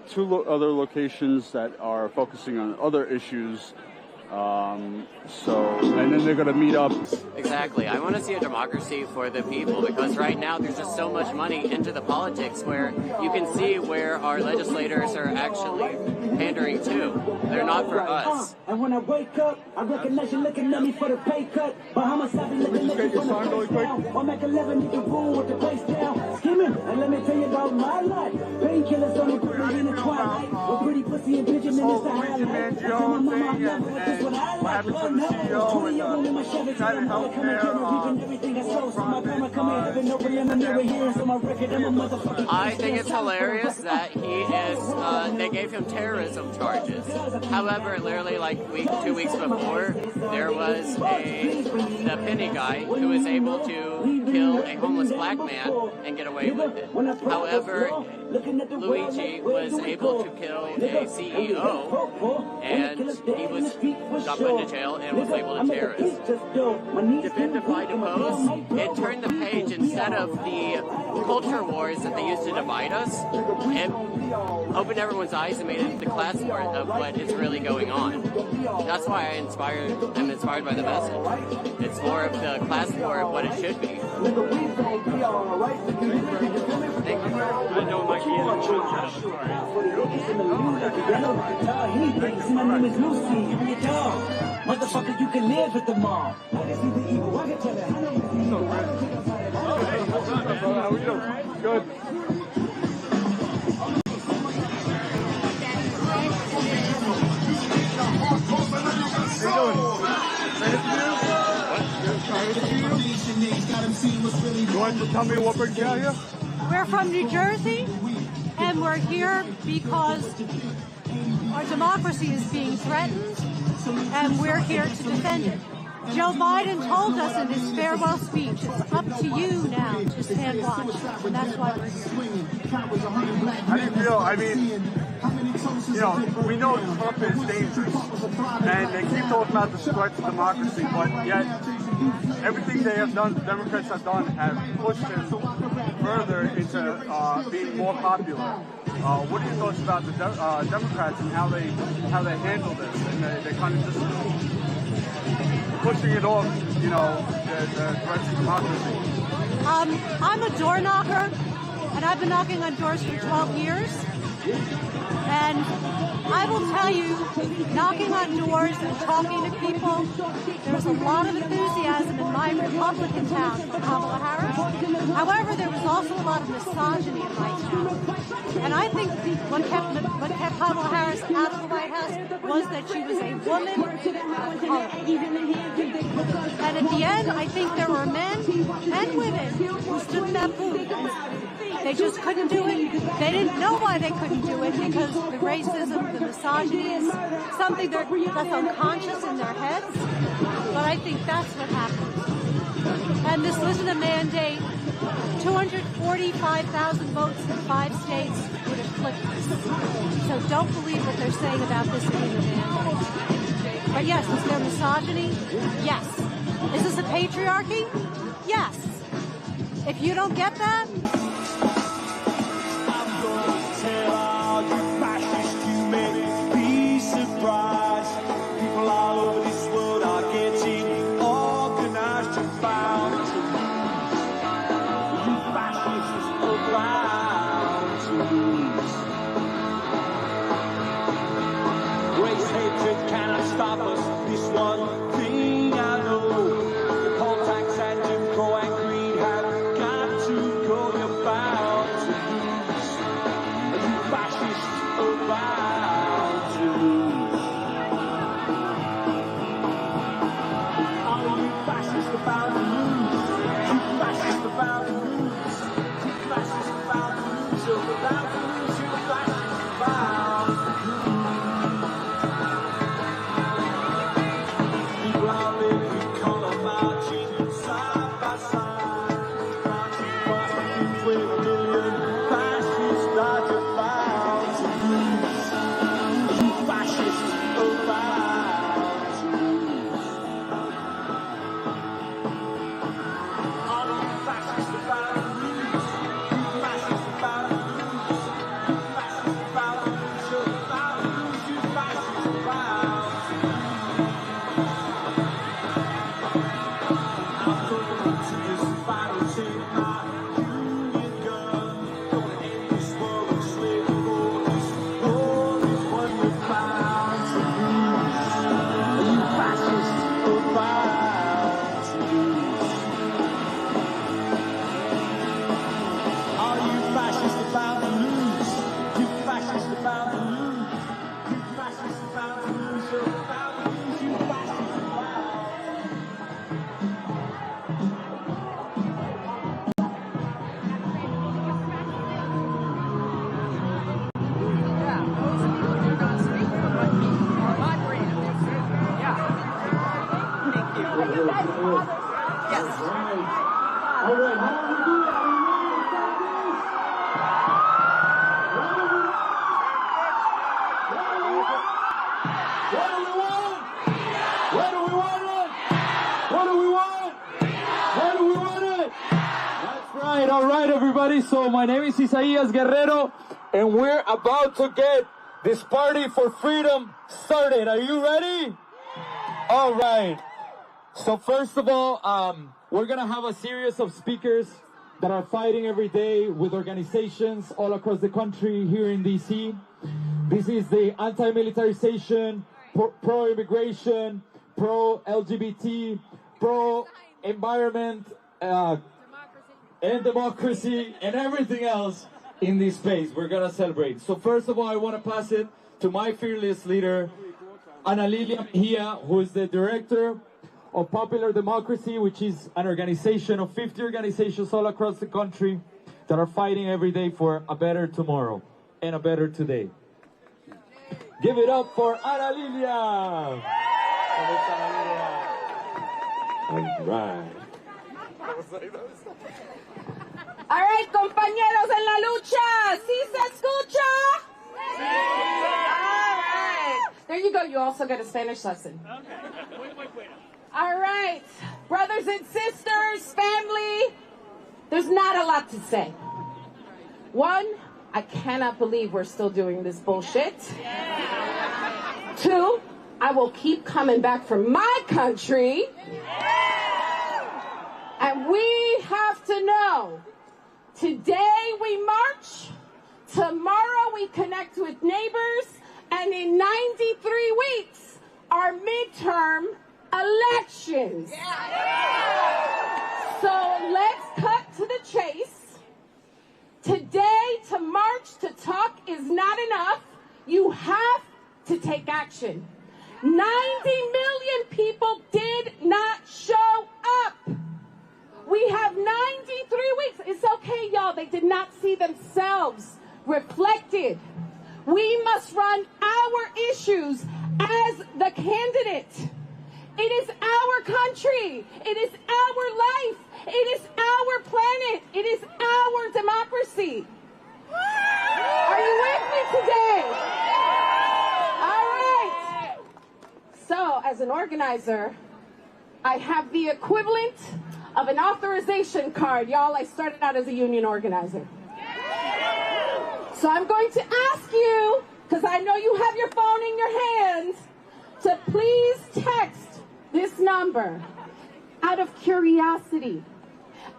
two other locations that are focusing on other issues. And then they're going to meet up. Exactly. I want to see a democracy for the people, because right now there's just so much money into the politics where you can see where our legislators are actually pandering to. They're not for us. And when I wake up, I recognize you looking at me for the pay cut. Bahamas, I've been looking at you from the face down. I'm at 11, you can boom with the place down. Skimming, and let me tell you about my life. Painkillers only put me in the twilight. With pretty pussy and pigeon in the highlight. What happened to the CEO and United I think it's hilarious that he is, they gave him terrorism charges. However, literally like 2 weeks before, there was the Penny guy who was able to kill a homeless black man and get away with it. However, Luigi was able to kill a CEO, and he got put into jail and was labeled a terrorist. Defend, Divide, Oppose, it turned the page. Instead of the culture wars that they used to divide us, it opened everyone's eyes and made it the class war of what is really going on. That's why I'm inspired by the message. It's more of the class war of what it should be. Thank you. I don't like motherfucker, you can live at the mall. I can see the evil. I can tell it. How are you? Good. You want to tell me what brings you out here? We're from New Jersey, and we're here because our democracy is being threatened, and we're here to defend it. Joe Biden told us in his farewell speech, it's up to you now to stand watch, and that's why we're here. How do you feel? I mean, you know, we know Trump is dangerous, and they keep talking about the threat to democracy, but yet everything they have done, the Democrats have done, have pushed him further into being more popular. What are your thoughts about the Democrats and how they handle this, and they kind of just pushing it off, you know, the threats to democracy? I'm a door knocker, and I've been knocking on doors for 12 years. And I will tell you, knocking on doors and talking to people, there's a lot of enthusiasm in my Republican town for Kamala Harris. However, there was also a lot of misogyny in my town. And I think what kept Kamala Harris out of the White House was that she was a woman of color. And at the end, I think there were men and women who stood in that booth. They just couldn't do it. They didn't know why they couldn't do it, because the racism, the misogyny is something that's unconscious in their heads. But I think that's what happened. And this wasn't a mandate. 245,000 votes in 5 states would have flipped this. So don't believe what they're saying about this being a mandate. But yes, is there misogyny? Yes. Is this a patriarchy? Yes. If you don't get that, tell all you fascists you may be surprised. People all over this world are getting organized to bound to lose. You fascists are bound to lose. Race hatred cannot stop us. This one thing I know. The poll tax and Jim Crow and greed have got to go. You're bound to lose. All right, how do we do that? What do we want? What do we want it? What do we want? What do we want it? That's right. All right, everybody. So my name is Isaías Guerrero, and we're about to get this party for freedom started. Are you ready? All right. So first of all, we're going to have a series of speakers that are fighting every day with organizations all across the country here in D.C. This is the anti-militarization, pro-immigration, pro-LGBT, pro-environment, and democracy, and everything else in this space. We're going to celebrate. So first of all, I want to pass it to my fearless leader, Ana Lilia Mejia, who is the director of Popular Democracy, which is an organization of 50 organizations all across the country that are fighting every day for a better tomorrow and a better today. Give it up for Ana Lilia! All right. All right, compañeros en la lucha, ¿sí se escucha? All right. There you go. You also get a Spanish lesson. Okay. All right, brothers and sisters, family, there's not a lot to say. One, I cannot believe we're still doing this bullshit. Two, I will keep coming back for my country. And we have to know, today we march, tomorrow we connect with neighbors, and in 93 weeks, our midterm elections. So let's cut to the chase. Today, to march, to talk is not enough. You have to take action. 90 million people did not show up. We have 93 weeks. It's okay, y'all. They did not see themselves reflected. We must run our issues as the candidate. It is our country. It is our life. It is our planet. It is our democracy. Are you with me today? All right. So, as an organizer, I have the equivalent of an authorization card. Y'all, I started out as a union organizer. So I'm going to ask you, because I know you have your phone in your hands, to please text this number out of curiosity,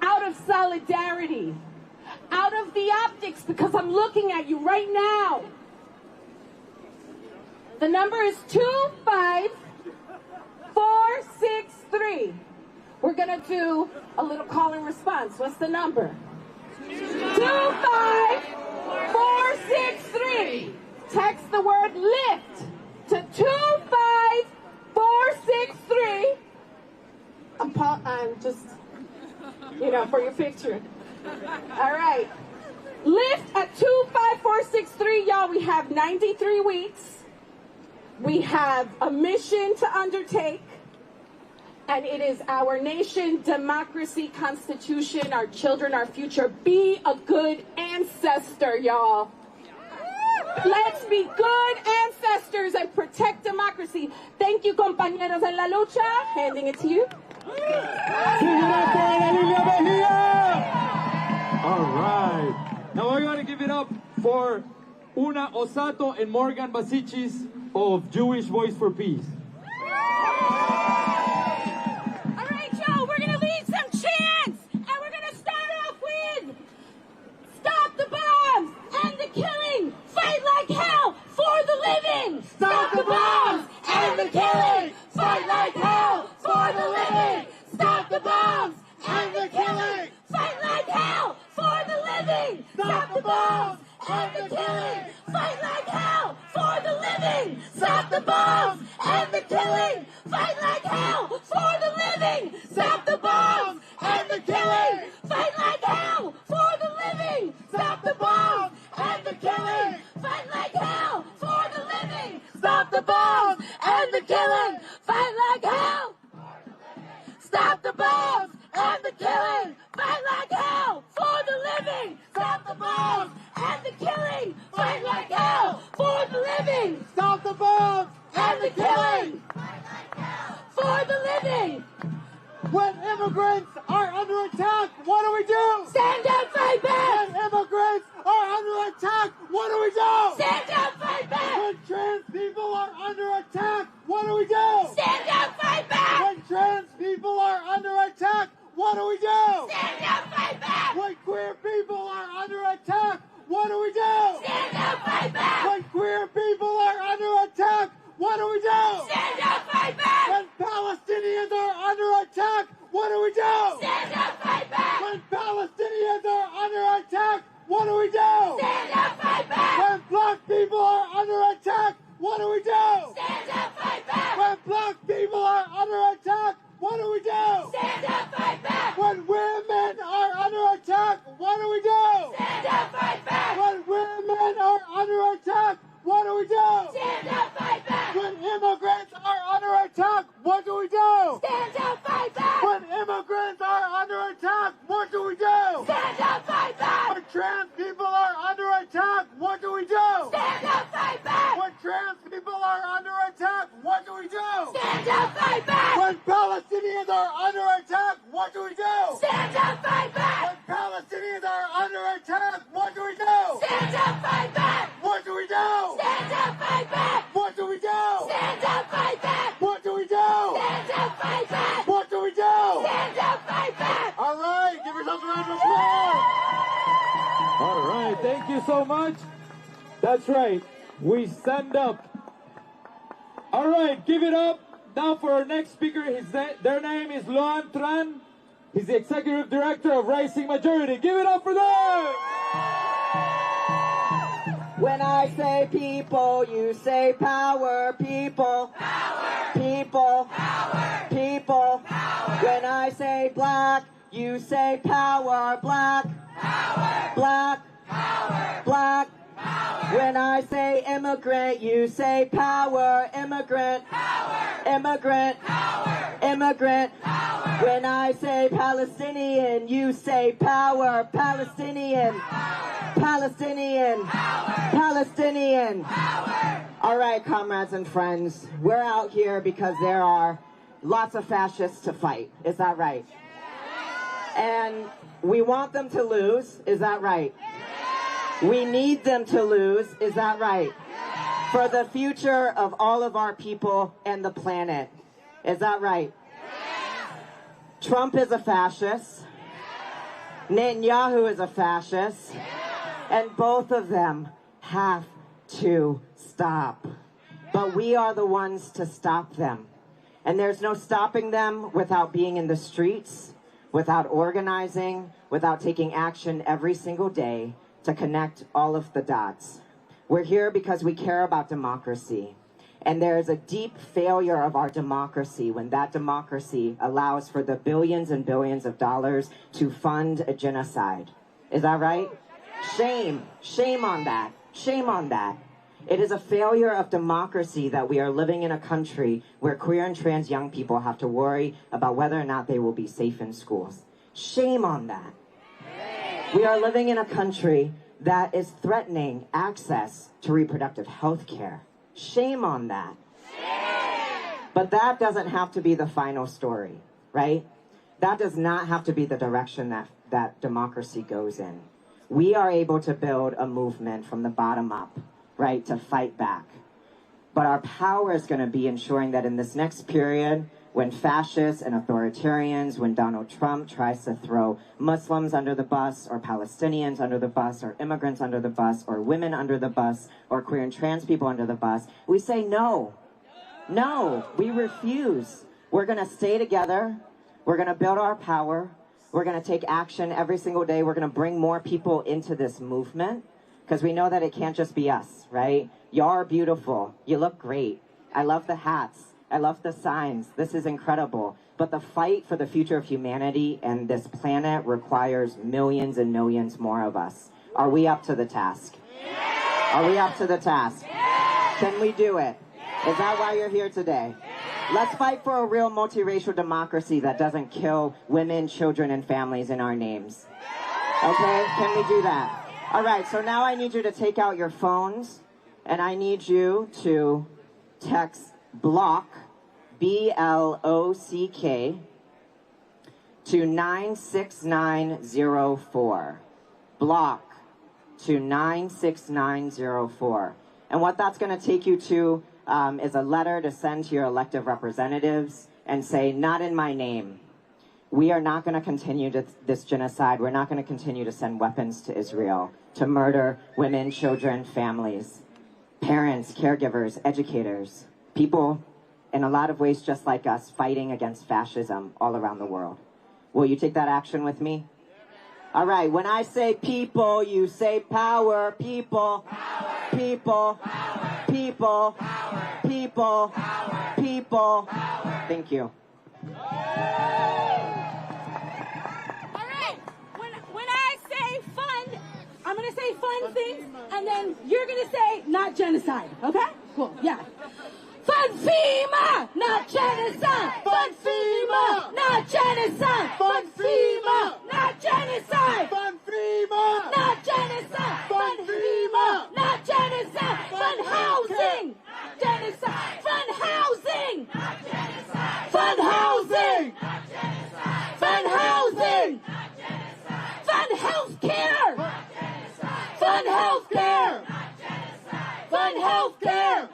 out of solidarity, out of the optics, because I'm looking at you right now. The number is 25463. We're going to do a little call and response. What's the number? 25463. Text the word lift to 25463. I'm just, for your picture. All right. Lift at 25463. Y'all, we have 93 weeks. We have a mission to undertake. And it is our nation, democracy, constitution, our children, our future. Be a good ancestor, y'all. Let's be good ancestors and protect democracy. Thank you, compañeros en la lucha. Handing it to you. All right. Now we're going to give it up for Una Osato and Morgan Basichis of Jewish Voice for Peace. Stop the bombs and the killing! Fight like hell for the living! Stop the bombs and the killing! Fight like hell for the living! Stop the bombs and the killing! Fight like hell for the living! Stop the bombs and the killing! Fight like hell for the living! Stop the bombs and the killing! Fight like hell for the living! Stop the bombs and the killing! Fight like hell for the living! Stop the bombs and the killing! Fight like hell! bombs and the killing. Fight like hell for the living. Stop the bombs and the killing. Fight like hell for the living. Stop the bombs And the killing. Fight like hell for the living. When immigrants are under attack, what do we do? Stand up, fight back. When immigrants are under attack, what do we do? Stand up, fight back. When trans people are under attack, what do we do? Stand up, fight back. When trans people are under attack, what do we do? Stand up, fight back. When queer people are under attack, what do we do? Stand up, fight back. When queer people are under attack, what do we do? Stand up, fight back. When Palestinians are under attack, what do we do? Stand up, fight back. When Palestinians are under attack, what do we do? Stand up, fight back. When black people are under attack, what do we do? Stand up, fight back. When black people are under attack, what do we do? Stand up, fight back. When women are under attack, what do we do? Stand up, fight back. When women are under attack, what do we do? Stand up, fight back. When immigrants are under attack, what do we do? Stand up, fight back. When immigrants are under attack, what do we do? Stand up, fight back. When trans people are under attack, what do we do? Stand up, fight back. When trans people are under attack, what do we do? Stand up, fight back. When Palestinians are under attack, what do we do? Stand up, fight back. When Palestinians are under attack, what do we do? Stand up, fight back. What do we do? Stand up, fight back. What do we do? Stand up, fight back. What do we do? Stand up, fight back. What do we do? Stand up, fight back. All right, give yourselves a round of applause. All right, thank you so much. That's right, we stand up. All right, give it up now for our next speaker. Their name is Jon Farina. He's the executive director of Rising Majority. Give it up for them. When I say people, you say power, people. Power. People. Power. People. Power. When I say black, you say power, black. Power. Black. Power. Black. Power. When I say immigrant, you say power, immigrant. Power. Immigrant. Power. Immigrant. Power. When I say Palestinian, you say power, Palestinian. Power. Palestinian. Power. Palestinian. Power. All right, comrades and friends, we're out here because there are lots of fascists to fight. Is that right? And we want them to lose. Is that right? We need them to lose. Is that right? For the future of all of our people and the planet. Is that right? Trump is a fascist. Netanyahu is a fascist. And both of them have to stop. But we are the ones to stop them. And there's no stopping them without being in the streets, without organizing, without taking action every single day to connect all of the dots. We're here because we care about democracy. And there is a deep failure of our democracy when that democracy allows for the billions and billions of dollars to fund a genocide. Is that right? Shame. Shame on that. Shame on that. It is a failure of democracy that we are living in a country where queer and trans young people have to worry about whether or not they will be safe in schools. Shame on that. We are living in a country that is threatening access to reproductive health care. Shame on that. But that doesn't have to be the final story, right? That does not have to be the direction that democracy goes in. We are able to build a movement from the bottom up, right, to fight back. But our power is going to be ensuring that in this next period, when fascists and authoritarians, when Donald Trump tries to throw Muslims under the bus, or Palestinians under the bus, or immigrants under the bus, or women under the bus, or queer and trans people under the bus, we say no. No, we refuse. We're going to stay together. We're going to build our power. We're going to take action every single day. We're going to bring more people into this movement because we know that it can't just be us, right? Y'all are beautiful. You look great. I love the hats. I love the signs. This is incredible. But the fight for the future of humanity and this planet requires millions and millions more of us. Are we up to the task? Are we up to the task? Can we do it? Is that why you're here today? Let's fight for a real multiracial democracy that doesn't kill women, children, and families in our names. Okay? Can we do that? All right, so now I need you to take out your phones, and I need you to text BLOCK, B-L-O-C-K, to 96904. BLOCK to 96904. And what that's going to take you to is a letter to send to your elected representatives and say, not in my name. We are not going to continue this genocide. We're not going to continue to send weapons to Israel to murder women, children, families, parents, caregivers, educators, people in a lot of ways just like us fighting against fascism all around the world. Will you take that action with me? All right, when I say people, you say power. People, power. People, power. People, power. People, power. People. Power. Thank you. All right, when I say fun, I'm going to say fun things, and then you're going to say not genocide, okay? Cool, yeah. Fun FEMA, not genocide. Fun FEMA, not genocide. Fun FEMA, not genocide. Fun FEMA, not genocide. Fun FEMA, not genocide. Fun housing, not genocide. Fun housing, not genocide. Fun housing, not genocide. Fun housing, not genocide. Fun healthcare, not genocide. Fun healthcare, not genocide. Fun healthcare.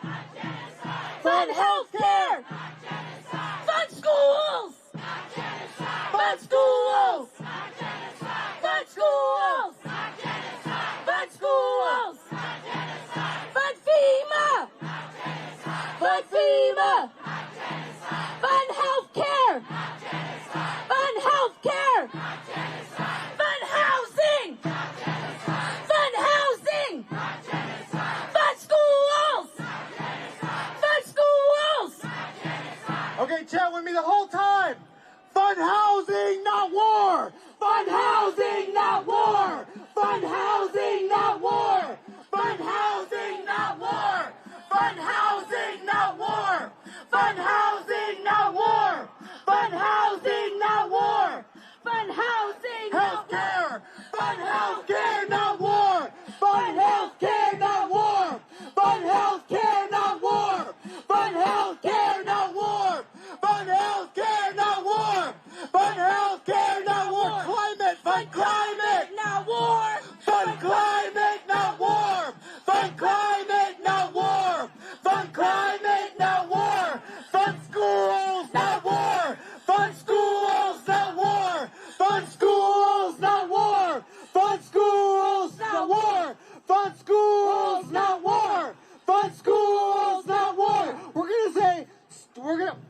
Fund healthcare! Not genocide! Fund schools! Not genocide! Fund schools! Not genocide! Fund schools! Not genocide! Fund schools! Not genocide! Fund FEMA! Not genocide! Fund FEMA! Not genocide! Fund healthcare! Not genocide! Fund healthcare! Not genocide! Fund housing! Not genocide! Fund housing! Not genocide! Fund schools! Okay, chat with me the whole time. Fund housing, not war. Fund housing, not war. Fund housing, not war. Fund housing, not war. Fund housing, not war. Fund housing, not war. Fund housing, not war. Fund housing, healthcare. Fund healthcare, not war. Fund healthcare, not war. Fund healthcare, not war. Fund healthcare, not war. Fund healthcare, not war. Fund healthcare, not war. Climate, fund climate, not war. Fund climate, not war. Fund climate, not war. Fund climate, not war. Fund schools, not war. Fund schools, not war. Fund schools, not war. Fund schools, not war. Fund schools, not war. Fund schools, not war.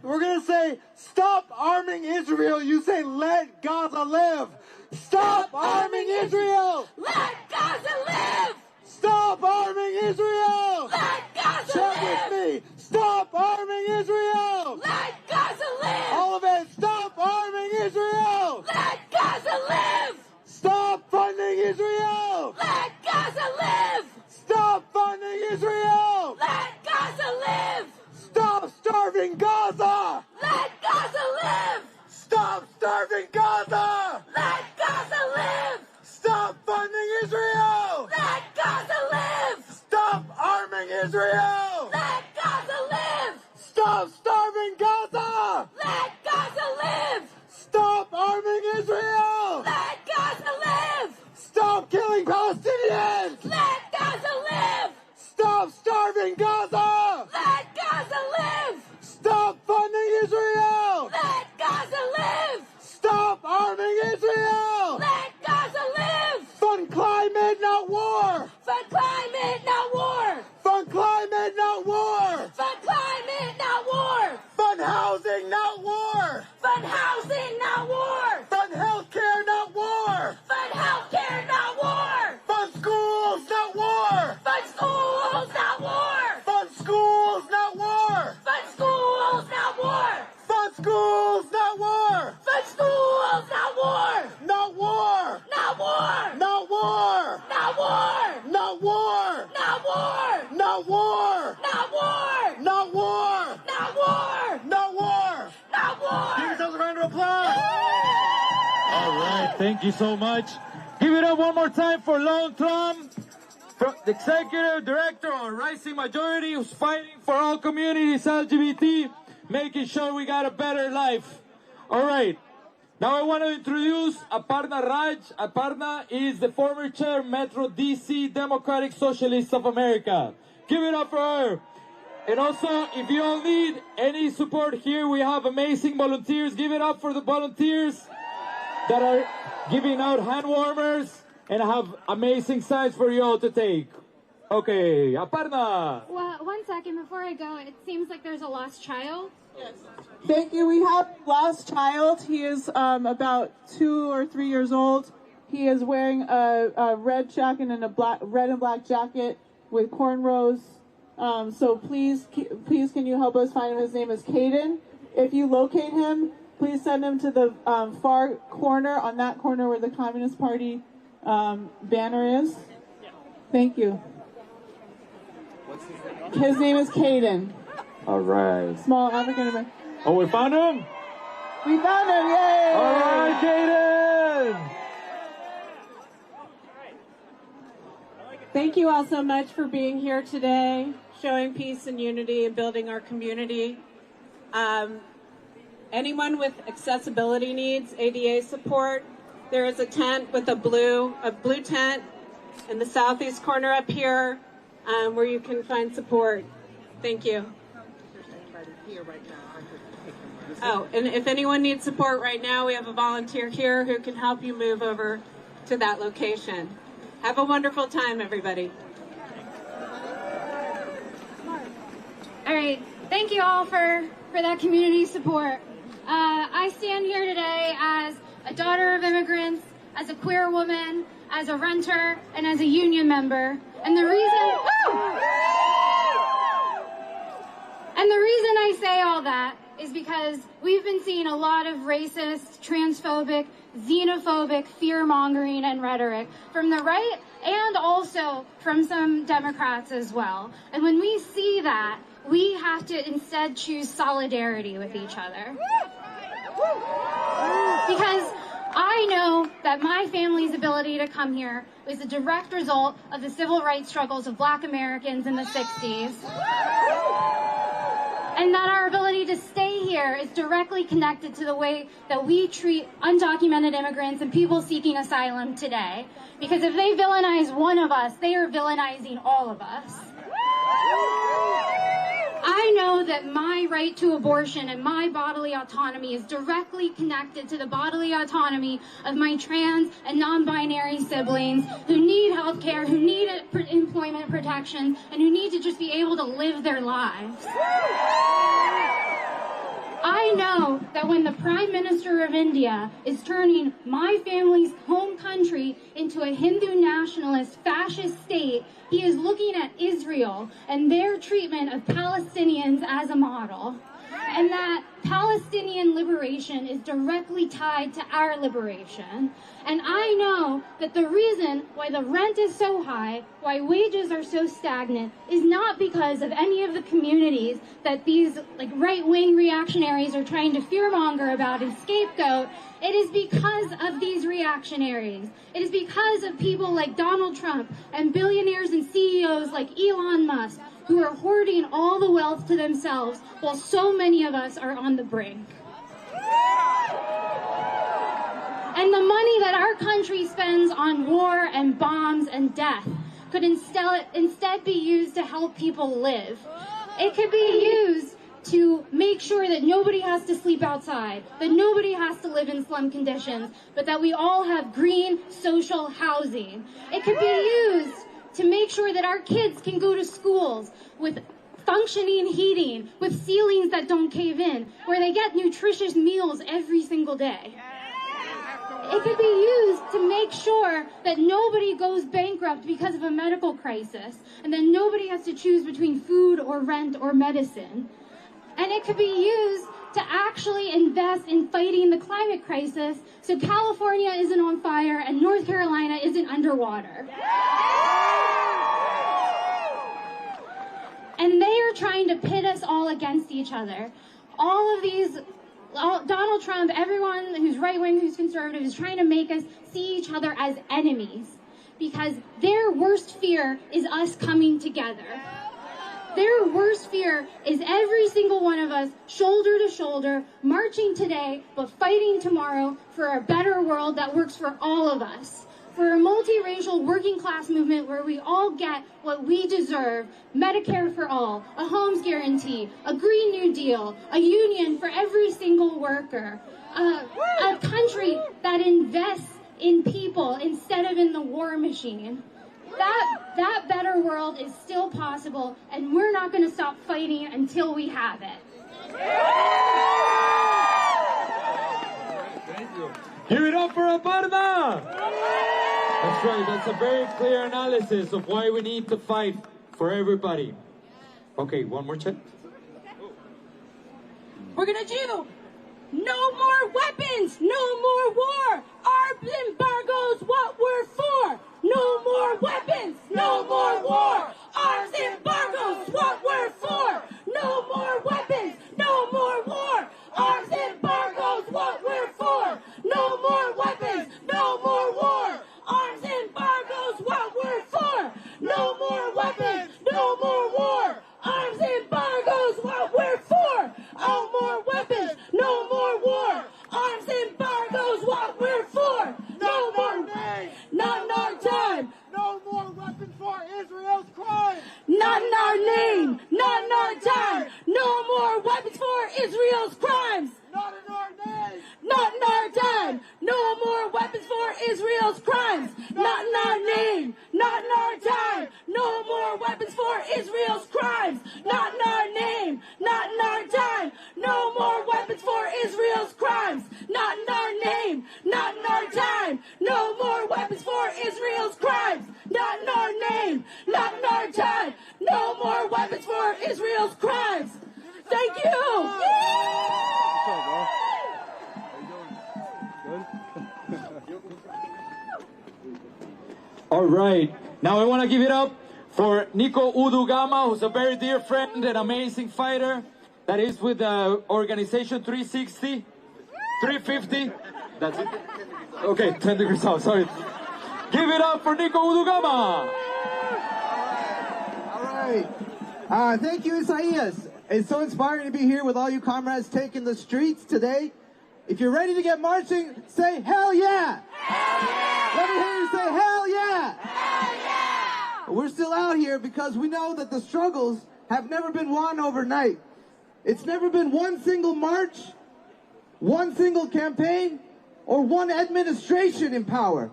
We're gonna say stop arming Israel. You say let Gaza live. Stop arming Israel. Let Gaza live. Stop arming Israel. Let Gaza Check live. with me. Stop arming Israel. Let Gaza live. All of it. Stop arming Israel. Let Gaza live. Stop funding Israel. Let Gaza live. Stop funding Israel. Let Gaza live. Stop starving Gaza. Let Gaza live. Stop starving Gaza. Let Gaza live. Stop funding Israel. Let Gaza live. Stop arming Israel. Let Gaza live. Stop starving Gaza. Let Gaza live. Stop arming Israel. Let Gaza live. Stop killing Palestinians. Let Gaza live. Stop starving Gaza. Let Gaza live. Stop funding Israel. Let Gaza live. Stop arming Israel. Let Gaza live. Fund climate, not war. Fund climate, not war. Fund climate, not All right, thank you so much. Give it up one more time for Lone Trump, the Executive Director of Rising Majority, who's fighting for all communities LGBT, making sure we got a better life. All right, now I want to introduce Aparna Raj. Aparna is the former chair of Metro D.C. Democratic Socialists of America. Give it up for her. And also, if you all need any support here, we have amazing volunteers. Give it up for the volunteers that are giving out hand warmers and have amazing signs for you all to take. Okay, Aparna. Well, 1 second before I go, it seems like there's a lost child. Yes. Thank you. We have lost child. He is about 2 or 3 years old. He is wearing a red jacket and a red and black jacket with cornrows. So please can you help us find him? His name is Caden. If you locate him, please send him to the far corner, on that corner where the Communist Party banner is. Thank you. What's his name? His name is Caden. All right. Small African American. Oh, we found him? We found him, yay! All right, Caden! Thank you all so much for being here today, showing peace and unity and building our community. Anyone with accessibility needs, ADA support, there is a tent with a blue tent in the southeast corner up here where you can find support. Thank you. Oh, and if anyone needs support right now, we have a volunteer here who can help you move over to that location. Have a wonderful time, everybody. All right, thank you all for that community support. I stand here today as a daughter of immigrants, as a queer woman, as a renter, and as a union member. And the reason I say all that is because we've been seeing a lot of racist, transphobic, xenophobic fear-mongering and rhetoric from the right and also from some Democrats as well. And when we see that, we have to instead choose solidarity with each other. Because I know that my family's ability to come here was a direct result of the civil rights struggles of Black Americans in the 60s. And that our ability to stay here is directly connected to the way that we treat undocumented immigrants and people seeking asylum today. Because if they villainize one of us, they are villainizing all of us. I know that my right to abortion and my bodily autonomy is directly connected to the bodily autonomy of my trans and non-binary siblings who need health care, who need employment protection, and who need to just be able to live their lives. I know that when the Prime Minister of India is turning my family's home country into a Hindu nationalist fascist state, he is looking at Israel and their treatment of Palestinians as a model. And that Palestinian liberation is directly tied to our liberation. And I know that the reason why the rent is so high, why wages are so stagnant, is not because of any of the communities that these right-wing reactionaries are trying to fearmonger about and scapegoat. It is because of these reactionaries. It is because of people like Donald Trump and billionaires and CEOs like Elon Musk, who are hoarding all the wealth to themselves while so many of us are on the brink. And the money that our country spends on war and bombs and death could instead be used to help people live. It could be used to make sure that nobody has to sleep outside, that nobody has to live in slum conditions, but that we all have green social housing. It could be used to make sure that our kids can go to schools with functioning heating, with ceilings that don't cave in, where they get nutritious meals every single day. It could be used to make sure that nobody goes bankrupt because of a medical crisis, and that nobody has to choose between food or rent or medicine. And it could be used to actually invest in fighting the climate crisis so California isn't on fire and North Carolina isn't underwater. And they are trying to pit us all against each other. All of these Donald Trump, everyone who's right-wing, who's conservative, is trying to make us see each other as enemies because their worst fear is us coming together. Their worst fear is every single one of us, shoulder to shoulder, marching today, but fighting tomorrow for a better world that works for all of us. For a multiracial working class movement where we all get what we deserve, Medicare for all, a homes guarantee, a Green New Deal, a union for every single worker, a country that invests in people instead of in the war machine. That better world is still possible, and we're not going to stop fighting until we have it. Give it up for Aparna! That's right, that's a very clear analysis of why we need to fight for everybody. Okay, one more check. We're gonna do no more weapons, no more war. Arms embargo's what we're for. No more weapons, no more war. Arms embargo's what we're for. No more weapons, no more war. Arms embargo's what we're for. No more weapons, no more war. Arms embargo's what we're for. No more weapons, no more war. Arms embargo's what we're for. No more weapons, no more war. Arms embargo's what we're for. No more, not in our time. No more weapons for Israel's crimes. Not in our name, not in our time. No more weapons for Israel's crimes. Not in our name. Not in our time. No more weapons for Israel's crimes. Not in our name. Not in our time. No more weapons for Israel's crimes. Not in our name. Not in our time. No more weapons for Israel's crimes. Not in our name. Not in our time. No more weapons for Israel's crimes. Not in our name. Not in our time. No more weapons for Israel's crimes. Thank you. All right, now I want to give it up for Nico Udugama, who's a very dear friend and amazing fighter that is with the organization 360, 350. That's it? Okay, 10 degrees south, sorry. Give it up for Nico Udugama. All right. Thank you, Isaias. It's so inspiring to be here with all you comrades taking the streets today. If you're ready to get marching, say hell yeah! Hell yeah! Let me hear you say hell yeah! Hell yeah! We're still out here because we know that the struggles have never been won overnight. It's never been one single march, one single campaign, or one administration in power.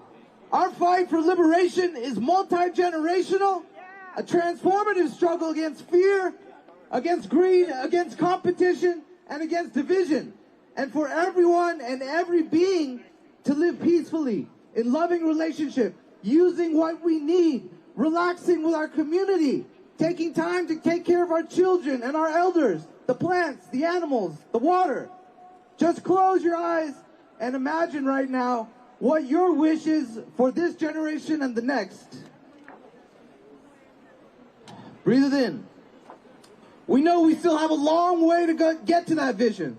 Our fight for liberation is multi-generational, a transformative struggle against fear, against greed, against competition, and against division. And for everyone and every being to live peacefully, in loving relationship, using what we need, relaxing with our community, taking time to take care of our children and our elders, the plants, the animals, the water. Just close your eyes and imagine right now what your wish is for this generation and the next. Breathe it in. We know we still have a long way to get to that vision.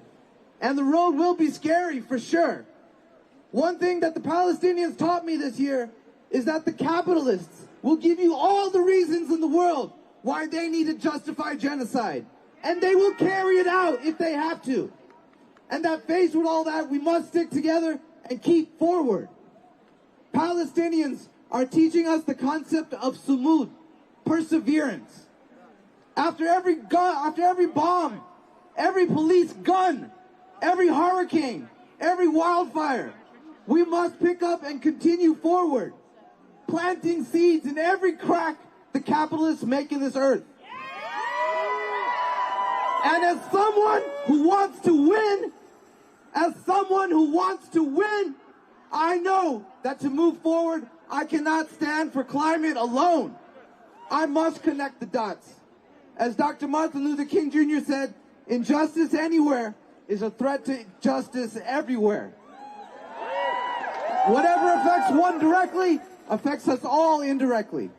And the road will be scary for sure. One thing that the Palestinians taught me this year is that the capitalists will give you all the reasons in the world why they need to justify genocide. And they will carry it out if they have to. And that faced with all that, we must stick together and keep forward. Palestinians are teaching us the concept of sumud, perseverance. After every bomb, every police gun, every hurricane, every wildfire, we must pick up and continue forward, planting seeds in every crack the capitalists make in this earth. And as someone who wants to win, I know that to move forward, I cannot stand for climate alone. I must connect the dots. As Dr. Martin Luther King Jr. said, injustice anywhere is a threat to justice everywhere. Whatever affects one directly affects us all indirectly.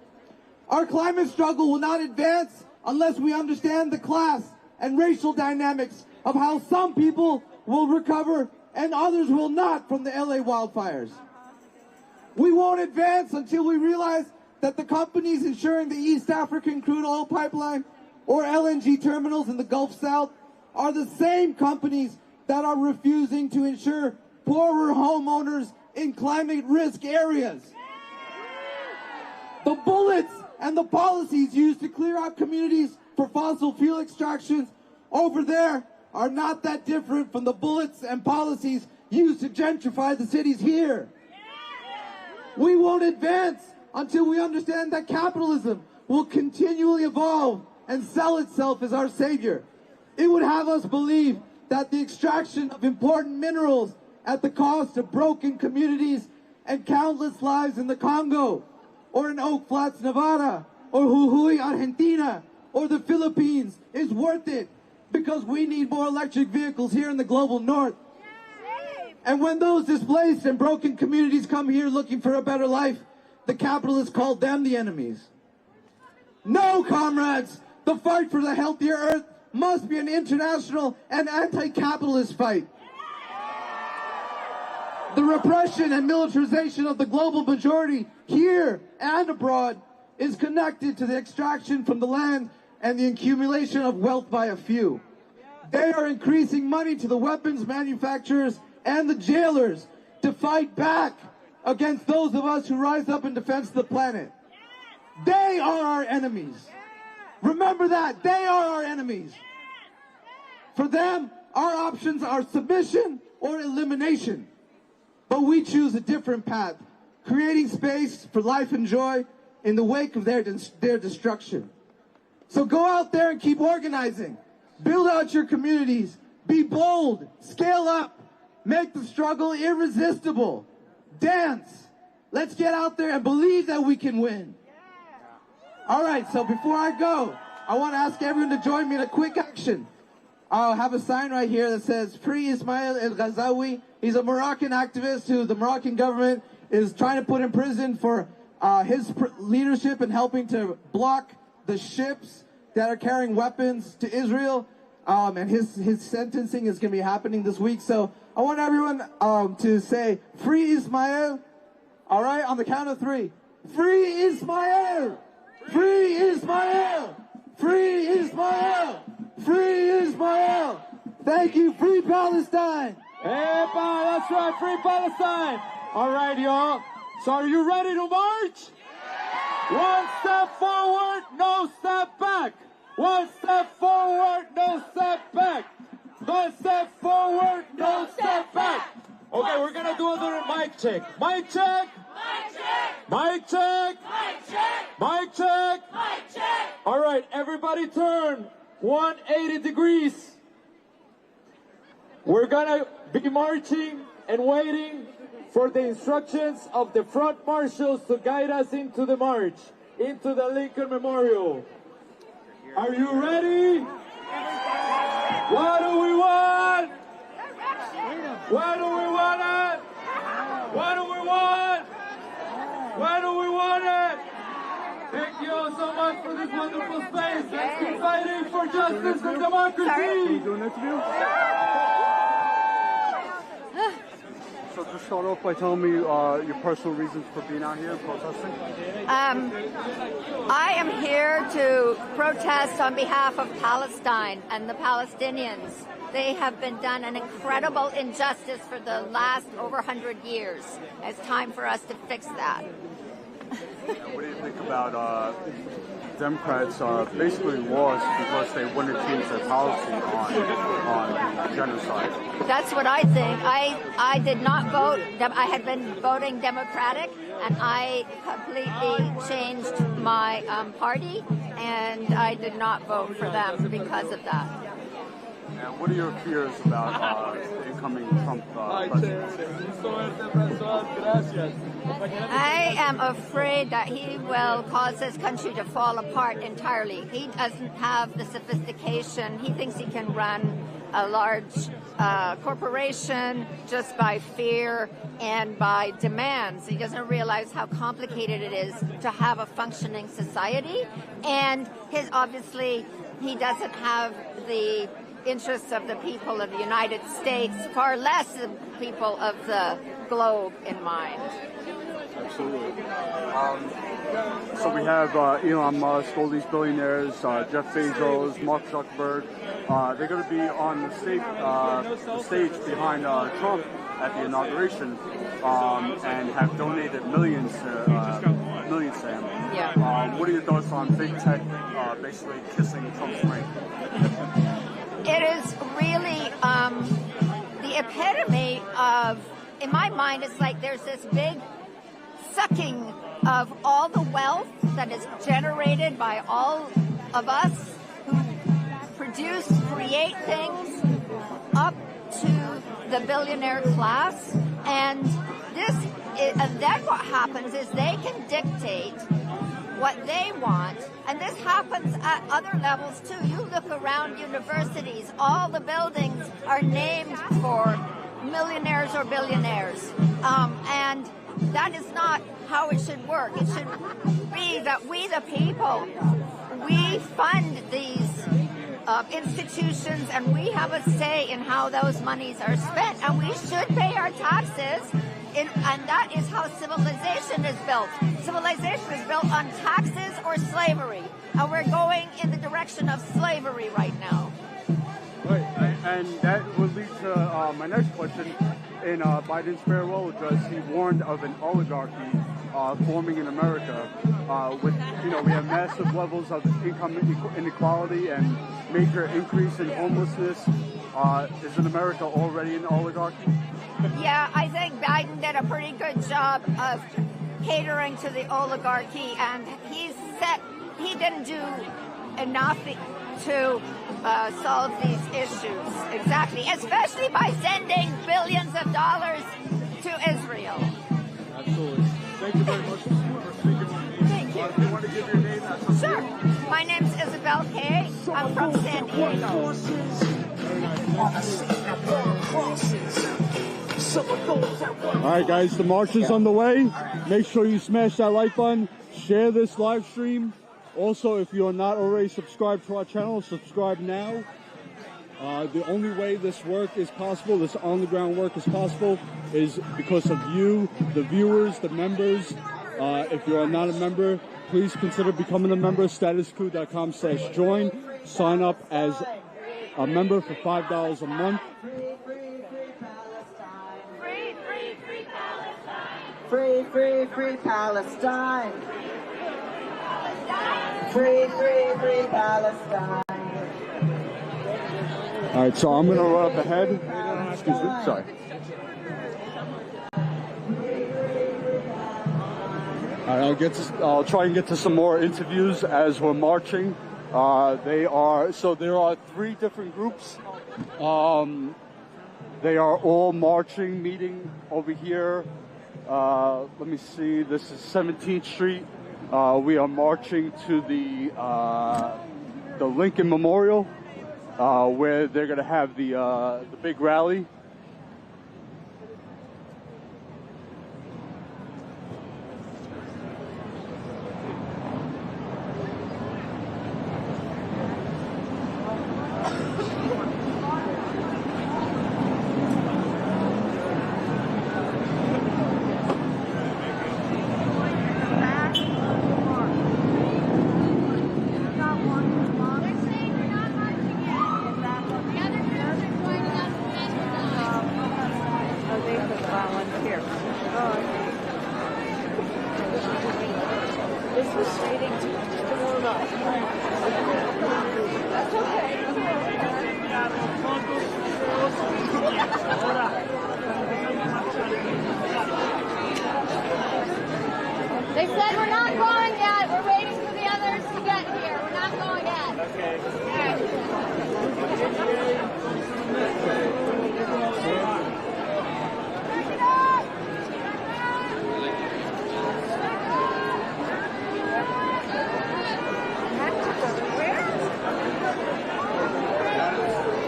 Our climate struggle will not advance unless we understand the class and racial dynamics of how some people will recover and others will not from the LA wildfires. We won't advance until we realize that the companies ensuring the East African crude oil pipeline or LNG terminals in the Gulf South are the same companies that are refusing to insure poorer homeowners in climate risk areas. The bullets and the policies used to clear out communities for fossil fuel extractions over there are not that different from the bullets and policies used to gentrify the cities here. We won't advance until we understand that capitalism will continually evolve and sell itself as our savior. It would have us believe that the extraction of important minerals at the cost of broken communities and countless lives in the Congo, or in Oak Flats, Nevada, or Jujuy, Argentina, or the Philippines is worth it because we need more electric vehicles here in the global north. And when those displaced and broken communities come here looking for a better life, the capitalists call them the enemies. No, comrades, the fight for the healthier earth must be an international and anti-capitalist fight. The repression and militarization of the global majority here and abroad is connected to the extraction from the land and the accumulation of wealth by a few. They are increasing money to the weapons manufacturers and the jailers to fight back against those of us who rise up in defense of the planet. They are our enemies. Remember that. They are our enemies. For them, our options are submission or elimination. But we choose a different path, creating space for life and joy in the wake of their destruction. So go out there and keep organizing. Build out your communities. Be bold. Scale up. Make the struggle irresistible. Dance. Let's get out there and believe that we can win. All right, so before I go, I want to ask everyone to join me in a quick action. I'll have a sign right here that says, Free Ismail el-Ghazawi. He's a Moroccan activist who the Moroccan government is trying to put in prison for his leadership and helping to block the ships that are carrying weapons to Israel. And his sentencing is going to be happening this week. So I want everyone to say, Free Ismail. All right, on the count of 3. Free Ismail! Free Ismail! Free Ismail! Free Ismail! Thank you. Free Palestine! Epa, that's right, free Palestine! All right, y'all. So are you ready to march? One step forward, no step back. One step forward, no step back. One step forward, no step back. Okay, we're gonna do a little mic check. Mic check! Mic check! Mic check! Mic check! Mic check! Mic check! All right, everybody turn 180 degrees. We're gonna be marching and waiting for the instructions of the front marshals to guide us into the march, into the Lincoln Memorial. Are you ready? What do we want? Where do we want it? What do we want? Where do we want it? Thank you all so much for this wonderful space. Let's keep fighting for justice and democracy. Can you do an interview? So just start off by telling me your personal reasons for being out here and protesting. I am here to protest on behalf of Palestine and the Palestinians. They have been done an incredible injustice for the last over 100 years. It's time for us to fix that. What do you think about Democrats basically lost because they wouldn't change their policy on genocide? That's what I think. I did not vote. I had been voting Democratic, and I completely changed my party, and I did not vote for them because of that. And what are your fears about the incoming Trump president? I am afraid that he will cause this country to fall apart entirely. He doesn't have the sophistication. He thinks he can run a large corporation just by fear and by demands. He doesn't realize how complicated it is to have a functioning society. And obviously, he doesn't have the interests of the people of the United States, far less the people of the globe in mind. Absolutely. So we have Elon Musk, all these billionaires, Jeff Bezos, Mark Zuckerberg. They're going to be on the stage behind Trump at the inauguration and have donated millions to him. Yeah. What are your thoughts on big tech basically kissing Trump's ring? It is really the epitome of, in my mind, it's like there's this big sucking of all the wealth that is generated by all of us who produce, create things, up to the billionaire class. And then what happens is they can dictate what they want, and this happens at other levels too. You look around universities, all the buildings are named for millionaires or billionaires, and that is not how it should work. It should be that we, the people, we fund these institutions, and we have a say in how those monies are spent, and we should pay our taxes. And that is how civilization is built. Civilization is built on taxes or slavery, and we're going in the direction of slavery right now. Right, and that would lead to my next question. In Biden's farewell address, he warned of an oligarchy forming in America. We have massive levels of income inequality and major increase in homelessness. Isn't America already an oligarchy? Yeah, I think Biden did a pretty good job of catering to the oligarchy, and he didn't do enough to solve these issues, exactly, especially by sending billions of dollars to Israel. Absolutely. Thank you very much for speaking. Thank you. Do you want to give your name? Sure. My name's Isabel Kay. I'm from San Diego. All right, guys, the march is on the way. Make sure you smash that like button, share this live stream. Also, if you are not already subscribed to our channel, subscribe now. The only way this work is possible, this on-the-ground work is possible, is because of you, the viewers, the members. If you are not a member, please consider becoming a member. StatusCoup.com/join. Sign up as a member for $5 a month. Free, free, free Palestine. Free, free, free Palestine. All right, so I'm going to run up ahead. Excuse me, sorry. All right, I'll try and get to some more interviews as we're marching. There are 3 different groups. They are all marching, meeting over here. Let me see. This is 17th Street. We are marching to the Lincoln Memorial, where they're going to have the big rally. They said we're not going yet. We're waiting for the others to get here. We're not going yet. Okay.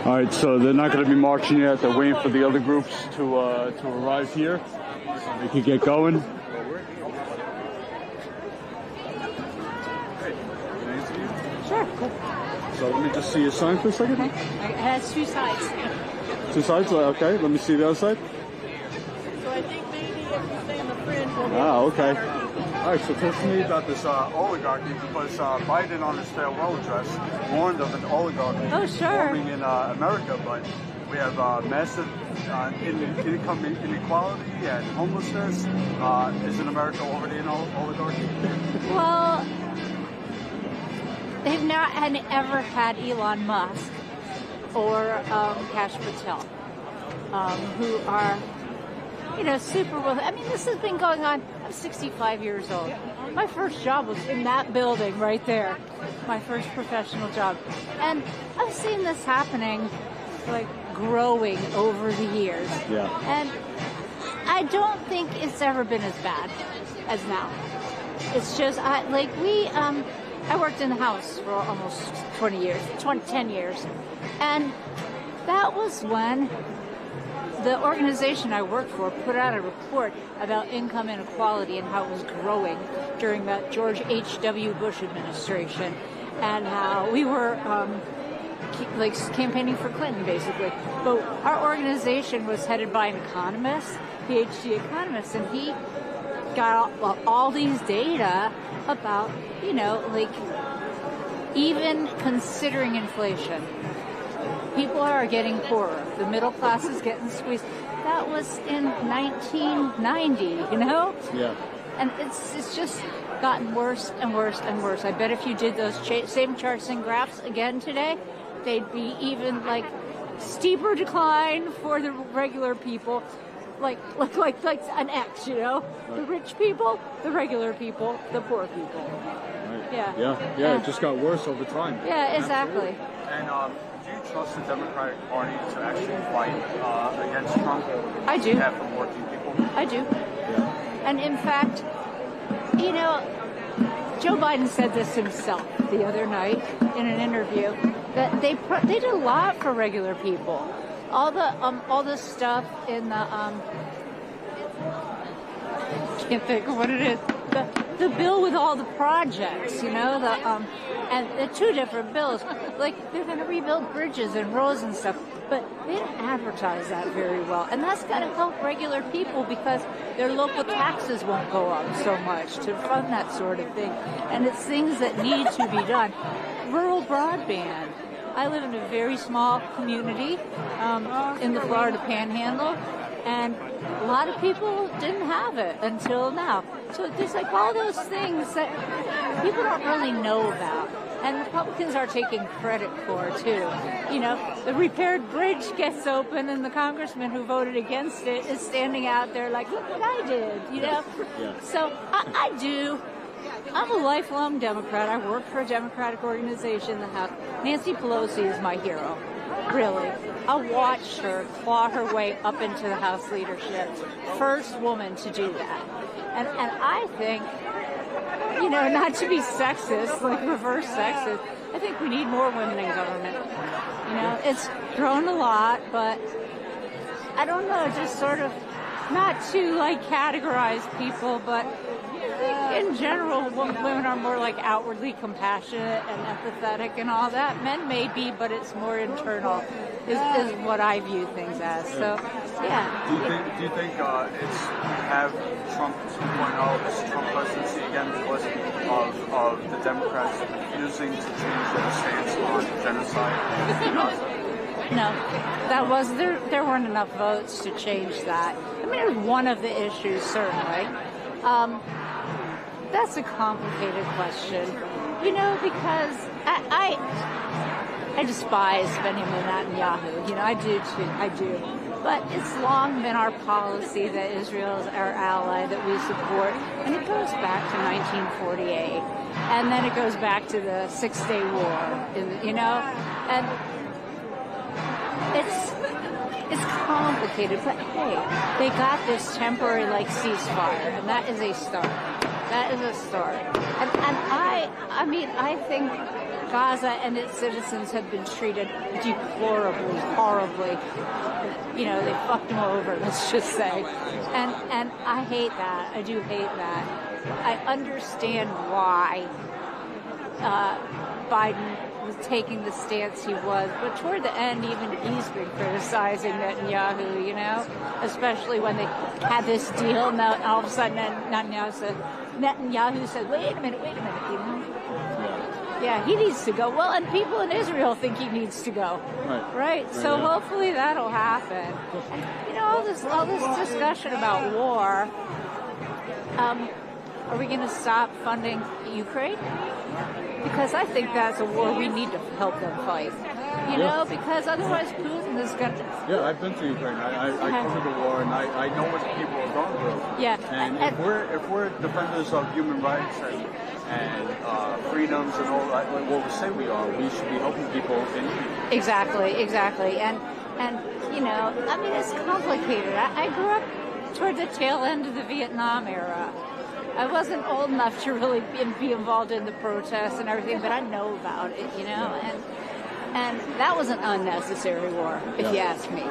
All right, so they're not going to be marching yet. They're waiting for the other groups to arrive here so they can get going. Sure. So So let me just see your sign for a second. It has two sides. Two sides? Okay, let me see the other side. So I think maybe if you stay on the fringe, we'll be Okay. All right, so talk to me about this oligarchy, because Biden on his farewell address warned of an oligarchy forming in America, but we have massive income inequality and homelessness. Isn't America already an oligarchy? Well, they've not ever had Elon Musk or Cash Patel, who are, super wealthy. I mean, this has been going on. I'm 65 years old. My first job was in that building right there. My first professional job. And I've seen this happening, growing over the years. Yeah. And I don't think it's ever been as bad as now. It's just, I worked in the House for almost 10 years. And that was when the organization I worked for put out a report about income inequality and how it was growing during the George H.W. Bush administration, and how we were campaigning for Clinton, basically. But our organization was headed by an economist, PhD economist, and he got all these data about, even considering inflation, people are getting poorer. The middle class is getting squeezed. That was in 1990, Yeah. And it's just gotten worse and worse and worse. I bet if you did those same charts and graphs again today, they'd be even steeper decline for the regular people, like an X, The rich people, the regular people, the poor people. Right. Yeah. It just got worse over time. Yeah, exactly. And do you trust the Democratic Party to actually fight against Trump? I do. On behalf of working people? I do. Yeah. And in fact, Joe Biden said this himself the other night in an interview, that they did a lot for regular people. All the stuff in the can't think of what it is. The bill with all the projects, and the two different bills. They're going to rebuild bridges and roads and stuff, but they don't advertise that very well. And that's going to help regular people because their local taxes won't go up so much to fund that sort of thing. And it's things that need to be done. Rural broadband. I live in a very small community in the Florida Panhandle, and a lot of people didn't have it until now. So there's all those things that people don't really know about. And Republicans are taking credit for, too. The repaired bridge gets open and the congressman who voted against it is standing out there look what I did, Yeah. So I do. I'm a lifelong Democrat. I work for a Democratic organization in the House. Nancy Pelosi is my hero. Really. I watched her claw her way up into the House leadership. First woman to do that. And I think, not to be sexist, reverse sexist, I think we need more women in government. It's grown a lot, but I don't know, just sort of, not to categorize people, but in general, women are more outwardly compassionate and empathetic and all that. Men may be, but it's more internal, is what I view things as. So, yeah. Do you think it's have Trump 2.0, this Trump presidency again because of the Democrats refusing to change their stance on genocide? No, there weren't enough votes to change that. I mean, it was one of the issues, certainly. That's a complicated question, because I despise Benjamin Netanyahu. I do too. I do. But it's long been our policy that Israel is our ally, that we support, and it goes back to 1948, and then it goes back to the Six-Day War, and it's complicated. But hey, they got this temporary ceasefire, and that is a start. That is a start. And I think Gaza and its citizens have been treated deplorably, horribly. They fucked them over, let's just say. And I hate that. I do hate that. I understand why Biden taking the stance he was. But toward the end, even he's been criticizing Netanyahu, you know, especially when they had this deal. Now all of a sudden, Netanyahu said, wait a minute, you know. Yeah, he needs to go. Well, and people in Israel think he needs to go. Right? So hopefully that'll happen. And, you know, all this discussion about war, are we going to stop funding Ukraine? Because I think that's a war we need to help them fight. You know, because otherwise Putin is going to... Yeah, I've been to Ukraine. I covered the war, and I know what the people are going through. Yeah. And if we're defenders of human rights and freedoms and all that, what we say we are, we should be helping people in need. Exactly. And you know, I mean, it's complicated. I grew up toward the tail end of the Vietnam era. I wasn't old enough to really be involved in the protests and everything, but I know about it, you know, and that was an unnecessary war, if you ask me.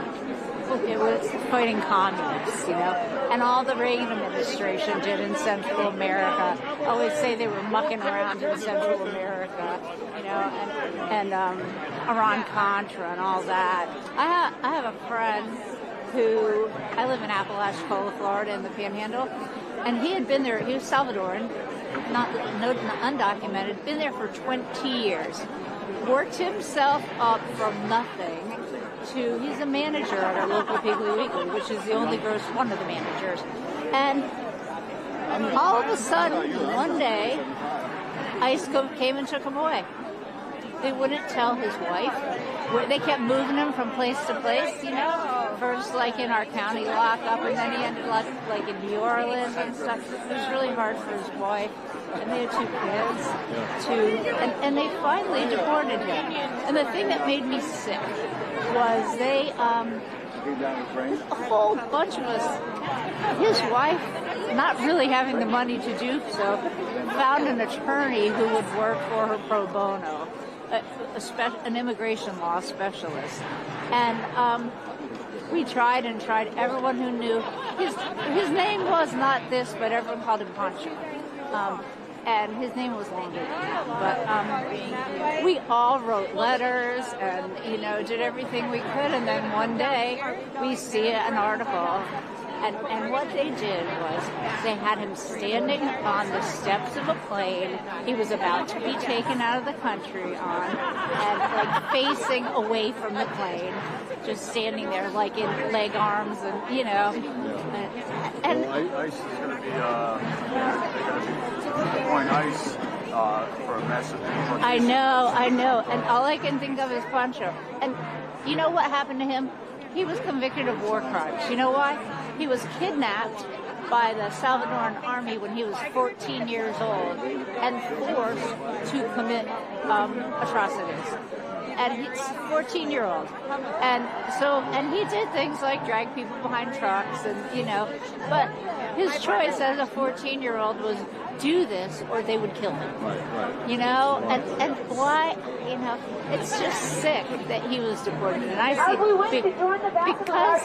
It was fighting communists, you know, and all the Reagan administration did in Central America. I always say they were mucking around in Central America, you know, and Iran-Contra and all that. I have a friend who, I live in Apalachicola, Florida, in the Panhandle, and he had been there. He was Salvadoran, not undocumented, been there for 20 years, worked himself up from nothing to, he's a manager at our local Piggly Wiggly, which is the only one of the managers. And all of a sudden, one day, ICE came and took him away. They wouldn't tell his wife. They kept moving him from place to place, you know. First, like in our county lockup, and then he ended up like in New Orleans and stuff. It was really hard for his wife, and they had 2 kids, and they finally deported him. And the thing that made me sick was they, a whole bunch of us, his wife, not really having the money to do so, found an attorney who would work for her pro bono. An immigration law specialist, and we tried and tried. Everyone who knew his name was not this, but everyone called him Pancho, and his name was longer. But we all wrote letters and, you know, did everything we could, and then one day we see an article. And what they did was they had him standing on the steps of a plane he was about to be taken out of the country on, and like facing away from the plane, just standing there like in leg arms and, you know. And ICE is going to be, they're going to be deploying ICE for a massive deportation. I know. And all I can think of is Pancho. And you know what happened to him? He was convicted of war crimes. You know why? He was kidnapped by the Salvadoran army when he was 14 years old and forced to commit atrocities. And he's a 14-year-old. And he did things like drag people behind trucks and, you know, but his choice as a 14-year-old was do this or they would kill him. Right. You know, and why, you know, it's just sick that he was deported. And I see, because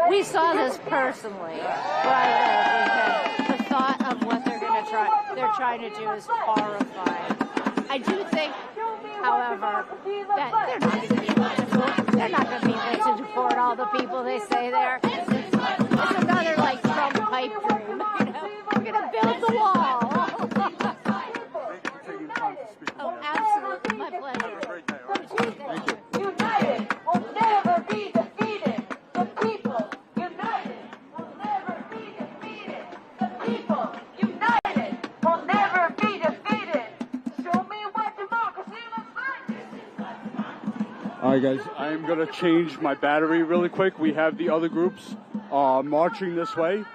we saw this personally, where I live, the thought of what they're trying to do is horrifying. I do think, however, that they're not going to be able to deport all the people they say there. It's another like Trump pipe dream. You know, we're going to build the wall. Oh, absolutely, my pleasure. Thank you. United will never be defeated. The people united will never be defeated. The people united will never be defeated. Show me what democracy looks like. All right, guys, I am going to change my battery really quick. We have the other groups marching this way.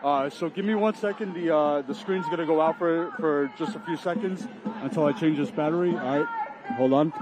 So give me 1 second. The screen's going to go out for just a few seconds until I change this battery. All right, hold on.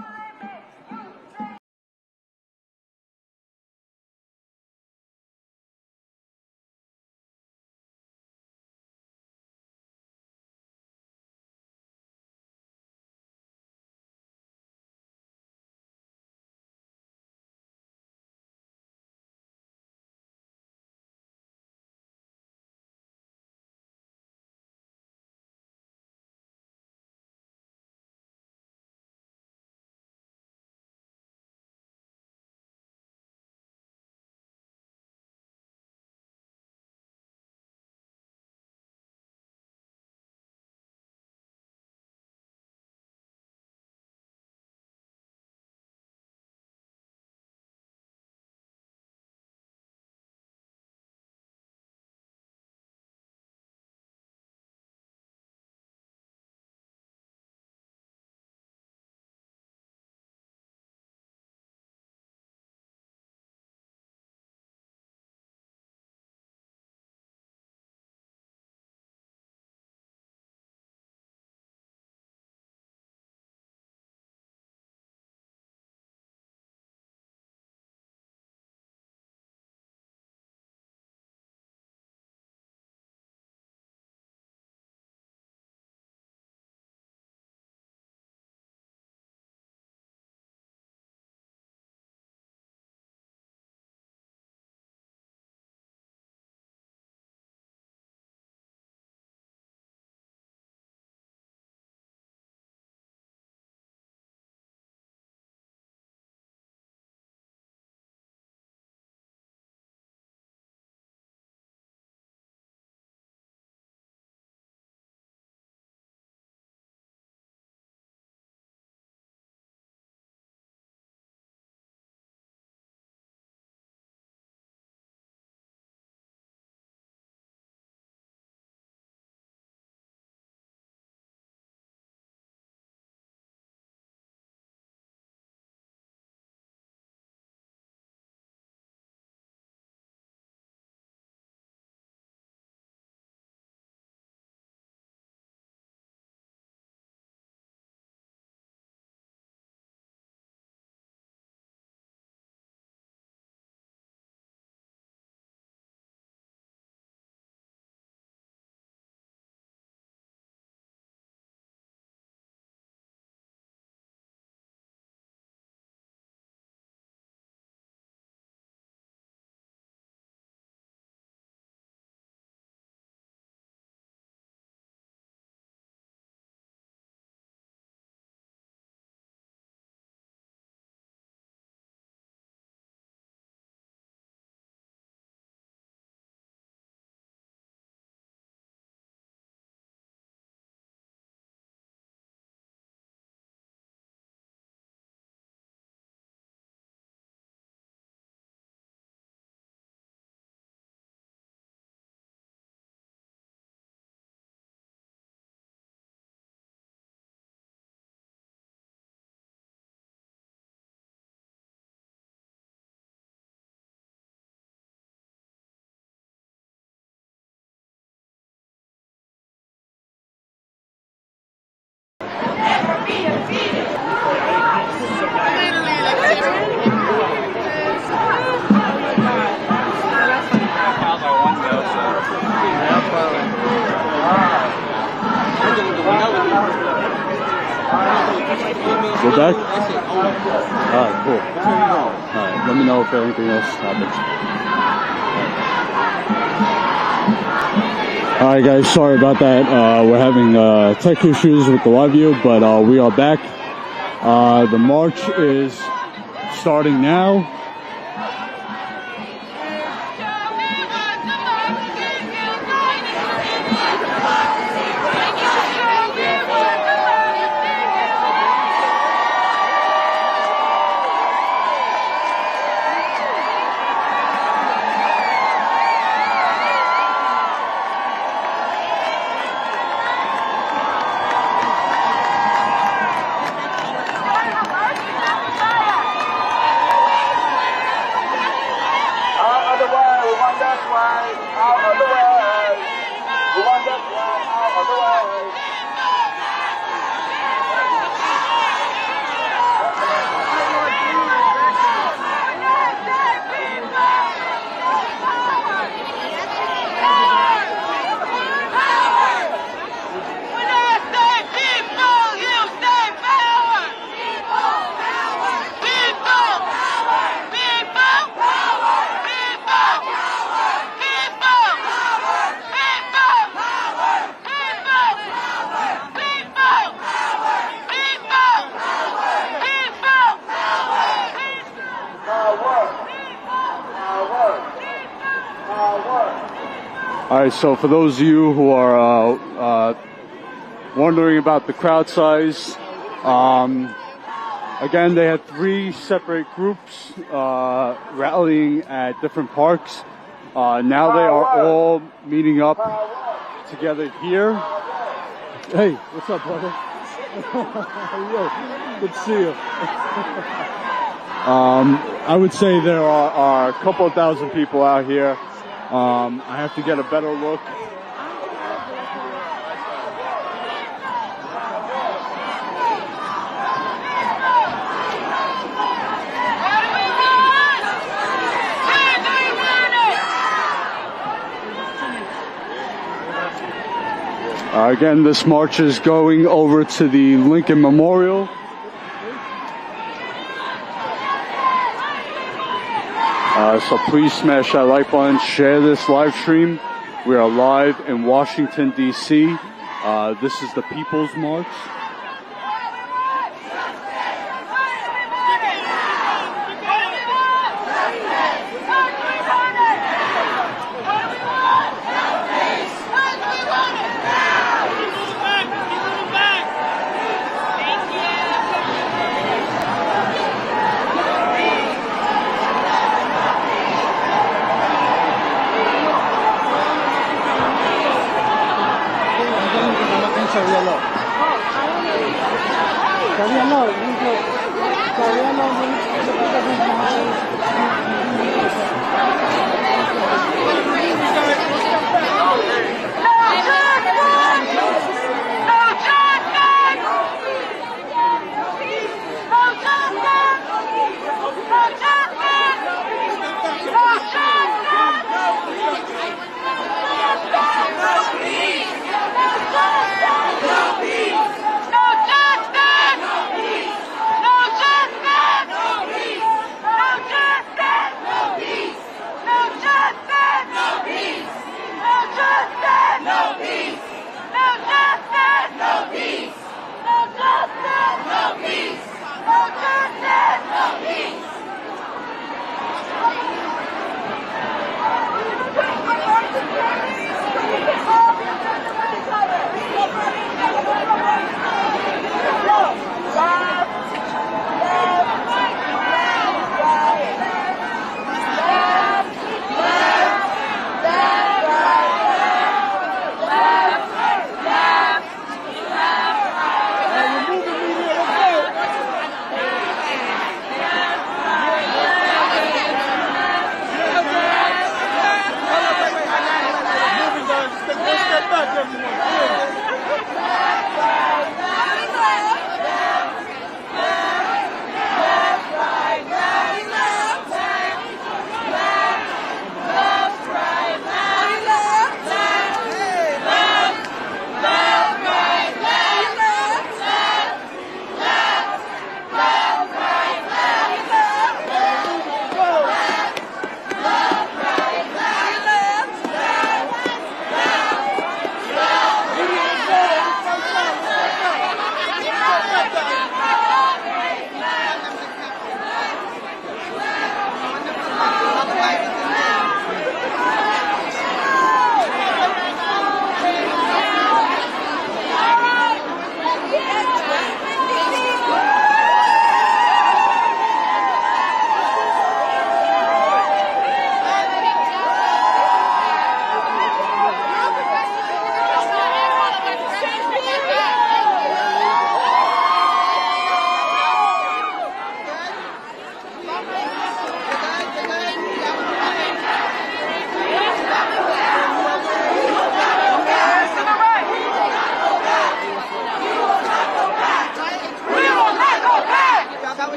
We're back? Alright, cool. Alright, let me know if anything else happens. Alright guys, sorry about that. We're having tech issues with the live view, but we are back. The march is starting now. Alright, so for those of you who are wondering about the crowd size, again, they had 3 separate groups rallying at different parks. Now they are all meeting up together here. Hey, what's up, brother? Yo, good to see you. I would say there are a couple of thousand people out here. I have to get a better look. Again, this march is going over to the Lincoln Memorial. So please smash that like button, share this live stream. We are live in Washington, D.C. This is the People's March.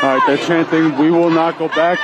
All right, they're chanting, "We will not go back."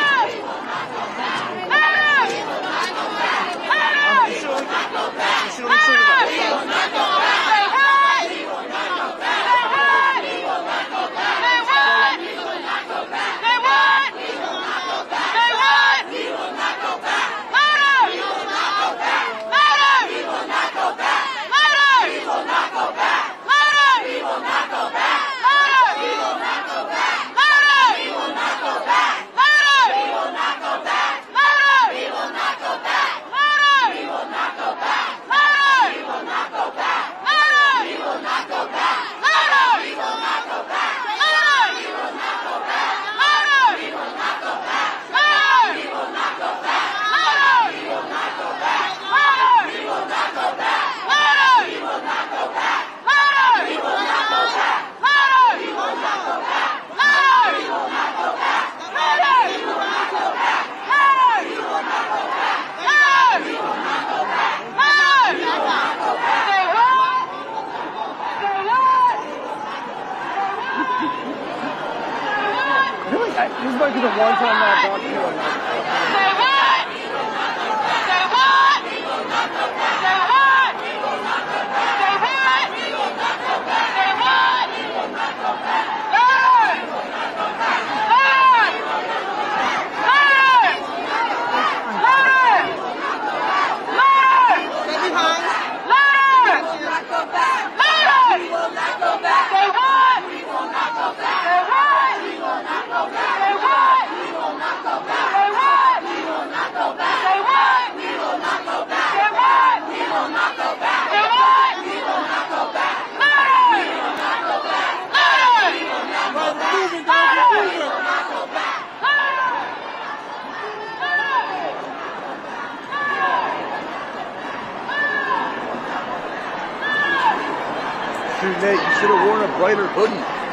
This might be the one time that I've gone to Nate, you should have worn a brighter hoodie.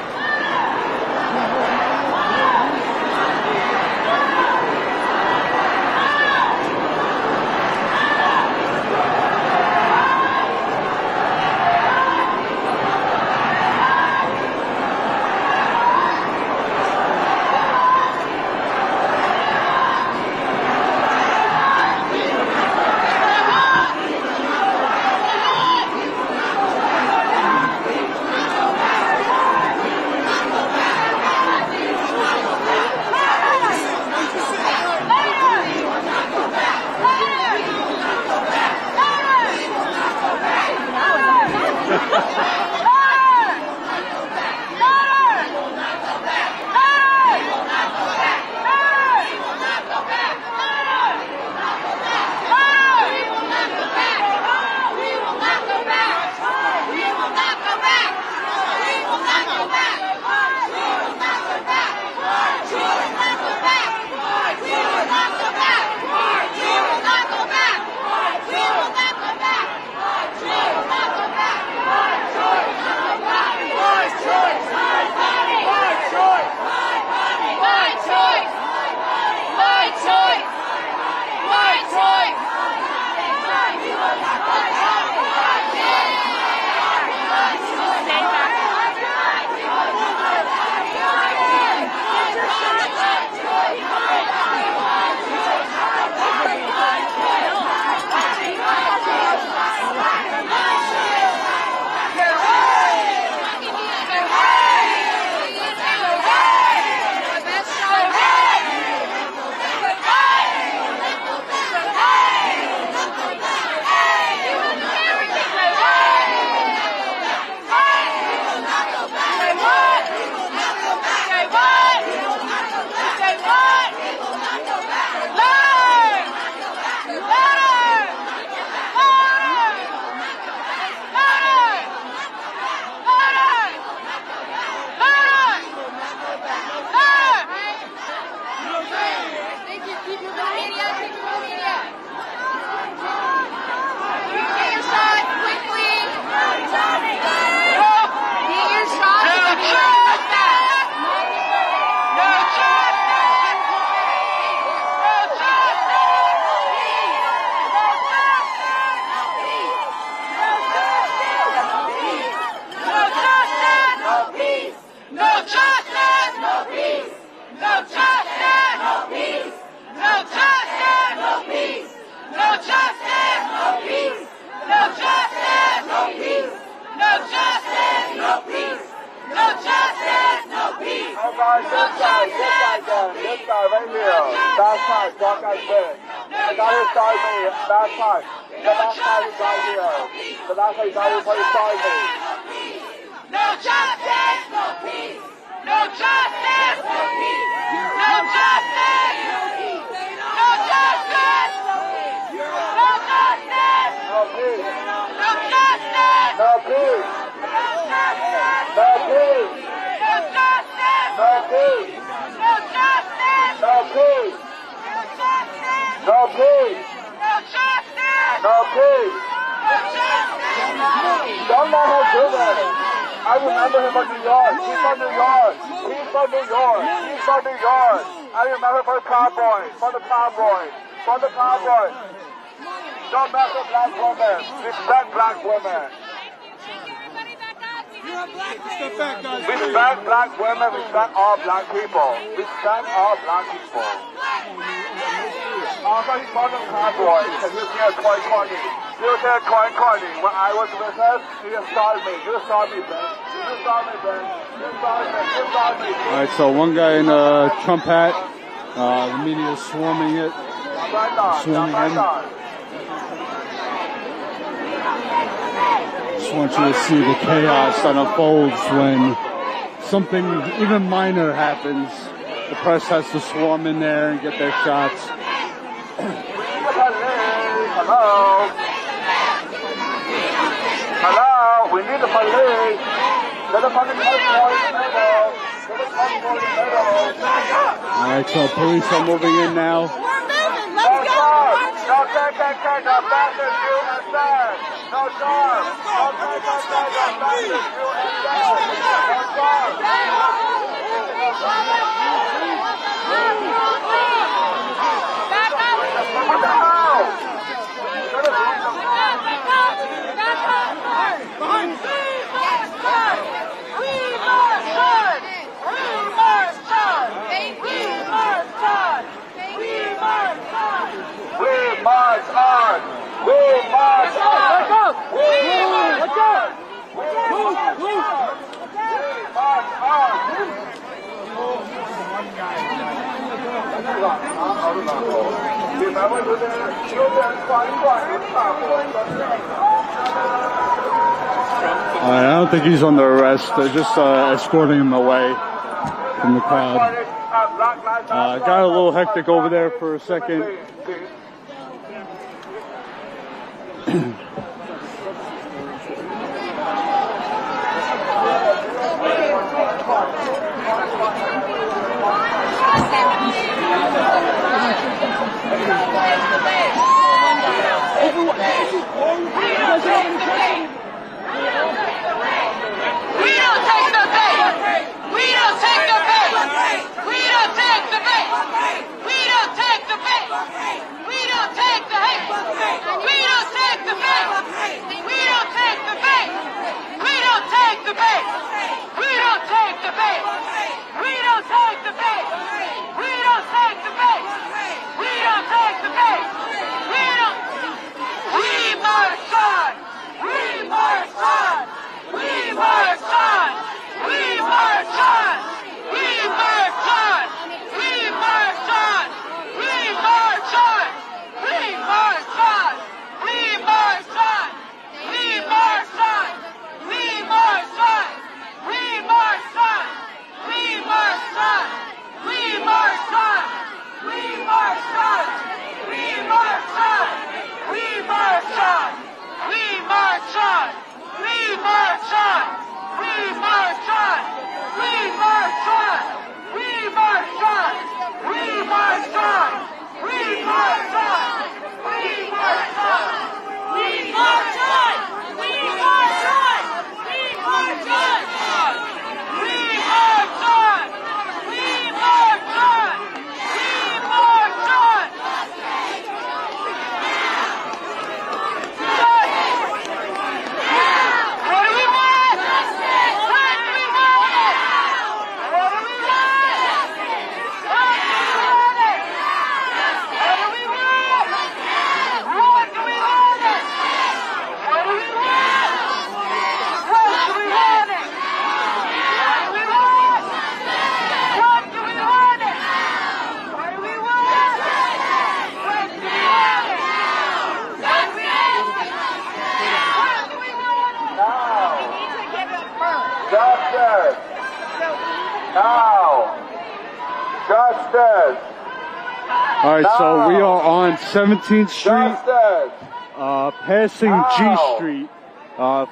guy right here. Last time, dark guy's big. The guy who started me, last time. The last time he got here. The last time he got here before he started me. No justice, no peace. No justice, no peace. No justice, no peace. No justice, no peace. No justice, no peace. No justice, no peace. No justice, no peace. No justice, no justice, no peace. No justice, no justice, no peace. No justice. Don't let her do that. I remember him from New York. He's from New York. He's from New York. He's from New York. I remember from the Cowboys. From the Cowboys. From the Cowboys. Don't mess with black women. Respect black women. Respect black women. Respect all black people. Respect all black people. Also, he's from the Cowboys. Because he was here in 2020. He was here in 2020. When I was with him, he assaulted me. You saw me, Ben. You saw me, Ben. You saw me. You saw me. All right, so one guy in a Trump hat. The media is swarming it. Swarming him. Just want you to see the chaos that unfolds when something even minor happens. The press has to swarm in there and get their shots. Hello? Hello? We need the police. Let the fucking police go in the middle. Let the fucking go in the middle. Alright, so police are moving in now. We're moving. Let's go. No KKK, no fascist, USA. No charm. No KKK, no fascist, USA. No charm. What the hell? We march on! We march on! Let's go! We march on! We march on! Alright, I don't think he's under arrest. They're just escorting him away from the crowd. Got a little hectic over there for a second. Now. Justice. All right, so we are on 17th Street, passing G Street.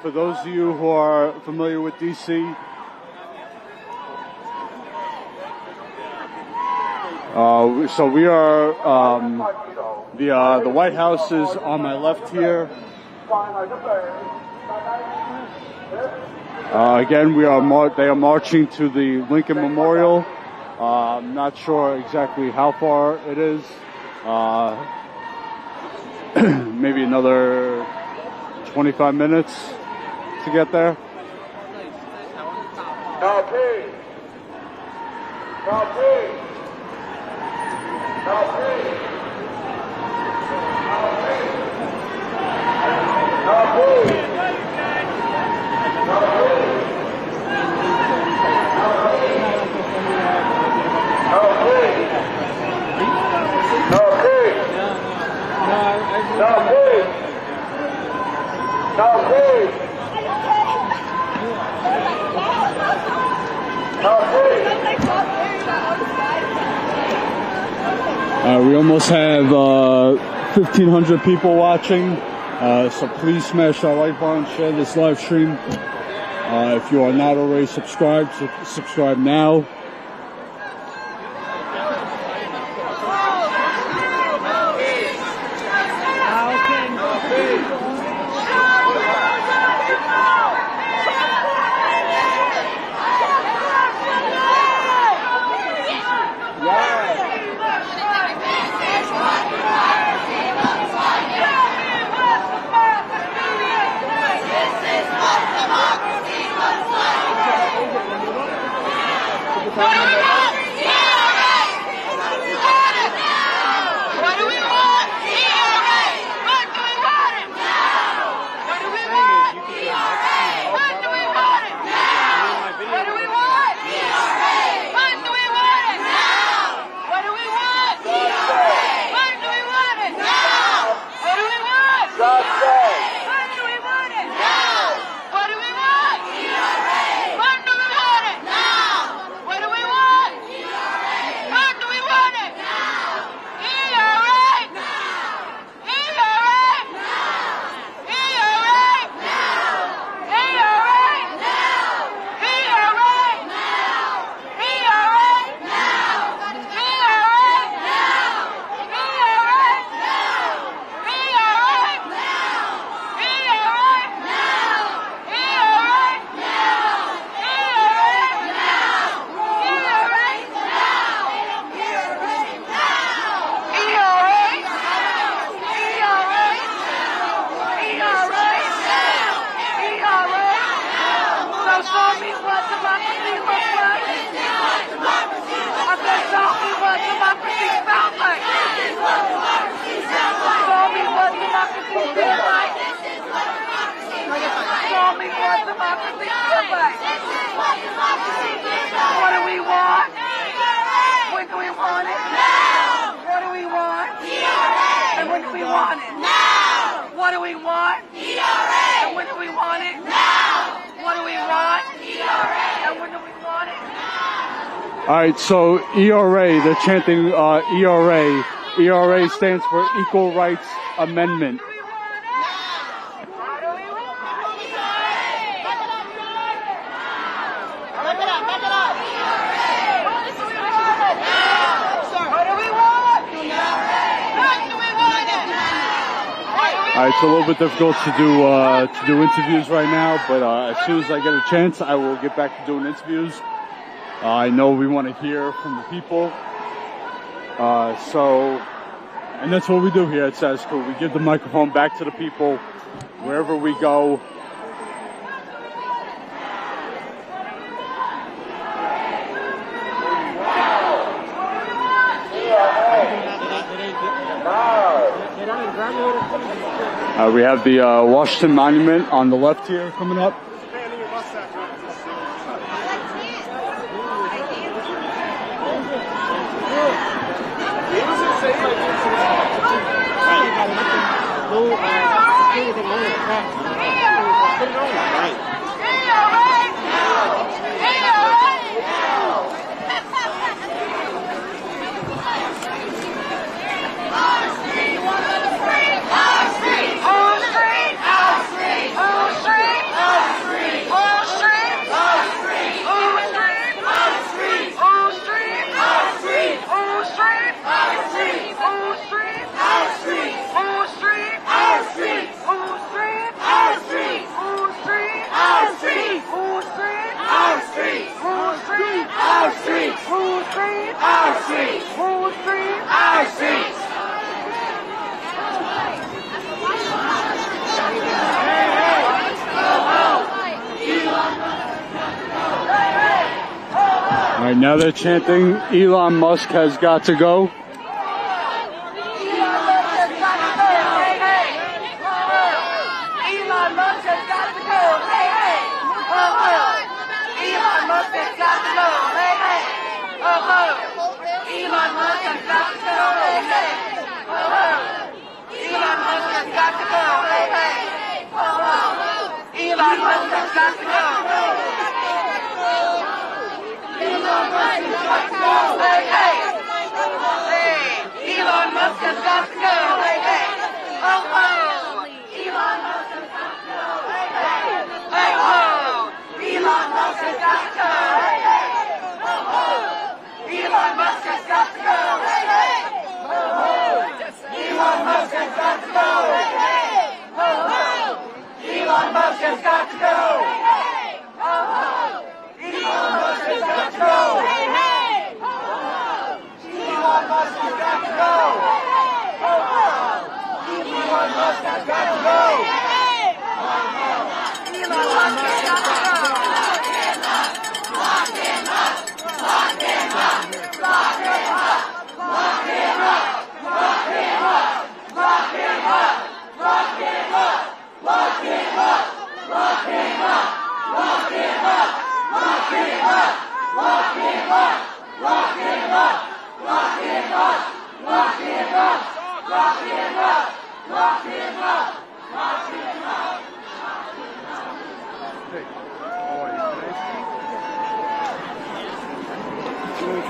For those of you who are familiar with D.C., so we are, the White House is on my left here. Again, they are marching to the Lincoln Memorial. I'm not sure exactly how far it is. Maybe another 25 minutes to get there. Copy. Copy. Copy. We almost have 1,500 people watching, so please smash that like button, share this live stream. If you are not already subscribed, subscribe now. What do we want? When do we want it? Now. What do we want? And when do we want it? Now. What do we want? And when do we want it? Now. What do we want? And when do we want it? All right, so ERA, they're chanting ERA. ERA stands for Equal Rights Amendment. It's a little bit difficult to do interviews right now, but as soon as I get a chance, I will get back to doing interviews. I know we want to hear from the people, and that's what we do here at Status Coup. We give the microphone back to the people wherever we go. We have the Washington Monument on the left here coming up. scream, our streets. Who will scream, our streets. All right, now they're chanting, Elon Musk has got to go.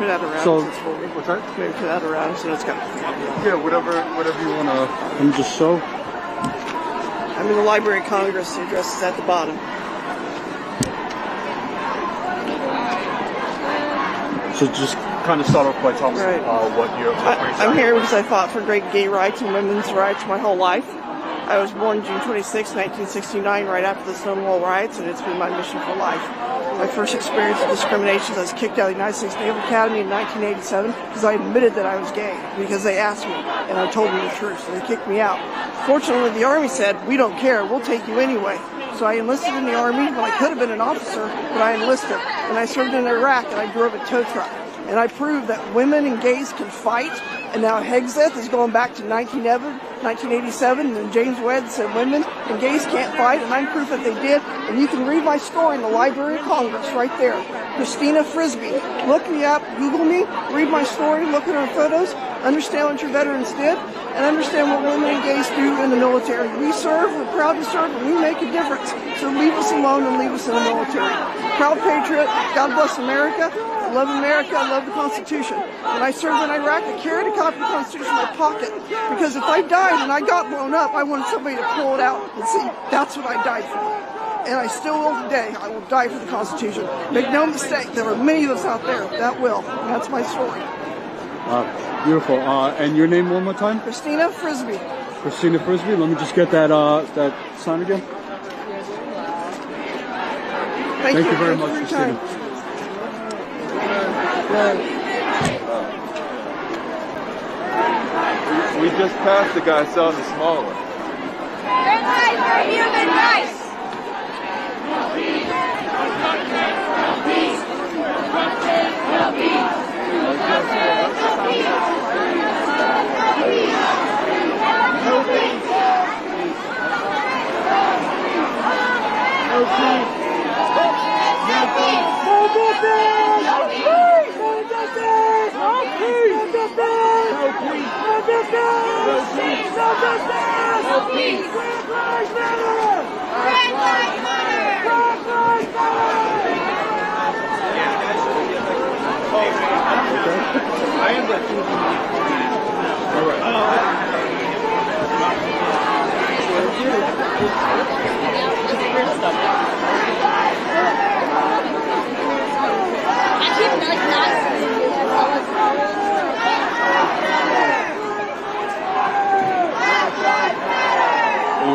Turn that around. So, what's that? Maybe turn that around so it's got. Yeah, whatever you want to just show. I'm in the Library of Congress. The address is at the bottom. So just kind of start off by telling us what you're. I'm here because I fought for great gay rights and women's rights my whole life. I was born June 26, 1969, right after the Stonewall riots, and it's been my mission for life. My first experience of discrimination, I was kicked out of the United States Naval Academy in 1987 because I admitted that I was gay, because they asked me, and I told them the truth, so they kicked me out. Fortunately, the Army said, we don't care, we'll take you anyway. So I enlisted in the Army. Well, I could have been an officer, but I enlisted. And I served in Iraq, and I drove a tow truck. And I proved that women and gays can fight. And now Hegseth is going back to 1987, and James Webb said women and gays can't fight, and I'm proof that they did. And you can read my story in the Library of Congress right there. Christina Frisbee. Look me up, Google me, read my story, look at our photos, understand what your veterans did, and understand what women and gays do in the military. We serve, we're proud to serve, and we make a difference. So leave us alone and leave us in the military. Proud patriot, God bless America. I love America, I love the Constitution. When I served in Iraq, I carried a copy of the Constitution in my pocket, because if I died and I got blown up, I wanted somebody to pull it out and see, that's what I died for. And I still will today. I will die for the Constitution. Make no mistake, there are many of us out there that will. And that's my story. Beautiful. And your name one more time? Christina Frisbee. Christina Frisbee. Let me just get that that sign again. Thank you very much, Christina. We just passed the guy selling the small one. Red light for human rights.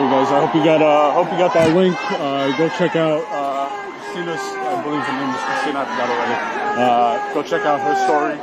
Guys, I hope you got that link. Go check out Christina's, I believe her name is Christina, I forgot already. Go check out her story.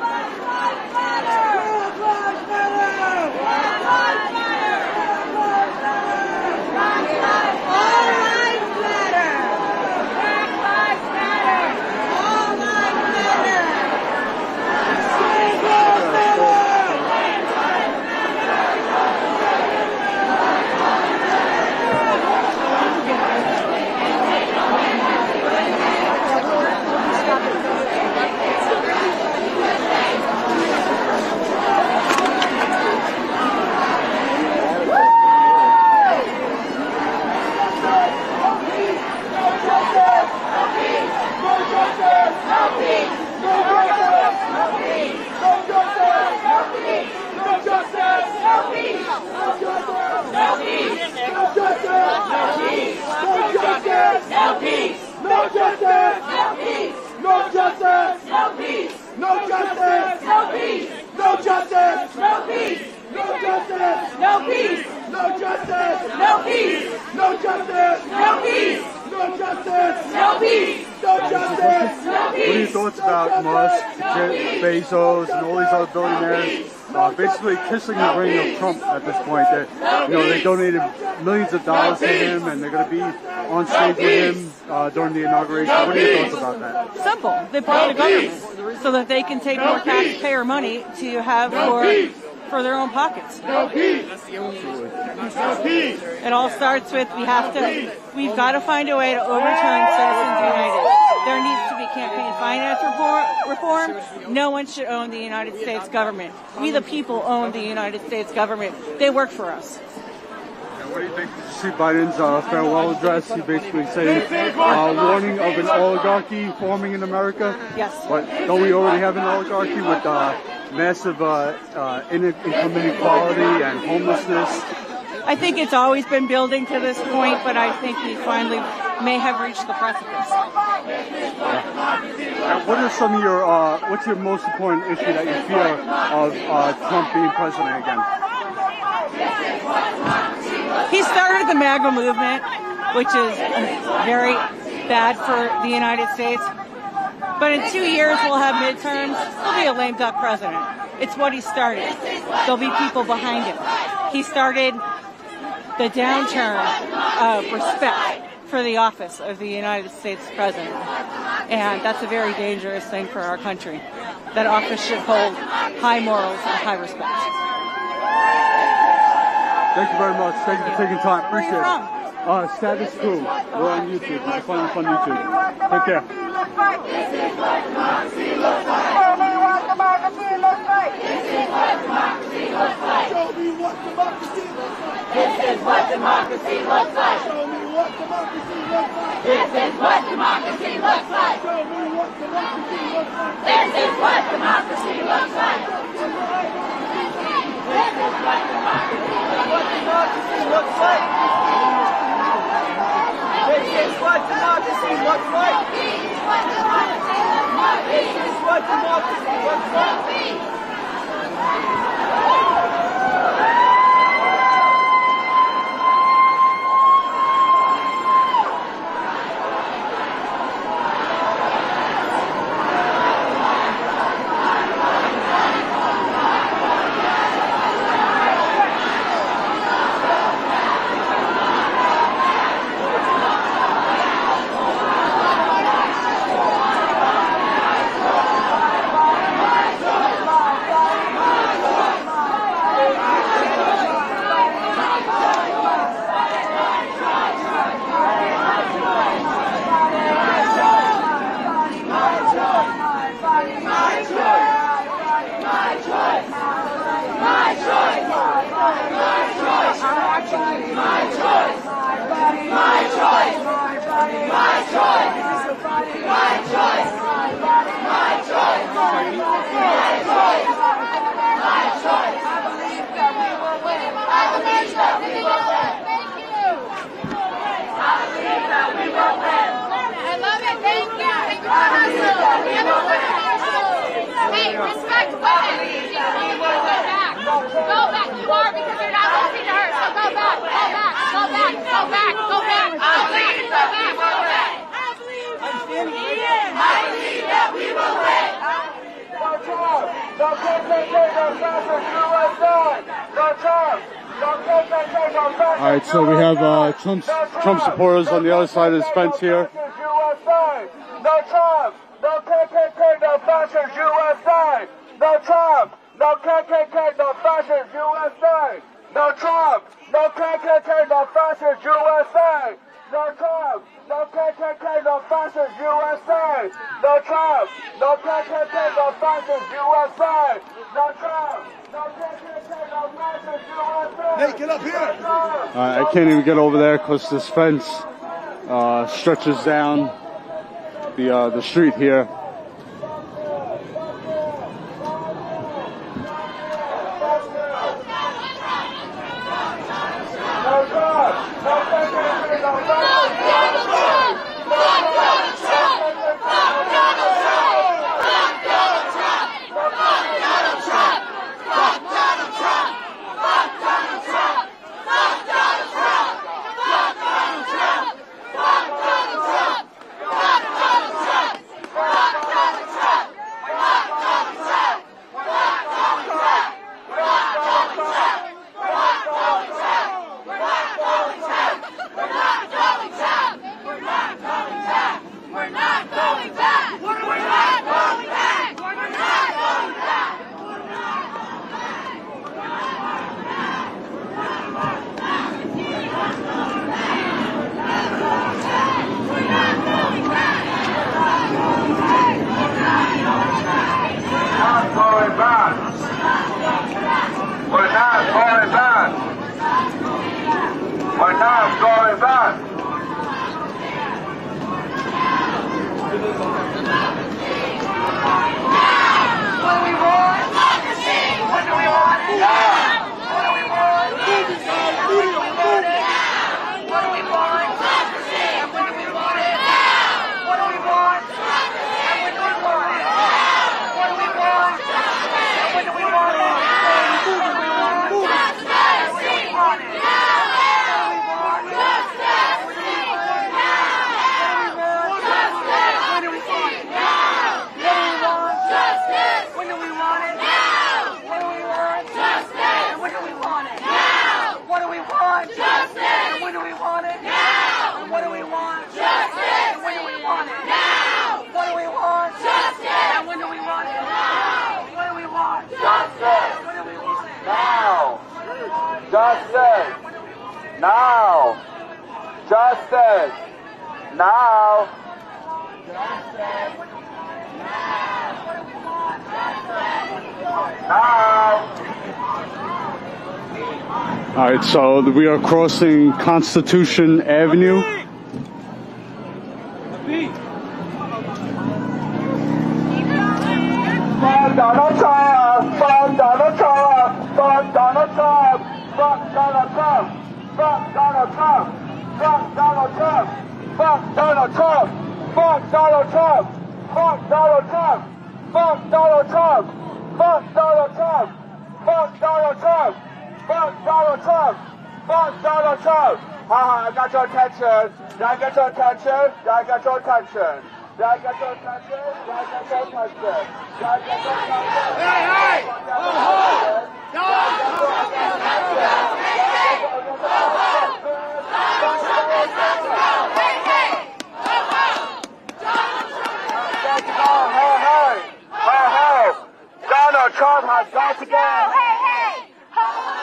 What are your thoughts about Musk, Bezos, and all these other billionaires basically kissing the ring of Trump at this point? That, you know, they donated millions of dollars to him, and they're going to be on stage with him during the inauguration. What are your thoughts about that? Simple. They bought the government so that they can take more taxpayer money to have for their own pockets. It all starts with we've got to find a way to overturn Citizens United. There needs to be campaign finance reform. No one should own the United States government. We the people own the United States government. They work for us. What do you think? Did you see Biden's farewell address? He basically saying warning of an oligarchy forming in America. Yes. But don't we already have an oligarchy with massive income inequality and homelessness? I think it's always been building to this point, but I think we finally may have reached the precipice. What are some of your, what's your most important issue that you fear of Trump being president again? He started the MAGA movement, which is very bad for the United States. But in 2 years, we'll have midterms. He'll be a lame duck president. It's what he started. There'll be people behind him. He started the downturn of respect for the office of the United States president. And that's a very dangerous thing for our country. That office should hold high morals and high respect. Thank you very much. Thank you for taking time. Appreciate it. Status Coup. We're on YouTube. You can find us on YouTube. Take care. This is what democracy looks like. Show me what democracy looks like. This is what democracy looks like. Show me what democracy looks like. This is what democracy looks like. Show me what democracy looks like. This is what democracy looks like. Show me what democracy looks like. This is what democracy looks like. This is what democracy looks like. This is what democracy looks like. This is what democracy looks like. This is what democracy looks like. Hey, respect women. Go back. Go back. You are because you're not listening to her. So go back. Go back. Go back. Go back. Go back. Go back. Go back. Go back. All right, so we have Trump supporters on the other side of this fence here. No Trump, no KKK, no fascist USA. No Trump, no KKK, no fascist USA. No Trump, no KKK, no fascist USA. No Trump, no KKK, no fascist USA. No Trump, no KKK, no fascist USA. No Trump, no KKK, no fascist USA. Hey, get up here! I can't even get over there because this fence stretches down the street here. All right, so we are crossing Constitution Avenue. Fuck Donald Trump! Fuck Donald Trump! Fuck Donald Trump! Fuck Donald Trump! Fuck Donald Trump! Fuck Donald Trump! Fuck Donald Trump! Fuck Donald Trump! Fuck Donald Trump! Fuck Donald Trump! Fuck Donald Trump! Fuck Donald Trump! Fuck Donald Trump! Fuck Donald Trump! Haha, I got your attention! Did I get your attention? Did I get your attention? Did I get your attention? Did I get your attention? Did I get your attention? Hey, hey! Donald Trump has got to go! Hey, hey! Ho, ho!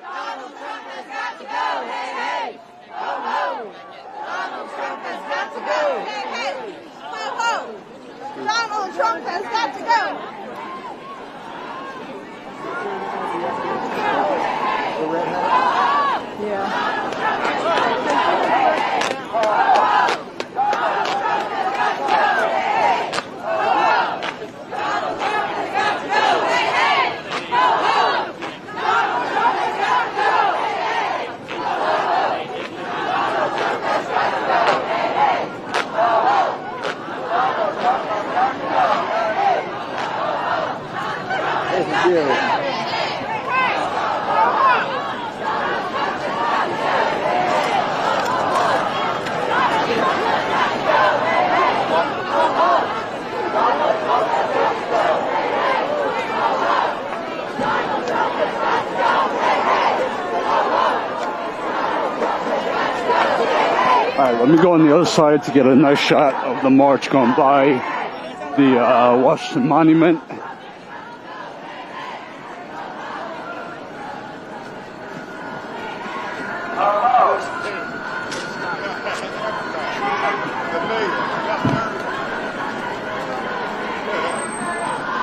Donald Trump has got to go! Hey, hey! Ho, ho! Donald Trump has got to go! Hey, hey! Ho, ho! Donald Trump has got to go! Alright, let me go on the other side to get a nice shot of the march going by the Washington Monument.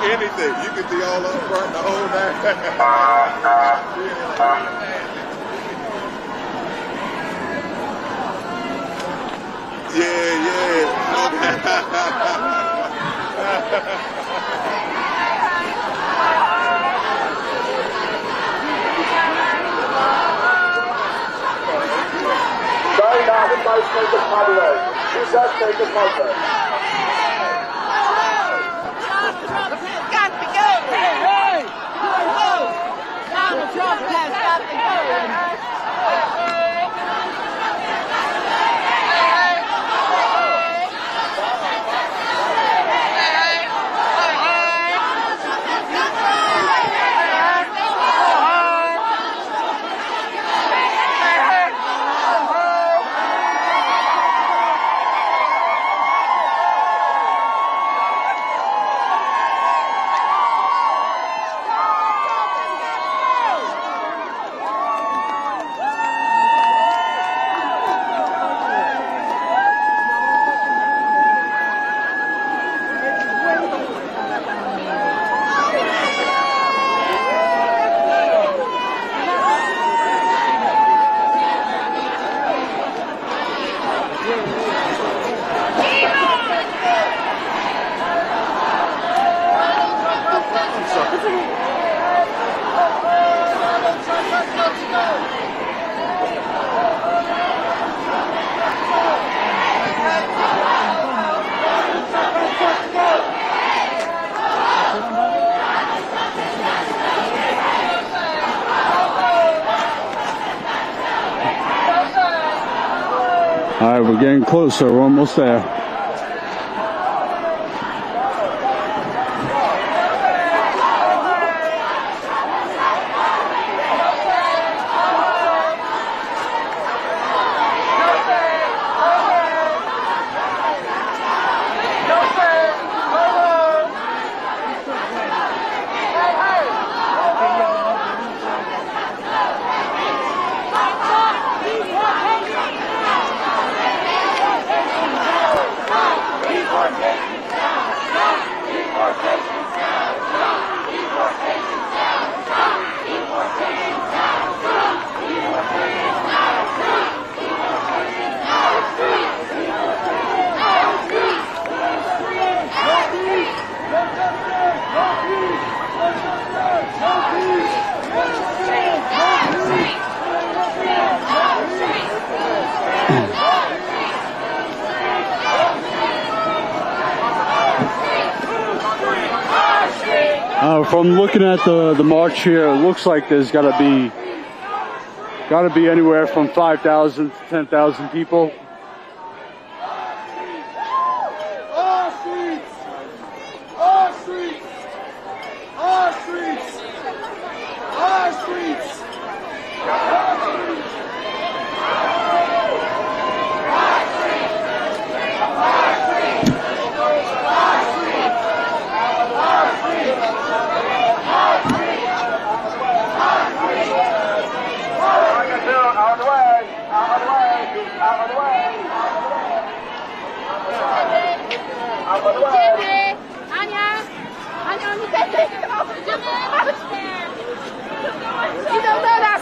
Anything. You could be all up front the whole night. Yeah. Sorry, now the vice make it popular. She does make it popular. Got to go! Hey! Donald Trump has got to go! Alright, we're getting closer. We're almost there. From looking at the march here, it looks like there's gotta be anywhere from 5,000 to 10,000 people. Our streets! Our streets! Our streets! Our streets! You don't know that.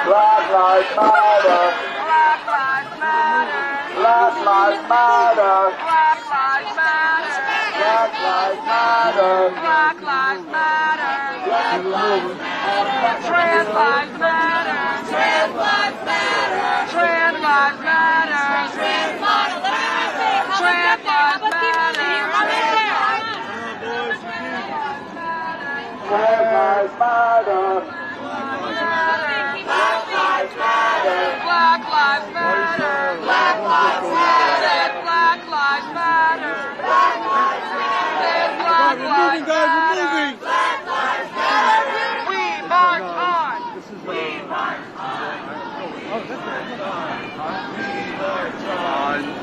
Black lives matter. Black lives matter. Black lives matter. Black lives matter. Black lives matter. Black lives matter. Black lives matter. Trans lives matter. Trans lives matter. Trans lives matter. Trans lives matter. Trans lives matter. Black lives matter. Black lives matter. Black lives matter. Black lives matter. Black lives matter. Black lives matter. Black lives matter. Black lives matter. We march on. We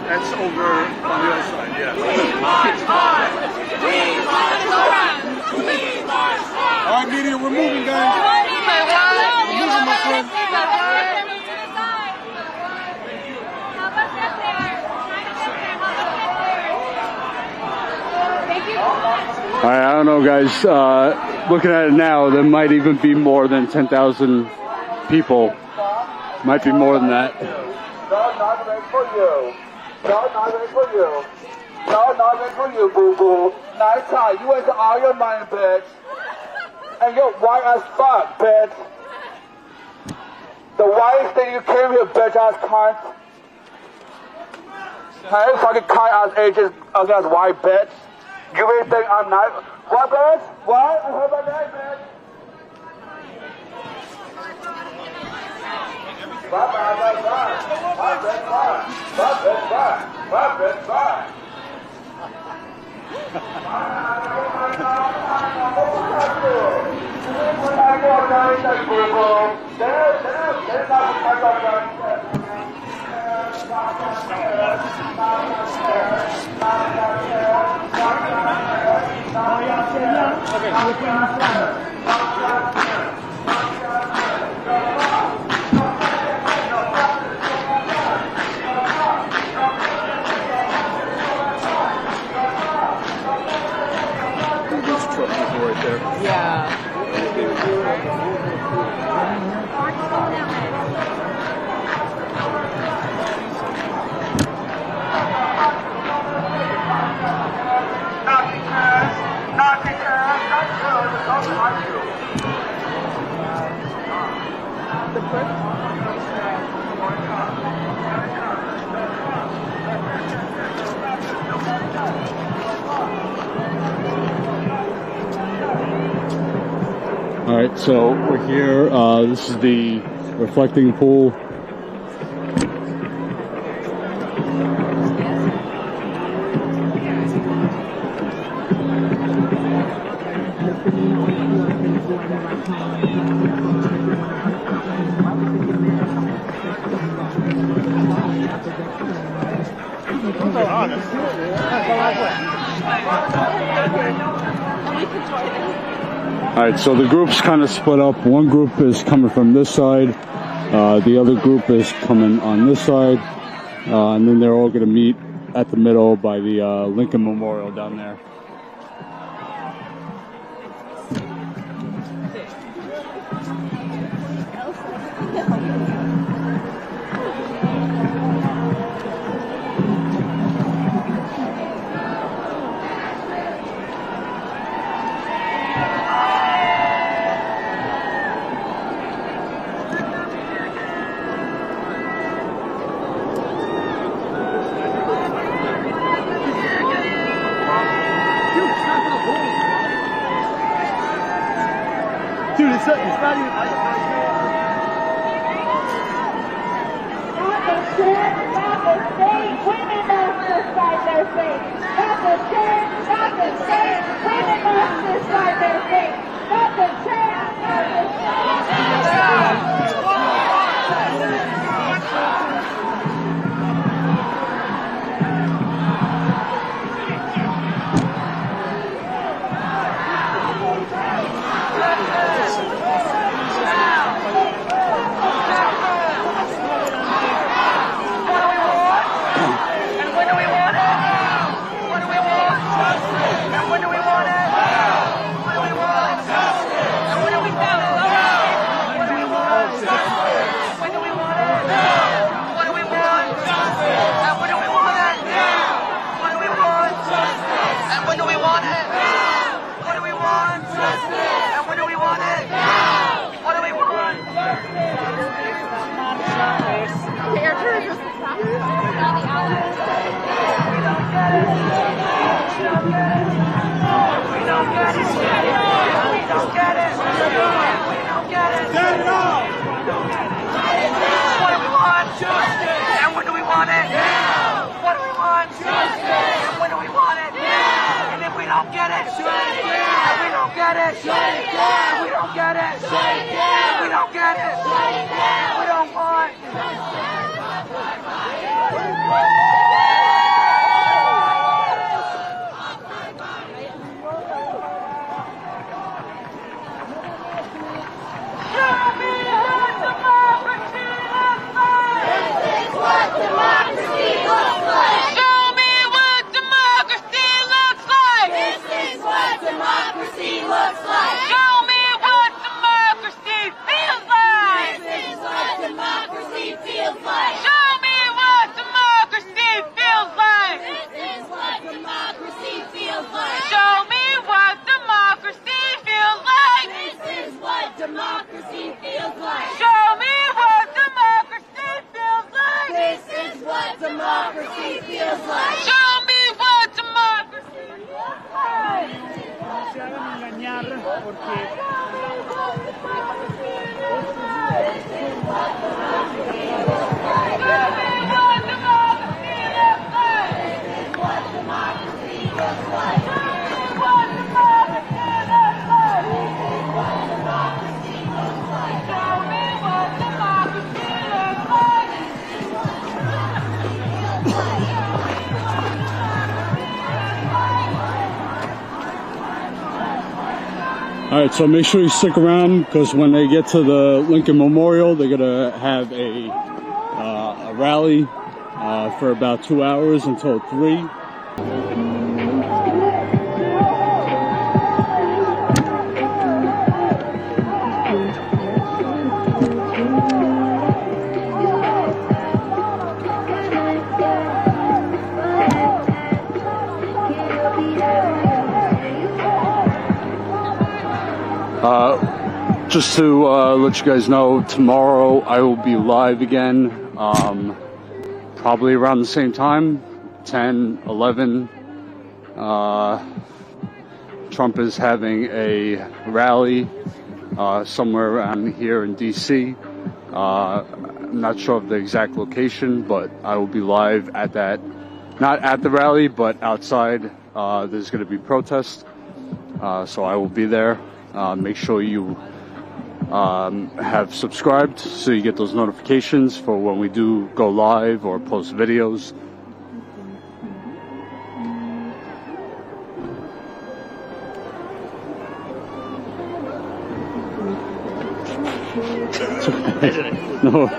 That's over on the other side, yeah. We march hard! We march hard! We march hard! All right, media, we're moving, guys. We're moving, my friend. All right, I don't know, guys. Looking at it now, there might even be more than 10,000 people. Might be more than that. No, not ready for you. No, not ready for you. No, not ready for you, boo-boo. Nice try. You wasted all your money, bitch. And you're white as fuck, bitch. The whitest thing you came here, bitch-ass cunt. Hey, fucking cunt-ass agents against white bitch. You really think I'm not? What, bitch? What? I heard my name, bitch. Bye, bye, bye, bye. Bye, bitch, bye. Bye, bitch, bye. Bye, bitch, bye. Right there. Yeah. All right, so we're here. This is the reflecting pool. Alright, so the group's kind of split up. One group is coming from this side, the other group is coming on this side, and then they're all going to meet at the middle by the Lincoln Memorial down there. Dude, it's not even... Shut it down! All right, so make sure you stick around because when they get to the Lincoln Memorial, they're gonna have a rally for about 2 hours until 3. Just to let you guys know, tomorrow I will be live again, probably around the same time, 10, 11. Trump is having a rally somewhere around here in D.C. I'm not sure of the exact location, but I will be live at that, not at the rally, but outside. There's going to be protests, so I will be there. Make sure you have subscribed so you get those notifications for when we do go live or post videos. No.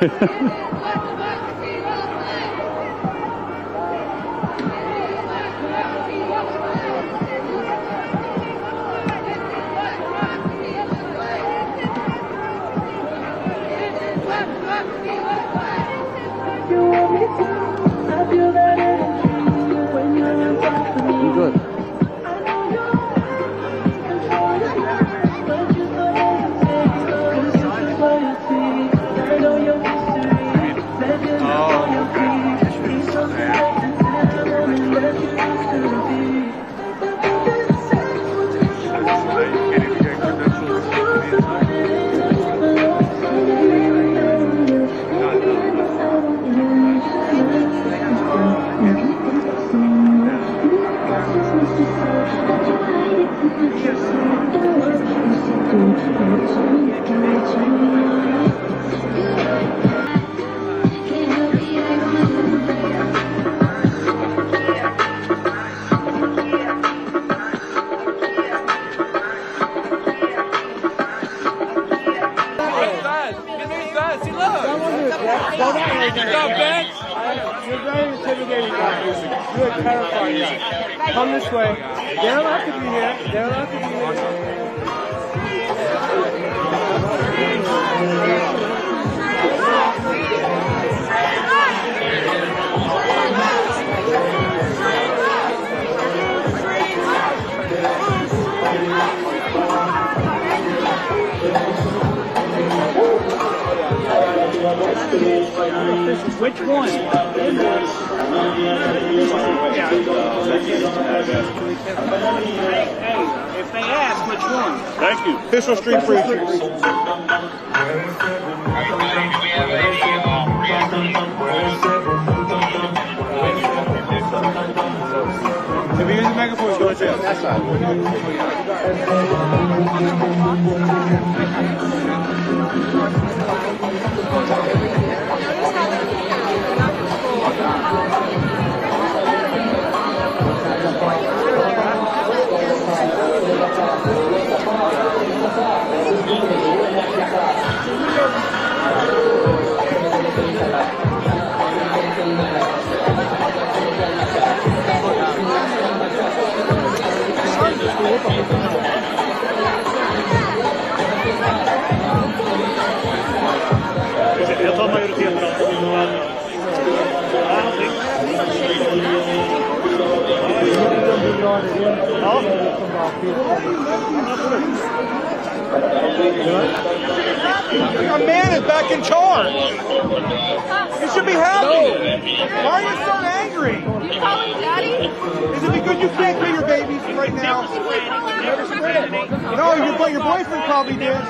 You're very intimidating guys. You're a terrifying guy. Come this way. They're allowed to be here. They're allowed to be here. Which one? If they ask, which one? Thank you. Official street preachers. If you use the megaphone, go to that side. Jag tar majoriteten av Our man is back in charge. You should be happy. Why are you so angry? You call me daddy? Is it because you can't pay your babies right now? No, your boyfriend probably did.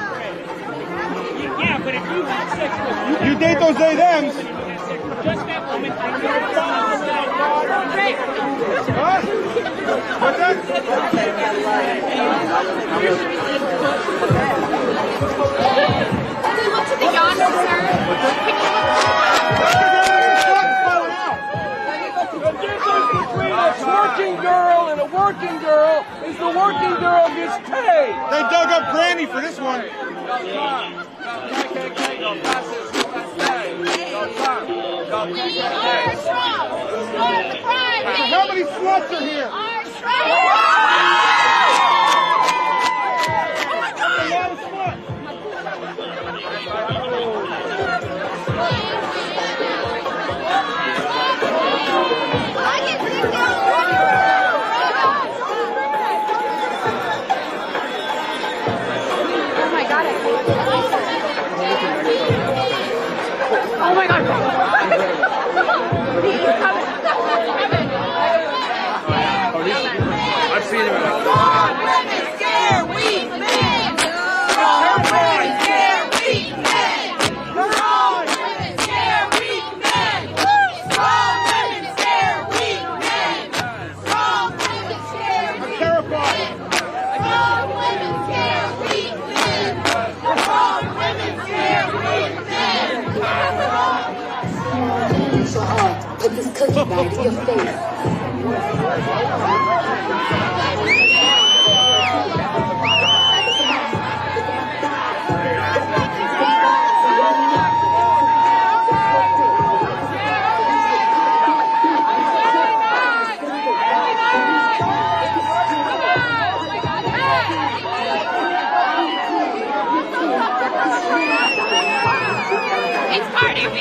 Yeah, but if you have sex with You date those they-thems. just that woman, Huh? working girl and a working girl is the working girl gets paid. They dug up Granny for this one. How many sluts are here? Oh my God! I've seen him. Women scare weak men. Women scare weak men. Strong women scare weak men. Strong women scare weak men. Strong women scare weak men. Strong women scare weak men. Strong women scare weak men. So hard, put this cookie right in your face. It's Cardi B.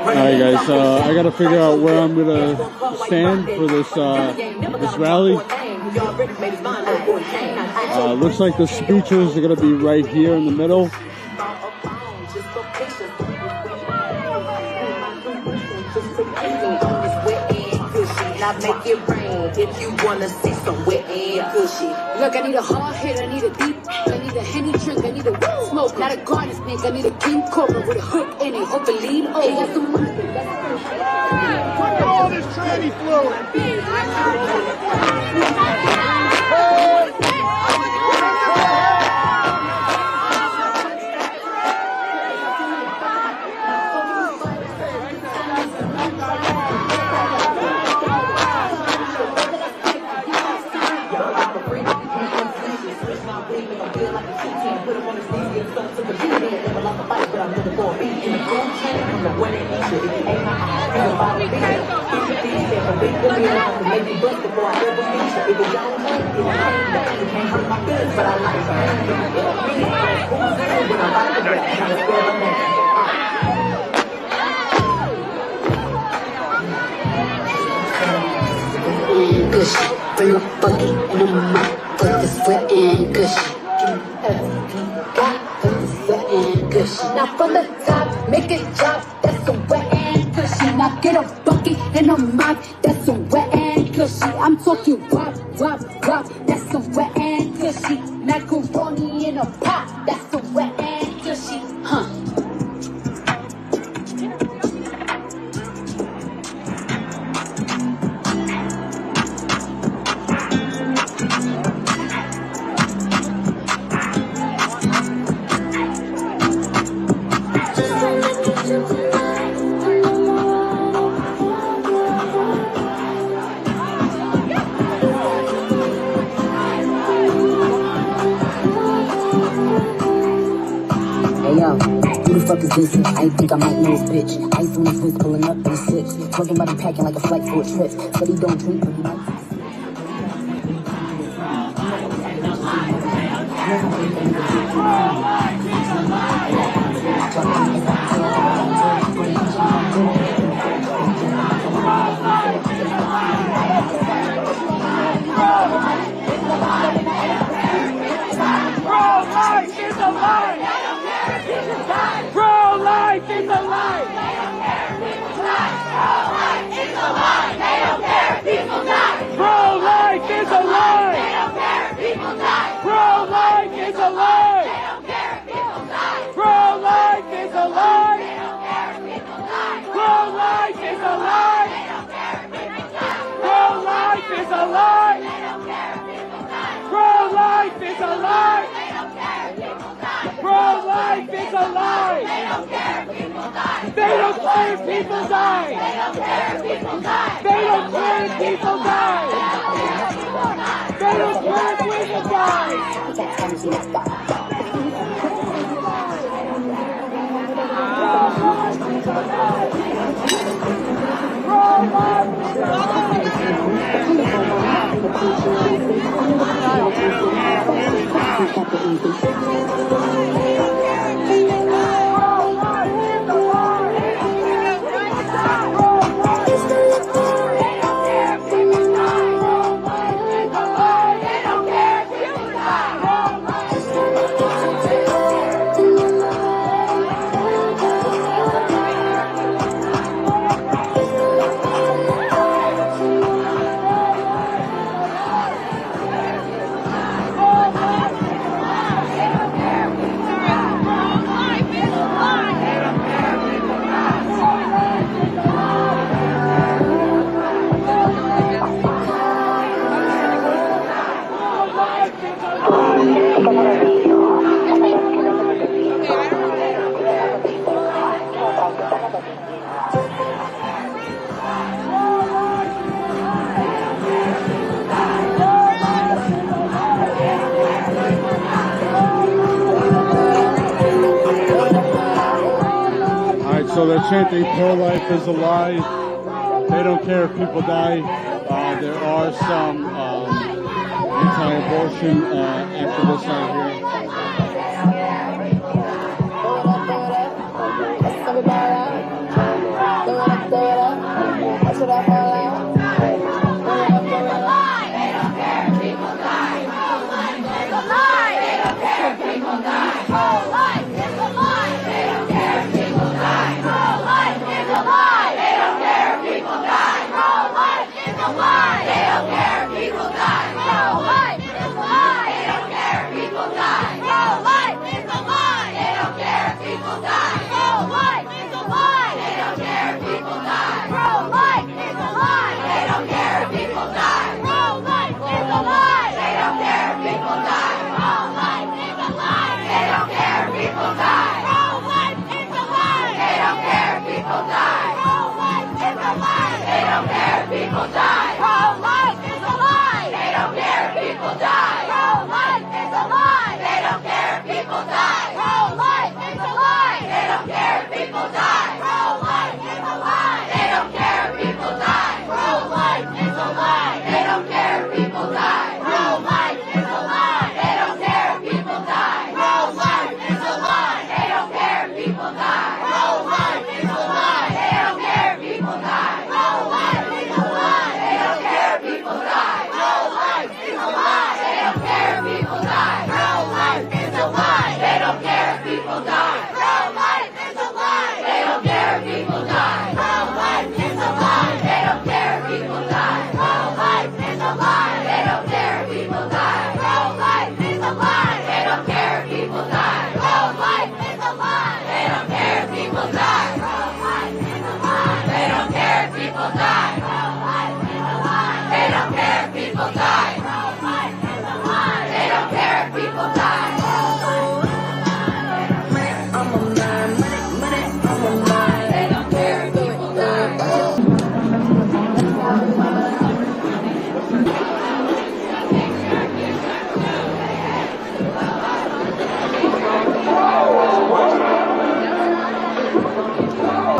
Alright guys, I gotta figure out where I'm gonna stand for this this rally. Looks like the speeches are gonna be right here in the middle. Make it rain if you wanna see some wet and cushy. Look, I need a hard hit, I need a deep, I need a Henny drink, I need a weed smoke, not a garden snake, I need a king cobra with a hook in it, hope it lean over. That's the money. Look at all this tranny fluid. Gushy, bring a bucket and a mop, put this foot in gushy. Got put this foot in gushy. Now from the top, make it drop, that's a wet and gushy. Now get a bucket and a mop, that's a wet and gushy. I'm talking wop, wop, wop, that's a wet and gushy. Macaroni in a pot, that's a wet and gushy, huh? Who the fuck is this? I think I might know this bitch. Ice on his wrist, pulling up in the six. Talking about him packing like a flight for a trip. Said he don't drink, but he might. Pro-life is a lie! Pro-life is a lie! Pro-life is a lie! They don't care if people die! Pro-life is a lie! They don't care if people die! Pro-life is a lie! They don't care if people die! Pro-life is a lie! They don't care if people die! Pro-life is a lie! They don't care if people die! Pro-life is a lie! They don't care if people die! Pro-life is a lie! They don't care if people die! Pro-life is a lie! They don't care if people die! They don't care if people die. They don't care if people die. They don't care if women die. So they're chanting pro-life is a lie. They don't care if people die. There are some anti-abortion activists out here.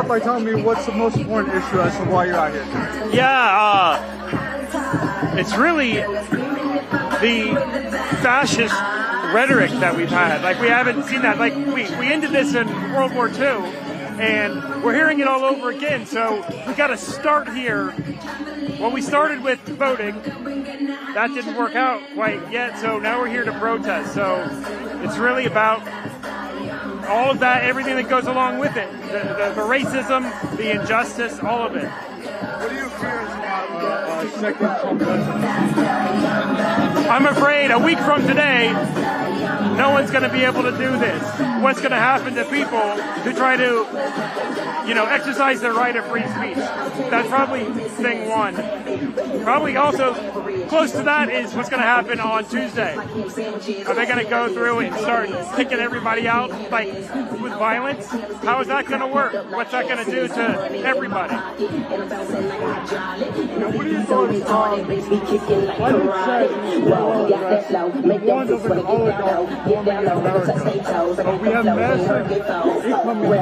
By telling me what's the most important issue as to why you're out here. Yeah, it's really the fascist rhetoric that we've had. Like, we haven't seen that. Like, we ended this in World War II, and we're hearing it all over again. So we got to start here. Well, we started with voting. That didn't work out quite yet, so now we're here to protest. So it's really about all of that, everything that goes along with it. The racism, the injustice, all of it. What do you fear is about second Trump presidency? I'm afraid a week from today, no one's going to be able to do this. What's going to happen to people who try to, exercise their right of free speech? That's probably thing one. Probably also close to that is what's going to happen on Tuesday. Are they going to go through and start kicking everybody out with violence? How is that going to work? What's that going to do to everybody? What are your thoughts on what it says in the law that warns of an oligarch forming in America? So we have massive income inequality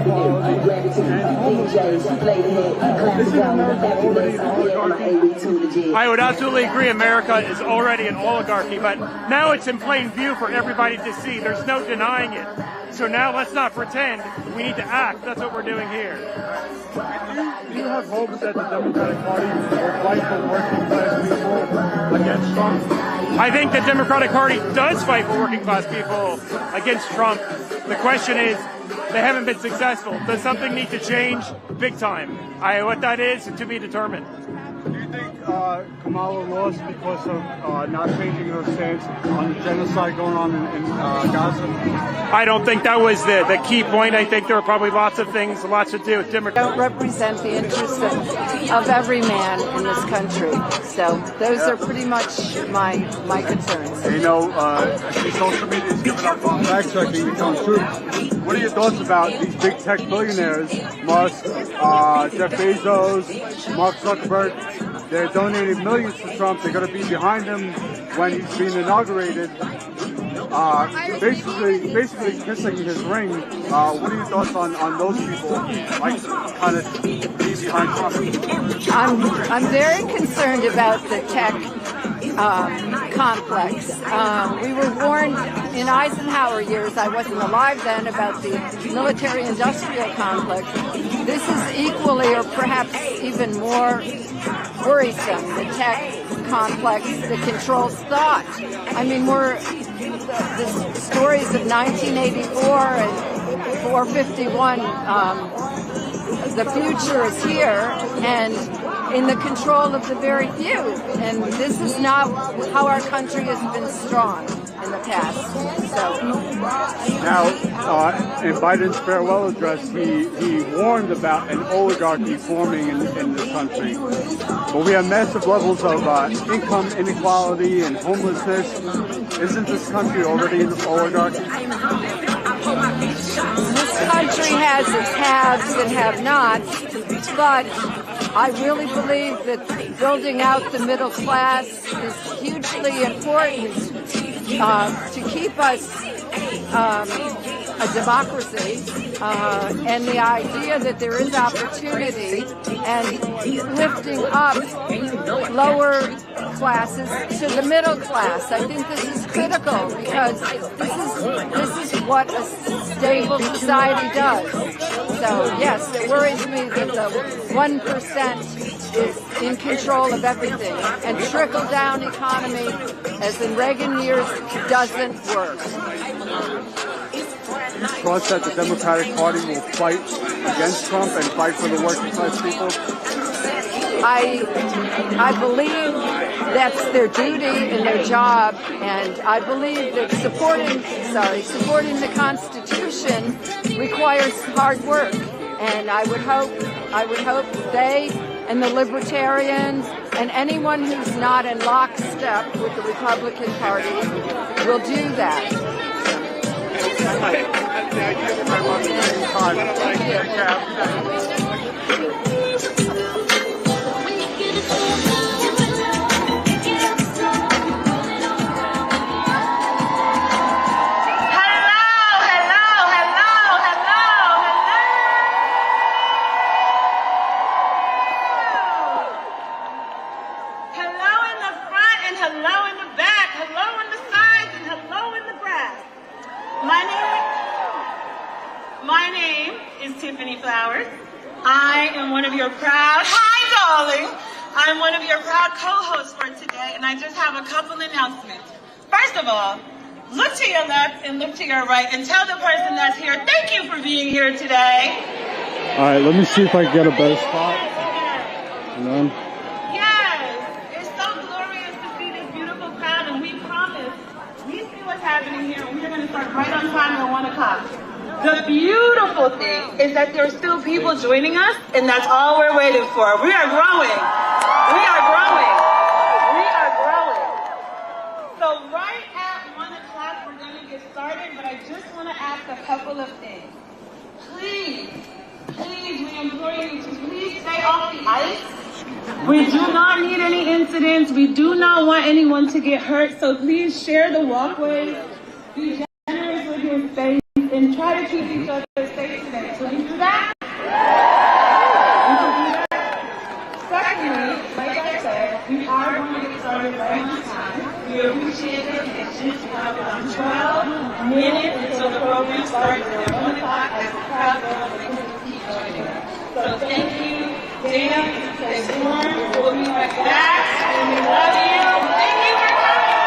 and homelessness. Isn't America already an oligarchy? I would absolutely agree America is already an oligarchy, but now it's in plain view for everybody to see. There's no denying it. So now let's not pretend. We need to act. That's what we're doing here. Do you have hopes that the Democratic Party will fight for working class people against Trump? I think the Democratic Party does fight for working class people against Trump. The question is, they haven't been successful. Does something need to change? Big time. What that is to be determined. Do you think Kamala lost because of not changing her stance on the genocide going on in Gaza? I don't think that was the key point. I think there were probably lots of things, lots to do with Democrats. Don't represent the interests of every man in this country. So those are pretty much my concerns. Social media is giving up on fact-checking and telling truth. What are your thoughts about these big tech billionaires, Musk, Jeff Bezos, Mark Zuckerberg? They're donating millions to Trump. They're going to be behind him when he's being inaugurated. Basically kissing his ring. What are your thoughts on those people, kind of behind Trump? I'm very concerned about the tech complex. We were warned in Eisenhower years, I wasn't alive then, about the military-industrial complex. This is equally or perhaps even more worrisome, the tech complex that controls thought. I mean, the stories of 1984 and 451, the future is here and in the control of the very few. And this is not how our country has been strong in the past. So now, in Biden's farewell address, he warned about an oligarchy forming in the country. But we have massive levels of income inequality and homelessness. Isn't this country already an oligarchy? This country has its haves and have-nots, but I really believe that building out the middle class is hugely important to keep us a democracy, and the idea that there is opportunity and lifting up lower classes to the middle class. I think this is critical because this is what a stable society does. So yes, it worries me that the 1% is in control of everything, and trickle-down economy, as in Reagan years, doesn't work. You trust that the Democratic Party will fight against Trump and fight for the working class people? I believe that's their duty and their job, and I believe that supporting the Constitution requires hard work. And I would hope they and the Libertarians and anyone who's not in lockstep with the Republican Party will do that. I am one of your proud, hi darling, I'm one of your proud co-hosts for today, and I just have a couple announcements. First of all, look to your left and look to your right and tell the person that's here, thank you for being here today. All right, let me see if I can get a better spot. And then... Yes, it's so glorious to see this beautiful crowd, and we promise what's happening here. We are going to start right on time at 1 o'clock. The beautiful thing is that there are still people joining us, and that's all we're waiting for. We are growing. We are growing. We are growing. So right at 1 o'clock, we're going to get started, but I just want to ask a couple of things. Please, we implore you to please stay off the ice. We do not need any incidents. We do not want anyone to get hurt, so please share the walkways. Be generous with your space. And try to keep each other safe today. So we do that? We can do that. Secondly, like I said, we are going to get started right on time. We appreciate your patience. We have about 12 minutes until the program starts at 1 o'clock as the crowd goes and keep joining. So thank you, Dana. Stay warm. We'll be right back. And we love you. Thank you for coming.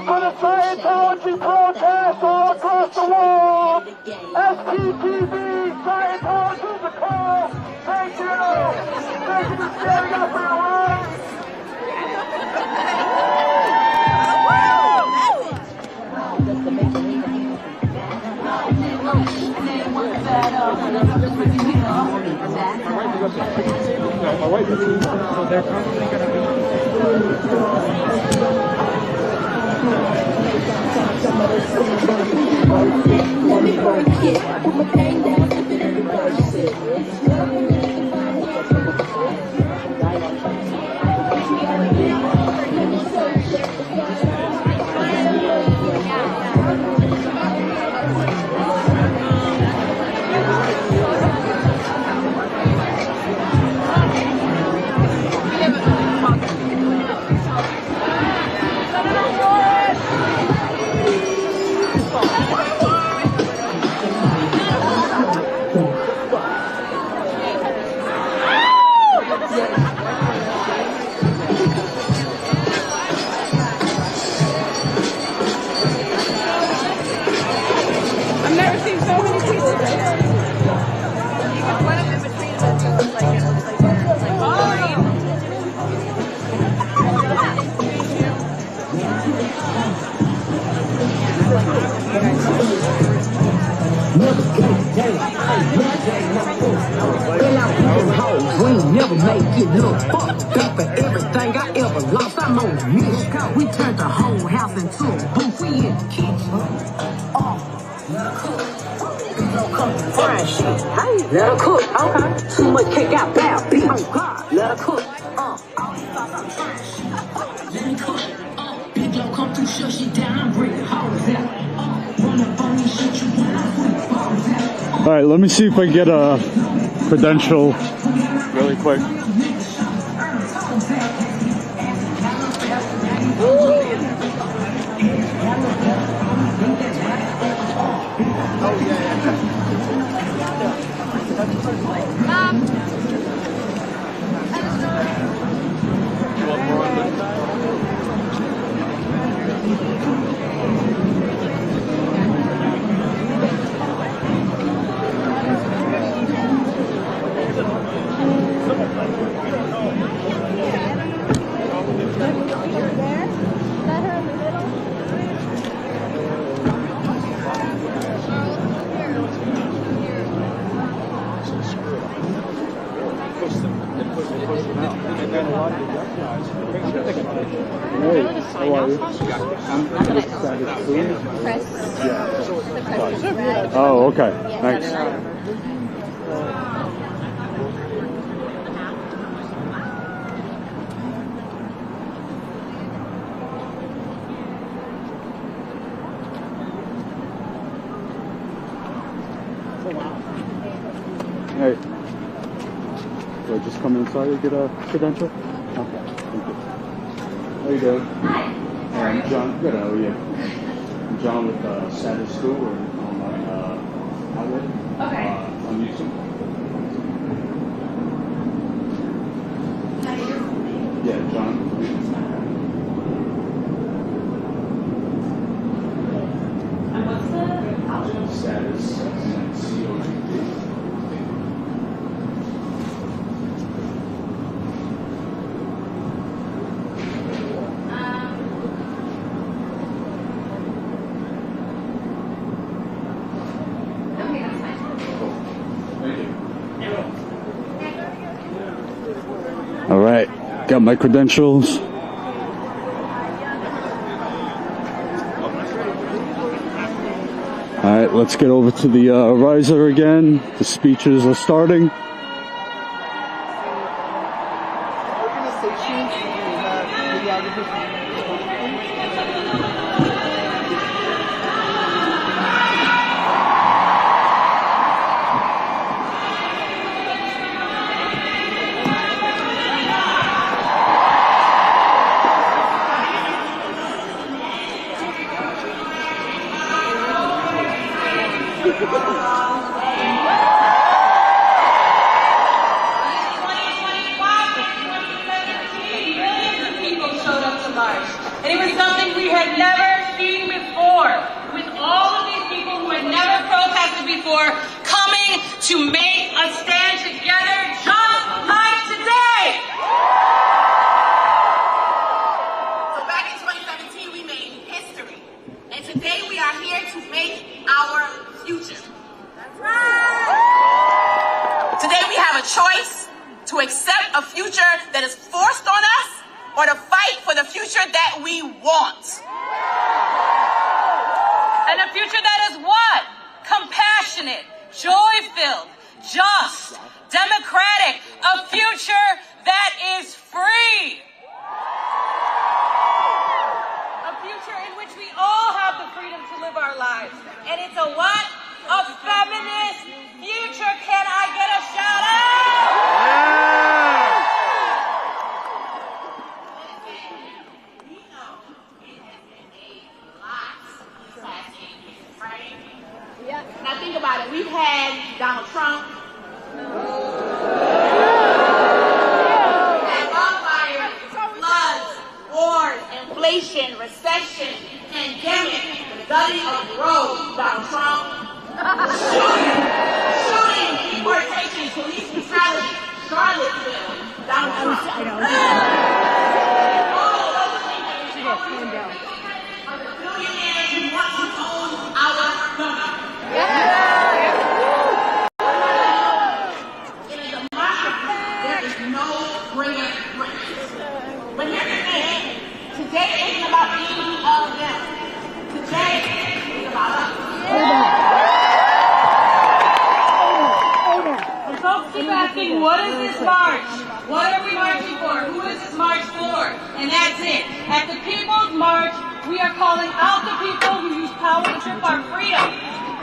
For the Scientology protest all across the world, STTV, Scientology's a call. Thank you. Thank you for standing up for your rights. My wife is here, so they're probably going to be. Let me work it. Put my thing down and then everybody sit. Never make it look fucked. Pay for everything I ever lost. I'm on a mission. We turned the whole house into a booth. We in the kitchen. Frying shit. Hey, let her cook. Okay. Too much cake got bad beat. Oh God, let her cook. Let her cook. Big Low come through, shut shit down. I'm bringing hoes out. All right, let me see if I can get a credential really quick. Oh, okay. Thanks. Hey, do I just come inside and get a credential? Okay, thank you. How you doing? I'm John. Good, how are you? I'm John with Status Coup, or online outlet. Okay. On YouTube. Yeah, John. And what's the outlet? Status, COUP. All right, got my credentials. All right, let's get over to the riser again. The speeches are starting.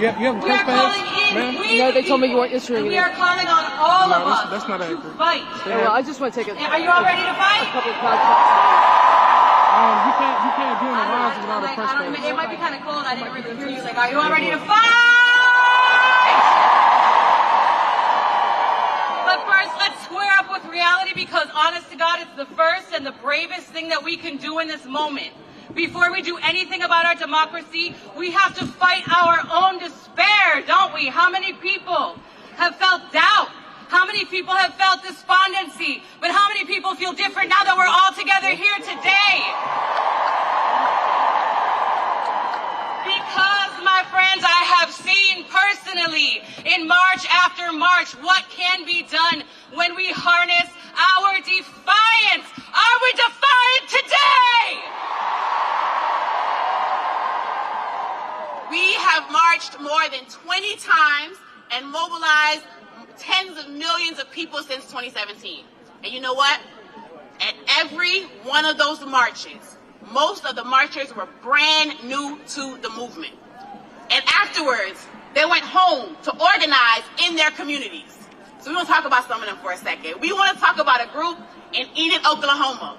You have a We are calling in free No, they told me you weren't issuing it. We are calling on all of us that's not to accurate. fight. Well, I just want to take Are you all ready to fight? You can't do any lines without a press pass. It might be kind of cold. I didn't really hear you. Like, are you all ready to fight? But first, let's square up with reality, because honest to God, it's the first and the bravest thing that we can do in this moment. Before we do anything about our democracy, we have to fight our own despair, don't we? How many people have felt doubt? How many people have felt despondency? But how many people feel different now that we're all together here today? Because, my friends, I have seen personally in March after March what can be done when we harness our defiance. Are we defiant today? We have marched more than 20 times and mobilized tens of millions of people since 2017. And you know what? At every one of those marches, most of the marchers were brand new to the movement. And afterwards, they went home to organize in their communities. So we want to talk about some of them for a second. We want to talk about a group in Enid, Oklahoma.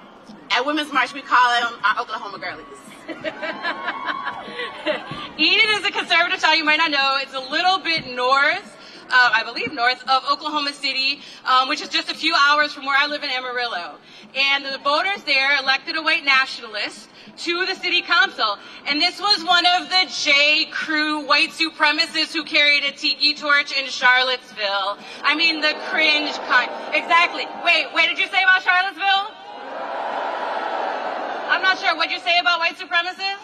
At Women's March, we call them our Oklahoma girlies. Enid is a conservative town you might not know. It's a little bit north, I believe north of Oklahoma City, which is just a few hours from where I live in Amarillo. And the voters there elected a white nationalist to the city council. And this was one of the J. Crew white supremacists who carried a tiki torch in Charlottesville. I mean, the cringe kind. Exactly. Wait, did you say about Charlottesville? I'm not sure. What'd you say about white supremacists?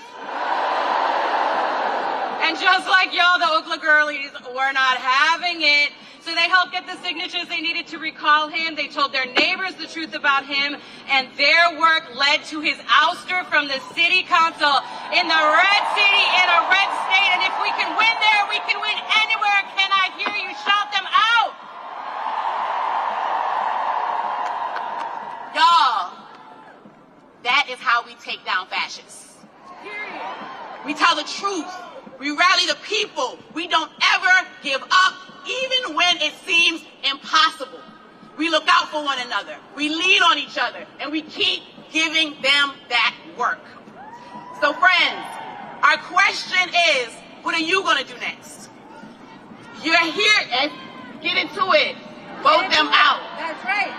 And just like y'all, the Oakland girlies were not having it. So they helped get the signatures they needed to recall him. They told their neighbors the truth about him. And their work led to his ouster from the city council in the red city in a red state. And if we can win there, we can win anywhere. Can I hear you shout them out? Y'all, that is how we take down fascists. We tell the truth. We rally the people. We don't ever give up, even when it seems impossible. We look out for one another. We lean on each other, and we keep giving them that work. So friends, our question is, what are you going to do next? You're here, and get into it. Vote them out. That's right.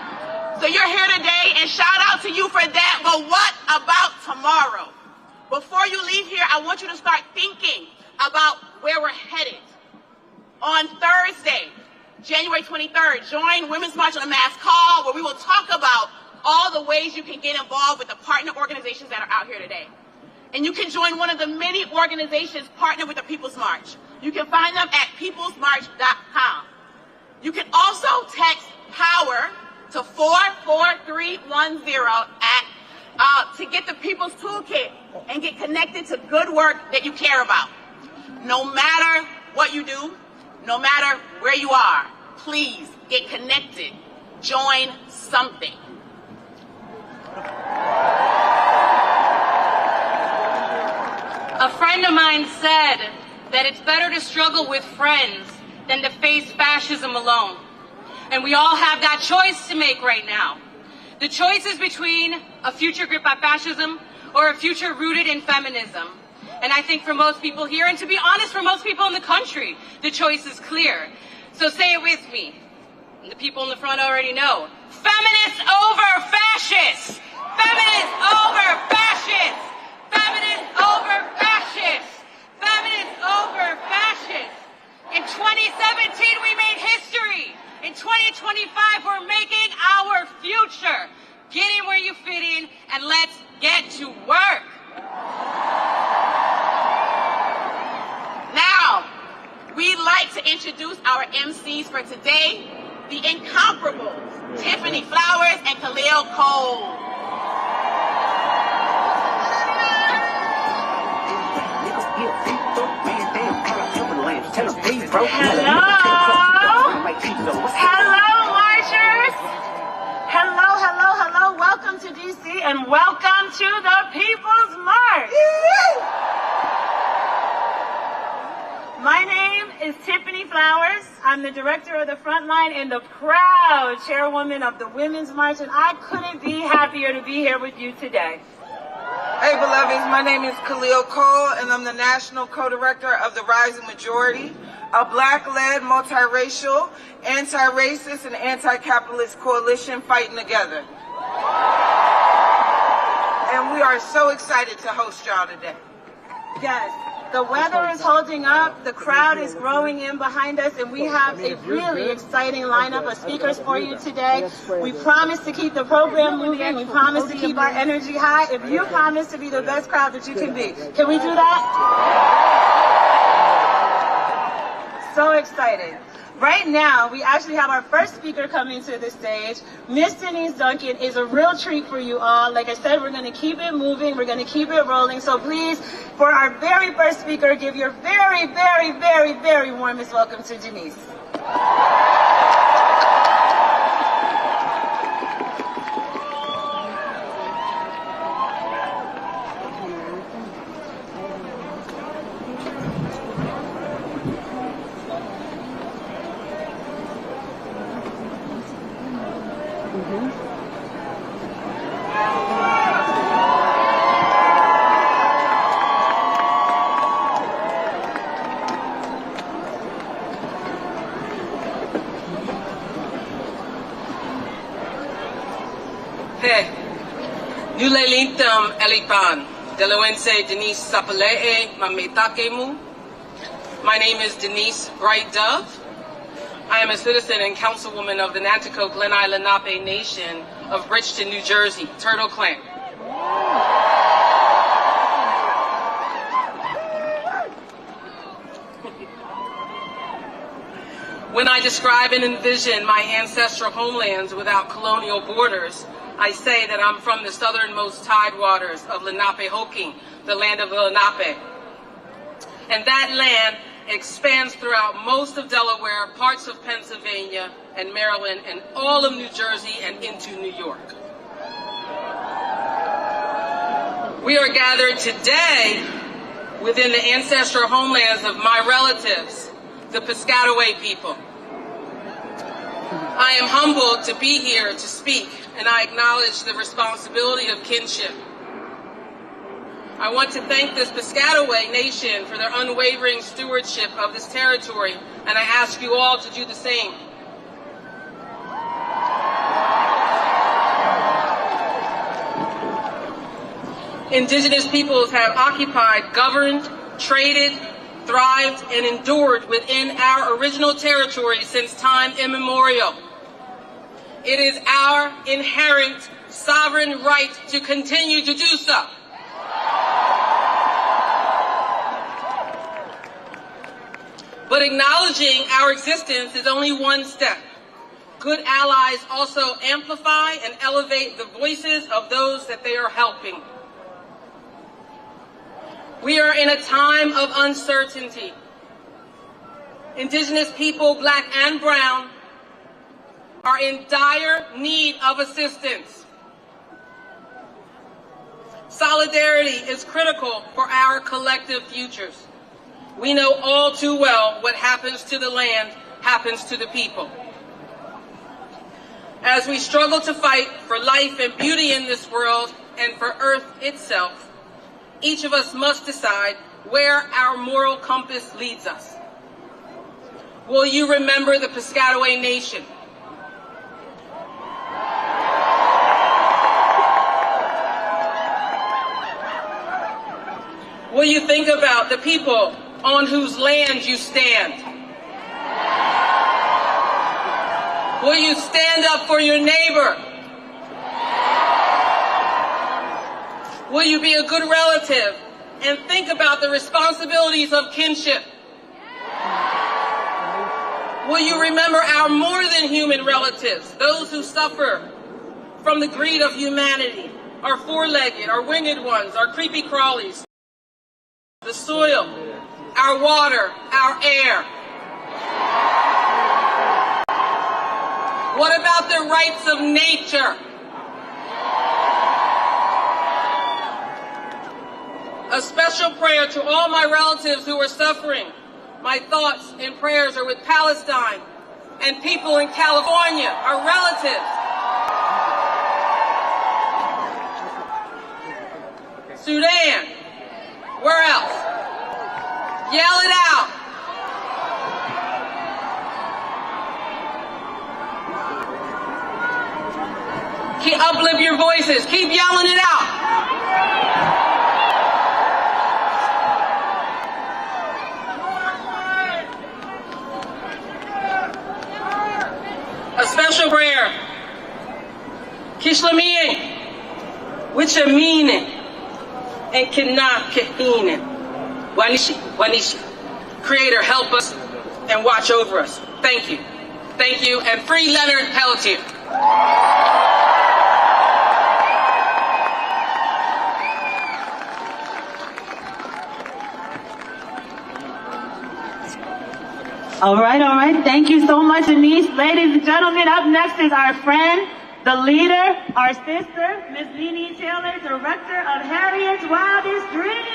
So you're here today, and shout out to you for that, but what about tomorrow? Before you leave here, I want you to start thinking about where we're headed. On Thursday, January 23rd, join Women's March on a Mass Call, where we will talk about all the ways you can get involved with the partner organizations that are out here today. And you can join one of the many organizations partnered with the People's March. You can find them at peoplesmarch.com. You can also text POWER to 44310 to get the People's Toolkit and get connected to good work that you care about. No matter what you do, no matter where you are, please get connected. Join something. A friend of mine said that it's better to struggle with friends than to face fascism alone. And we all have that choice to make right now. The choice is between a future gripped by fascism or a future rooted in feminism. And I think for most people here, and to be honest, for most people in the country, the choice is clear. So say it with me. And the people in the front already know. Feminists over fascists! Feminists over fascists! Feminists over fascists! Feminists over fascists! In 2017, we made history. In 2025, we're making our future. Get in where you fit in, and let's get to work. Now, we'd like to introduce our MCs for today, the incomparable Tiffany Flowers and Khalil Cole. Hello, marchers. Hello. Welcome to D.C. and welcome to the People's March. My name is Tiffany Flowers. I'm the director of the Frontline and the proud chairwoman of the Women's March, and I couldn't be happier to be here with you today. Hey, beloveds, my name is Khalil Cole, and I'm the national co-director of the Rising Majority, a Black-led, multiracial, anti-racist, and anti-capitalist coalition fighting together. And we are so excited to host y'all today. Yes, the weather is holding up, the crowd is growing in behind us, and we have a really exciting lineup of speakers for you today. We promise to keep the program moving, we promise to keep our energy high, if you promise to be the best crowd that you can be. Can we do that? So excited. Right now, we actually have our first speaker coming to the stage. Miss Denise Duncan is a real treat for you all. Like I said, we're going to keep it moving. We're going to keep it rolling. So please, for our very first speaker, give your very, very, very, very warmest welcome to Denise. Nulelintam Elipan, Deloense Denise Sapalee, Mametakemu. My name is Denise Bright Dove. I am a citizen and councilwoman of the Nanticoke Glen Lenape Nation of Bridgeton, New Jersey, Turtle Clan. When I describe and envision my ancestral homelands without colonial borders, I say that I'm from the southernmost tidewaters of Lenapehoking, the land of the Lenape. And that land expands throughout most of Delaware, parts of Pennsylvania and Maryland, and all of New Jersey and into New York. We are gathered today within the ancestral homelands of my relatives, the Piscataway people. I am humbled to be here to speak, and I acknowledge the responsibility of kinship. I want to thank this Piscataway Nation for their unwavering stewardship of this territory, and I ask you all to do the same. Indigenous peoples have occupied, governed, traded, thrived, and endured within our original territory since time immemorial. It is our inherent sovereign right to continue to do so. But acknowledging our existence is only one step. Good allies also amplify and elevate the voices of those that they are helping. We are in a time of uncertainty. Indigenous people, black and brown, are in dire need of assistance. Solidarity is critical for our collective futures. We know all too well what happens to the land happens to the people. As we struggle to fight for life and beauty in this world and for Earth itself, each of us must decide where our moral compass leads us. Will you remember the Piscataway Nation? Will you think about the people on whose land you stand? Will you stand up for your neighbor? Will you be a good relative and think about the responsibilities of kinship? Will you remember our more than human relatives, those who suffer from the greed of humanity, our four-legged, our winged ones, our creepy crawlies, the soil, our water, our air? What about the rights of nature? A special prayer to all my relatives who are suffering My thoughts and prayers are with Palestine and people in California, our relatives. Sudan, where else? Yell it out. Uplift your voices. Keep yelling it out. A special prayer. Kishlamien, which are meaning, and cannot kahinin. Wanishi, Wanishi. Creator, help us and watch over us. Thank you. Thank you, and free Leonard Peltier. All right. Thank you so much, Anise. Ladies and gentlemen, up next is our friend, the leader, our sister, Miss Nene Taylor, director of Harriet's Wildest Dreams.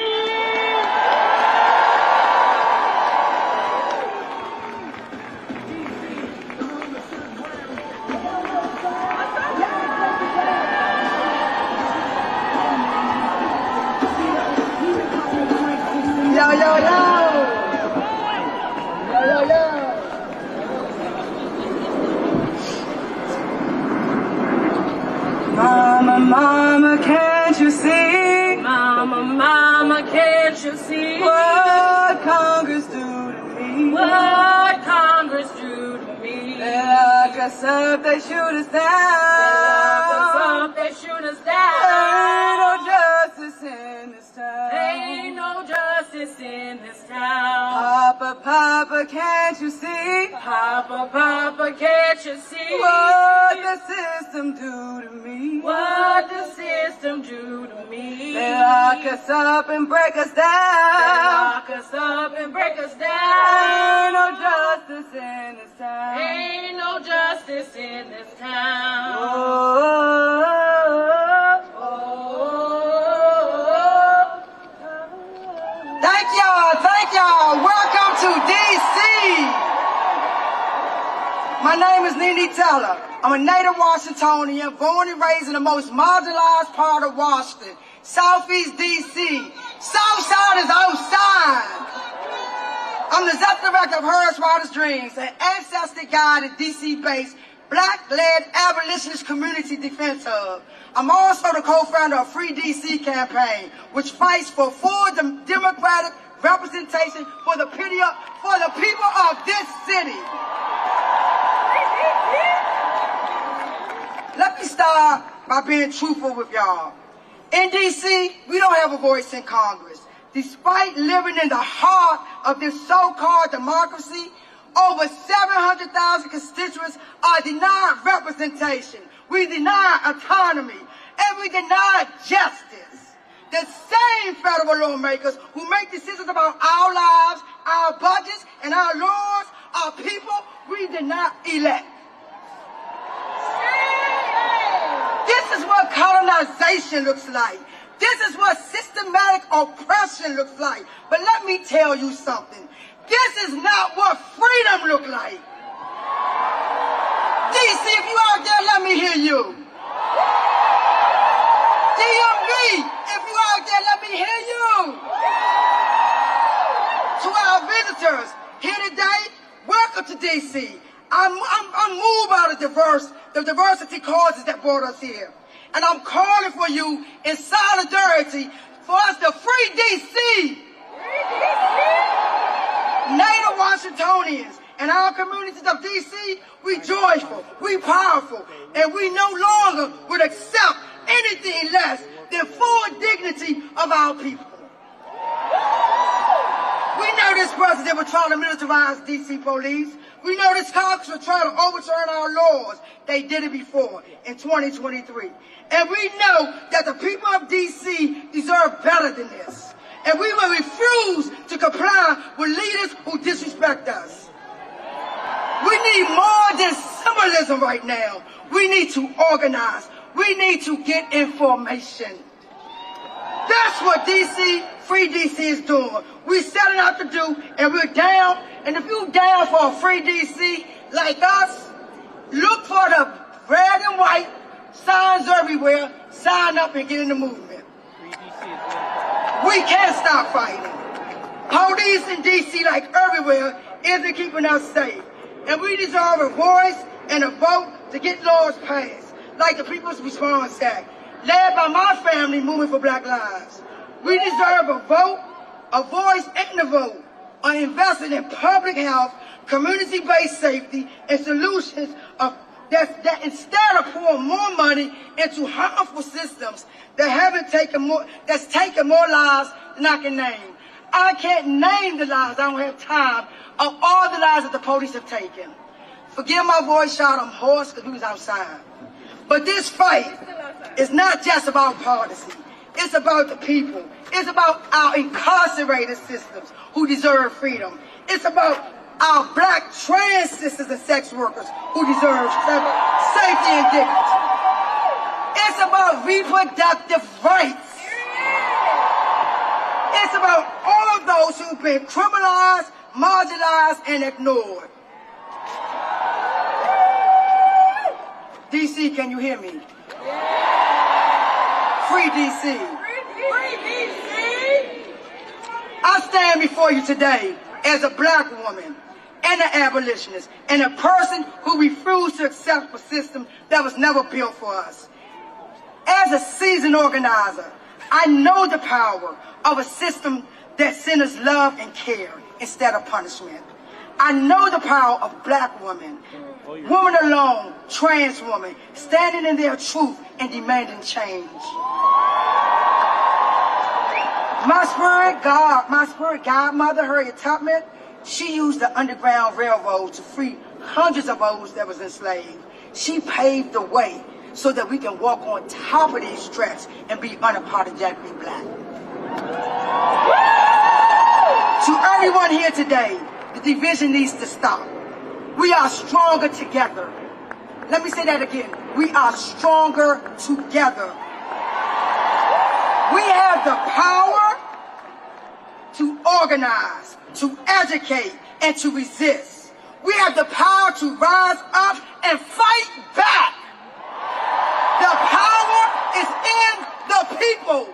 Yo, yo, yo! Mama, mama, can't you see? Mama, mama, can't you see? What Congress do to me? What Congress do to me? They lock us up, they shoot us down. They lock us up, they shoot us down. Ain't no justice in this town. Ain't no justice in this town. Papa, Papa, can't you see? Papa, Papa, can't you see? What the system do to me? What the system do to me? They lock us up and break us down. They lock us up and break us down. Ain't no justice in this town. Ain't no justice in this town. Thank y'all. Welcome to D.C. My name is Nene Taylor. I'm a native Washingtonian, born and raised in the most marginalized part of Washington, Southeast D.C. Southside is outside. I'm the executive director of Harriet's Wildest Dreams, an ancestor-guided D.C.-based, Black-led abolitionist community defense hub. I'm also the co-founder of Free D.C. campaign, which fights for full democratic representation for the people of this city. Let me start by being truthful with y'all. In D.C., we don't have a voice in Congress. Despite living in the heart of this so-called democracy, over 700,000 constituents are denied representation. We deny autonomy, and we deny justice. The same federal lawmakers who make decisions about our lives, our budgets, and our laws, our people, we did not elect. This is what colonization looks like. This is what systematic oppression looks like. But let me tell you something. This is not what freedom looks like. D.C., if you out there, let me hear you. DMV, if you out there, let me hear you. To our visitors here today, welcome to D.C. I'm moved by the diversity causes that brought us here. And I'm calling for you in solidarity for us to free D.C. Native Washingtonians and our communities of D.C., we joyful, we powerful, and we no longer would accept anything less than full dignity of our people. We know this president will try to militarize D.C. police. We know this Congress will try to overturn our laws. They did it before in 2023. And we know that the people of D.C. deserve better than this. And we will refuse to comply with leaders who disrespect us. We need more than symbolism right now. We need to organize. We need to get information. That's what DC, Free DC is doing. We're setting out to do, and we're down. And if you're down for a Free DC like us, look for the red and white signs everywhere. Sign up and get in the movement. We can't stop fighting. Police in DC, like everywhere, isn't keeping us safe. And we deserve a voice and a vote to get laws passed, like the People's Response Act, led by my family moving for Black Lives. We deserve a vote, a voice and a vote on investing in public health, community-based safety, and solutions that instead of pouring more money into harmful systems that's taken more lives than I can name. I can't name the lives, I don't have time, of all the lives that the police have taken. Forgive my voice, y'all, I'm hoarse because we was outside. But this fight is not just about policy. It's about the people. It's about our incarcerated systems who deserve freedom. It's about our black trans sisters and sex workers who deserve safety and dignity. It's about reproductive rights. It's about all of those who've been criminalized, marginalized, and ignored. DC, can you hear me? Free DC. Free DC. I stand before you today as a black woman and an abolitionist and a person who refused to accept a system that was never built for us. As a seasoned organizer, I know the power of a system that centers love and care instead of punishment. I know the power of black women, women alone, trans women, standing in their truth and demanding change. My spirit godmother, Harriet Tubman, she used the Underground Railroad to free hundreds of those that was enslaved. She paved the way so that we can walk on top of these tracks and be unapologetically black. To everyone here today, the division needs to stop. We are stronger together. Let me say that again. We are stronger together. We have the power to organize, to educate, and to resist. We have the power to rise up and fight back. The power is in the people.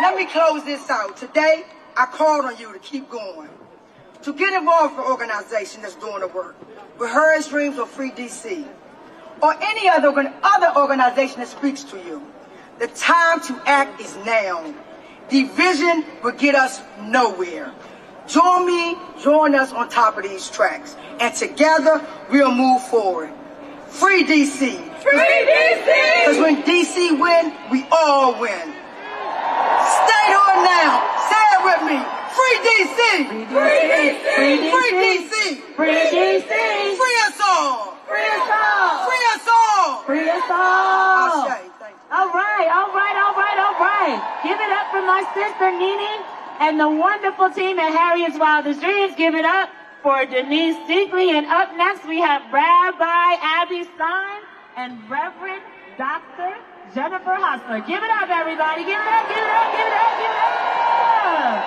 Let me close this out. Today, I called on you to keep going, to get involved with an organization that's doing the work, with Her Dreams or Free DC, or any other organization that speaks to you. The time to act is now. Division will get us nowhere. Join us on top of these tracks, and together we'll move forward. Free DC. Free DC! Because when DC win, we all win. Stay on now. Say it with me. Free DC. Free DC. Free DC. Free DC. Free us all. Free us all. Free us all. Free us all. All right. Give it up for my sister Nene and the wonderful team at Harriet's Wildest Dreams. Give it up for Denise Seegley. And up next we have Rabbi Abby Stein and Reverend Dr. Jennifer Hostler. Give it up, everybody. Give it up, give it up, give it up, give it up.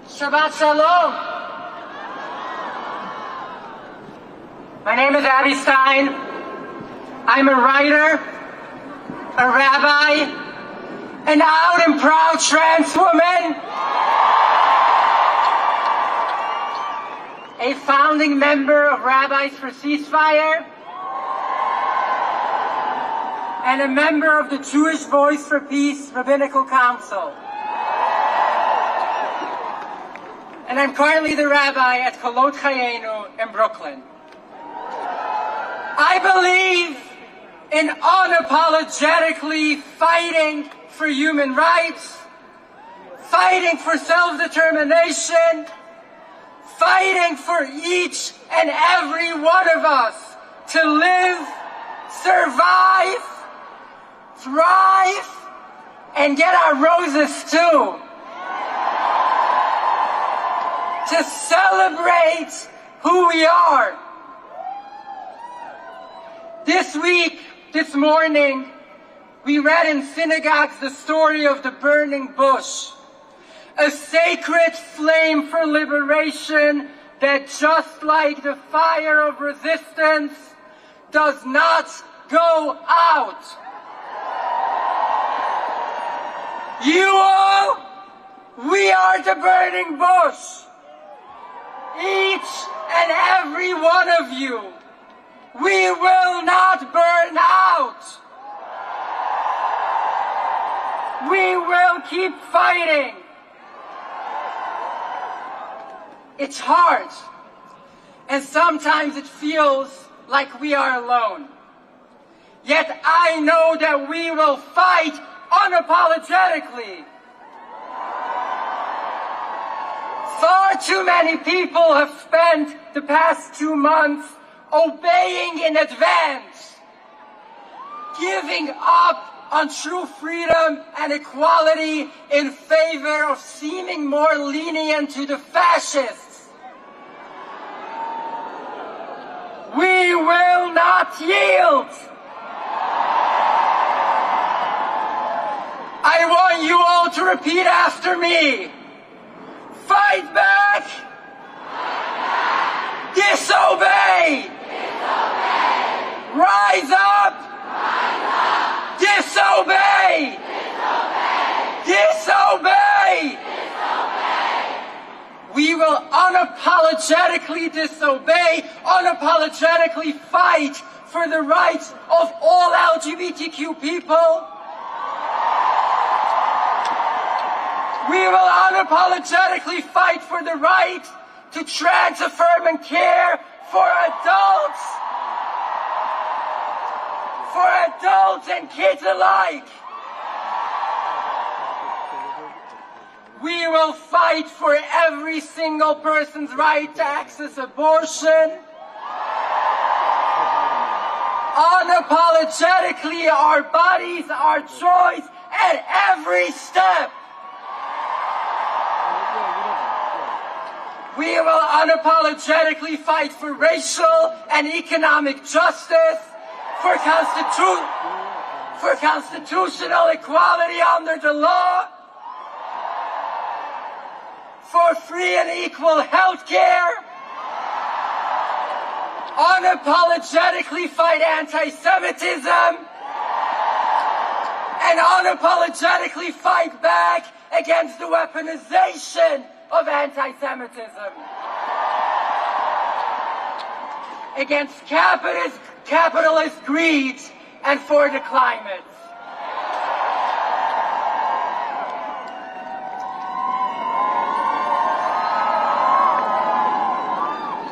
Shabbat Shalom. My name is Abby Stein. I'm a writer, a rabbi, an out and proud trans woman, a founding member of Rabbis for Ceasefire, and a member of the Jewish Voice for Peace Rabbinical Council. And I'm currently the rabbi at Kolot Chayenu in Brooklyn. I believe in unapologetically fighting for human rights, fighting for self-determination, fighting for each and every one of us to live, survive, thrive, and get our roses too. To celebrate who we are. This morning, we read in synagogues the story of the burning bush, a sacred flame for liberation that, just like the fire of resistance, does not go out. You all, we are the burning bush. Each and every one of you, we will not burn out. We will keep fighting. It's hard, and sometimes it feels like we are alone. Yet I know that we will fight unapologetically. Far too many people have spent the past 2 months obeying in advance, giving up on true freedom and equality in favor of seeming more lenient to the fascists. We will not yield. I want you all to repeat after me. Fight back! Disobey! Rise up! Disobey! Disobey! We will unapologetically disobey, unapologetically fight for the rights of all LGBTQ people. We will unapologetically fight for the right to trans affirm and care for adults and kids alike. We will fight for every single person's right to access abortion. Unapologetically, our bodies, our choice at every step. We will unapologetically fight for racial and economic justice, for constitutional equality under the law, for free and equal health care, unapologetically fight anti-Semitism, and unapologetically fight back against the weaponization of anti-Semitism, against capitalist greed, and for the climate.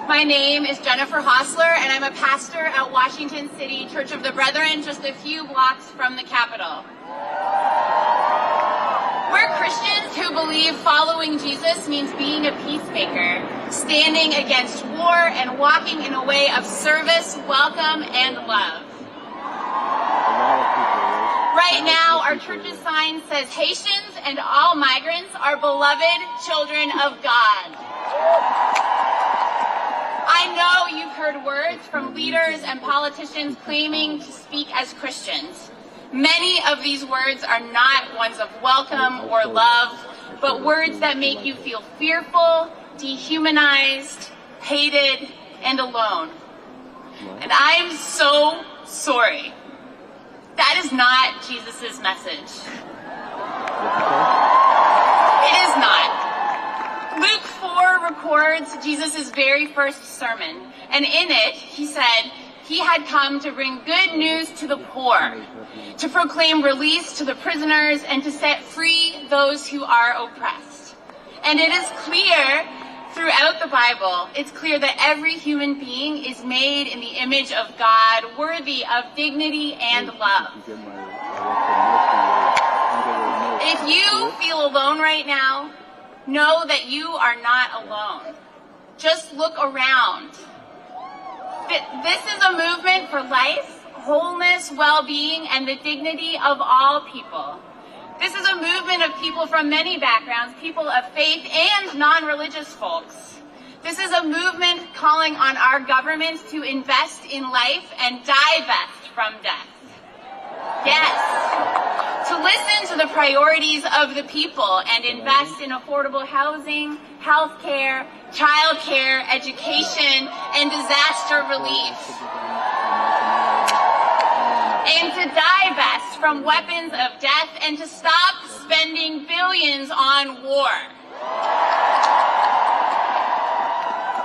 My name is Jennifer Hostler, and I'm a pastor at Washington City Church of the Brethren, just a few blocks from the Capitol. We're Christians who believe following Jesus means being a peacemaker, standing against war and walking in a way of service, welcome, and love. Right now, our church's sign says Haitians and all migrants are beloved children of God. I know you've heard words from leaders and politicians claiming to speak as Christians. Many of these words are not ones of welcome or love, but words that make you feel fearful, dehumanized, hated, and alone. And I am so sorry. That is not Jesus' message. It is not. Luke 4 records Jesus' very first sermon, and in it, he said he had come to bring good news to the poor, to proclaim release to the prisoners, and to set free those who are oppressed. And it is clear throughout the Bible, it's clear that every human being is made in the image of God, worthy of dignity and love. If you feel alone right now, know that you are not alone. Just look around. This is a movement for life, wholeness, well-being, and the dignity of all people. This is a movement of people from many backgrounds, people of faith and non-religious folks. This is a movement calling on our government to invest in life and divest from death. Yes. To listen to the priorities of the people and invest in affordable housing, health care, child care, education, and disaster relief. And to divest from weapons of death and to stop spending billions on war.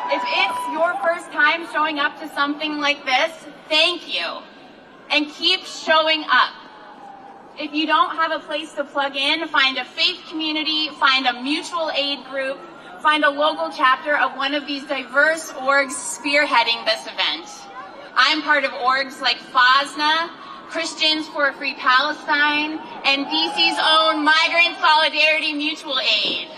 If it's your first time showing up to something like this, thank you. And keep showing up. If you don't have a place to plug in, find a faith community, find a mutual aid group, find a local chapter of one of these diverse orgs spearheading this event. I'm part of orgs like FASNA, Christians for a Free Palestine, and DC's own Migrant Solidarity Mutual Aid.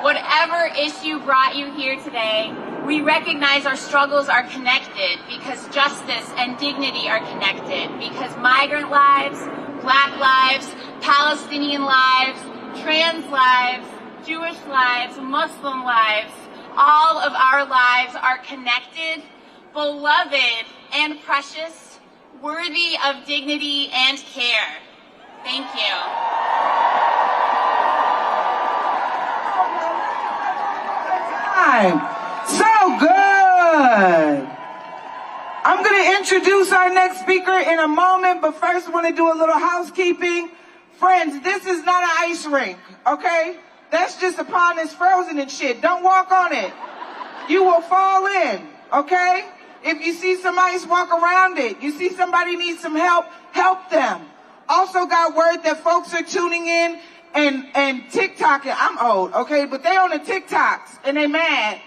Whatever issue brought you here today, we recognize our struggles are connected because justice and dignity are connected, because migrant lives, Black lives, Palestinian lives, trans lives, Jewish lives, Muslim lives, all of our lives are connected, beloved and precious, worthy of dignity and care. Thank you. So good. I'm going to introduce our next speaker in a moment, but first I want to do a little housekeeping. Friends, this is not an ice rink, okay? That's just a pond that's frozen and shit. Don't walk on it. You will fall in, okay? If you see some ice, walk around it. You see somebody needs some help, help them. Also got word that folks are tuning in and TikToking. I'm old, okay? But they on the TikToks and they mad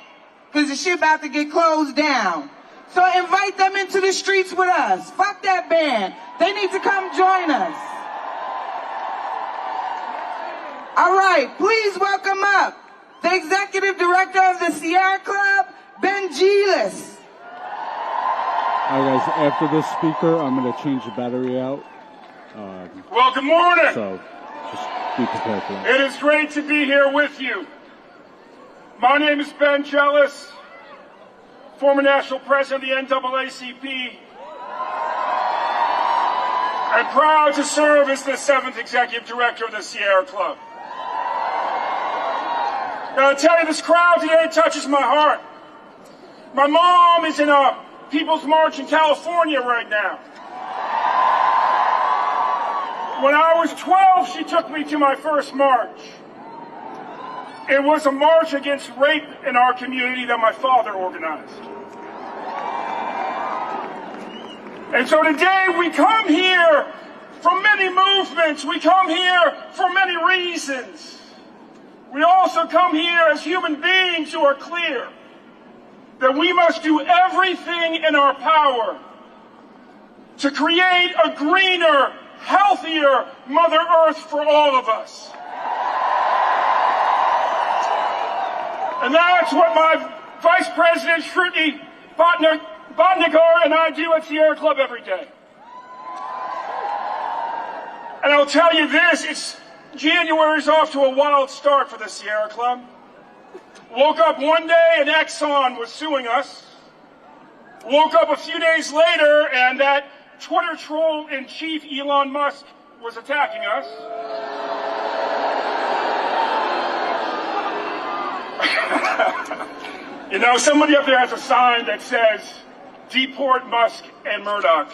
because the shit about to get closed down. So invite them into the streets with us. Fuck that band. They need to come join us. All right, please welcome up the Executive Director of the Sierra Club, Ben Giles. All right, guys, after this speaker, I'm going to change the battery out. Well, good morning. So just be prepared for that. It is great to be here with you. My name is Ben Giles, former national president of the NAACP, and proud to serve as the 7th executive director of the Sierra Club. Now, I tell you, this crowd today touches my heart. My mom is in a People's March in California right now. When I was 12, she took me to my first march. It was a march against rape in our community that my father organized. And so today we come here from many movements. We come here for many reasons. We also come here as human beings who are clear that we must do everything in our power to create a greener, healthier Mother Earth for all of us. And that's what my Vice President, Shruti Bhatnagar, and I do at Sierra Club every day. And I'll tell you this, January's off to a wild start for the Sierra Club. Woke up one day and Exxon was suing us. Woke up a few days later and that Twitter troll in chief Elon Musk was attacking us. You know, somebody up there has a sign that says, "Deport Musk and Murdoch."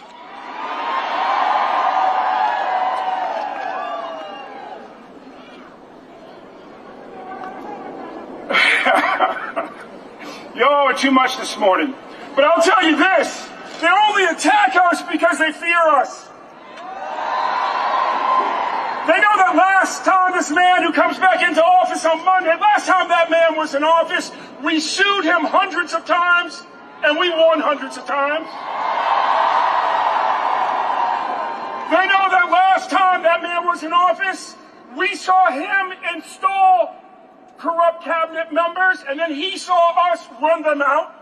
Y'all are too much this morning. But I'll tell you this, they only attack us because they fear us. They know that last time this man who comes back into office on Monday, last time that man was in office, we sued him hundreds of times, and we won hundreds of times. They know that last time that man was in office, we saw him install corrupt cabinet members, and then he saw us run them out.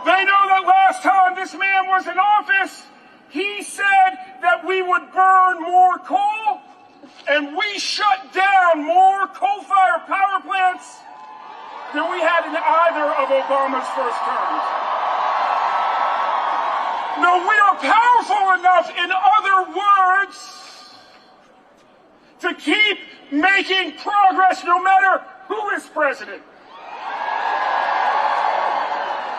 They know that last time this man was in office, he said that we would burn more coal, And we shut down more coal-fired power plants than we had in either of Obama's first terms. No, we are powerful enough, in other words, to keep making progress no matter who is president.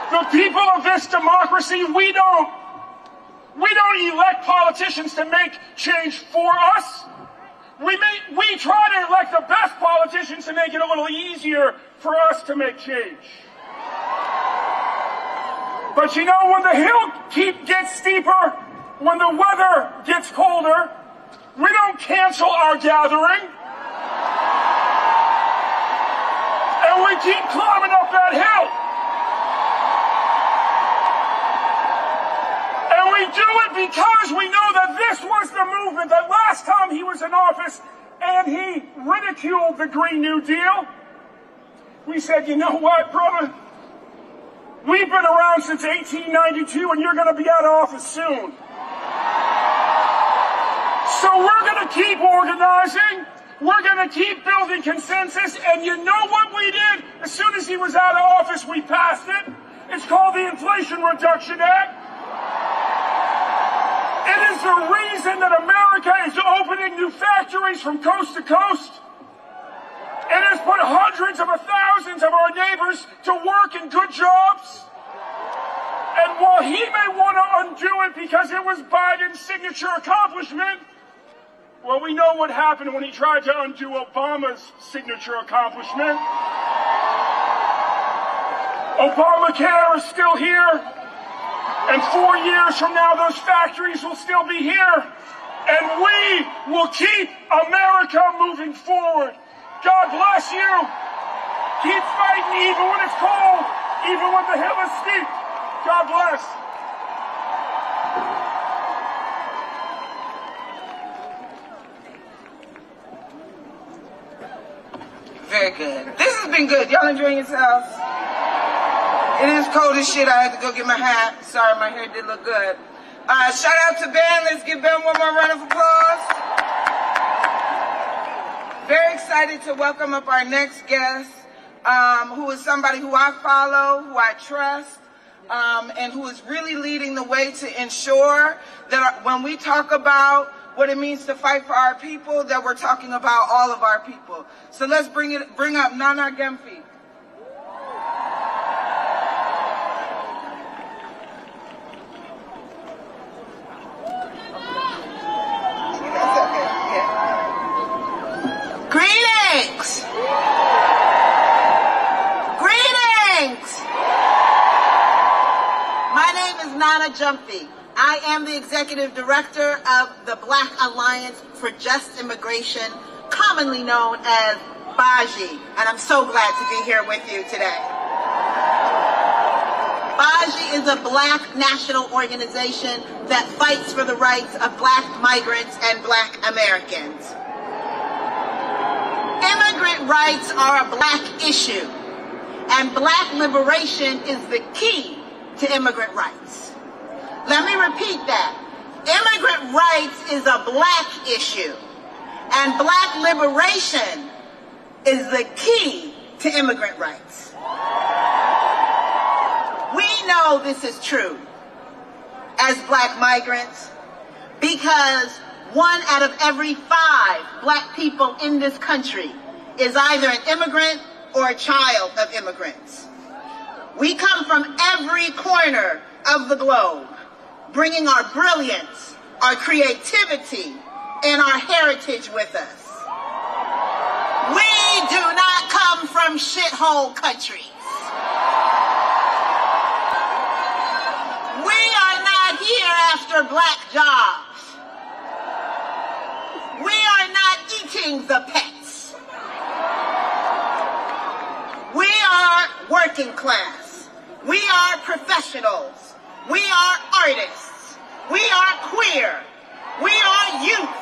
The people of this democracy, we don't elect politicians to make change for us. We try to elect the best politicians to make it a little easier for us to make change. But you know, when the hill gets steeper, when the weather gets colder, we don't cancel our gathering. And we keep climbing up that hill. And we do it because we know that this was the movement that last time he was in office and he ridiculed the Green New Deal. We said, you know what, brother? We've been around since 1892 and you're going to be out of office soon. So we're going to keep organizing. We're going to keep building consensus. And you know what we did? As soon as he was out of office, we passed it. It's called the Inflation Reduction Act. It is the reason that America is opening new factories from coast to coast. It has put hundreds of thousands of our neighbors to work in good jobs. And while he may want to undo it because it was Biden's signature accomplishment, well, we know what happened when he tried to undo Obama's signature accomplishment. Obamacare is still here. And 4 years from now, those factories will still be here. And we will keep America moving forward. God bless you. Keep fighting even when it's cold, even when the hill is steep. God bless. Very good. This has been good. Y'all enjoying yourselves? It is cold as shit. I had to go get my hat. Sorry, my hair did look good. Shout out to Ben. Let's give Ben one more round of applause. Very excited to welcome up our next guest, who is somebody who I follow, who I trust, and who is really leading the way to ensure that when we talk about what it means to fight for our people, that we're talking about all of our people. So let's bring up Nana Gemfi. Greetings! Greetings! My name is Nana Gemfi. I am the executive director of the Black Alliance for Just Immigration, commonly known as BAJI, and I'm so glad to be here with you today. BAJI is a black national organization that fights for the rights of black migrants and black Americans. Immigrant rights are a black issue, and black liberation is the key to immigrant rights. Let me repeat that. Immigrant rights is a black issue, and black liberation is the key to immigrant rights. We know this is true as black migrants because 1 out of every 5 black people in this country is either an immigrant or a child of immigrants. We come from every corner of the globe, bringing our brilliance, our creativity, and our heritage with us. We do not come from shithole countries. We are not here after black jobs. We are not eating the pets. We are working class. We are professionals. We are artists. We are queer. We are youth.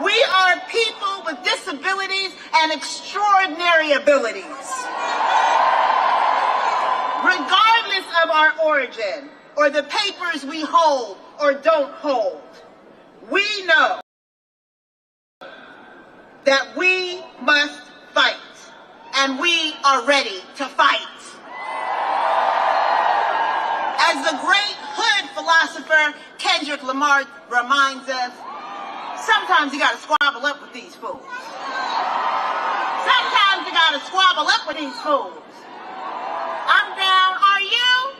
We are people with disabilities and extraordinary abilities. Regardless of our origin or the papers we hold or don't hold, we know that we must fight, and we are ready to fight. As the great hood philosopher Kendrick Lamar reminds us, sometimes you gotta squabble up with these fools. Sometimes you gotta squabble up with these fools. I'm down, are you?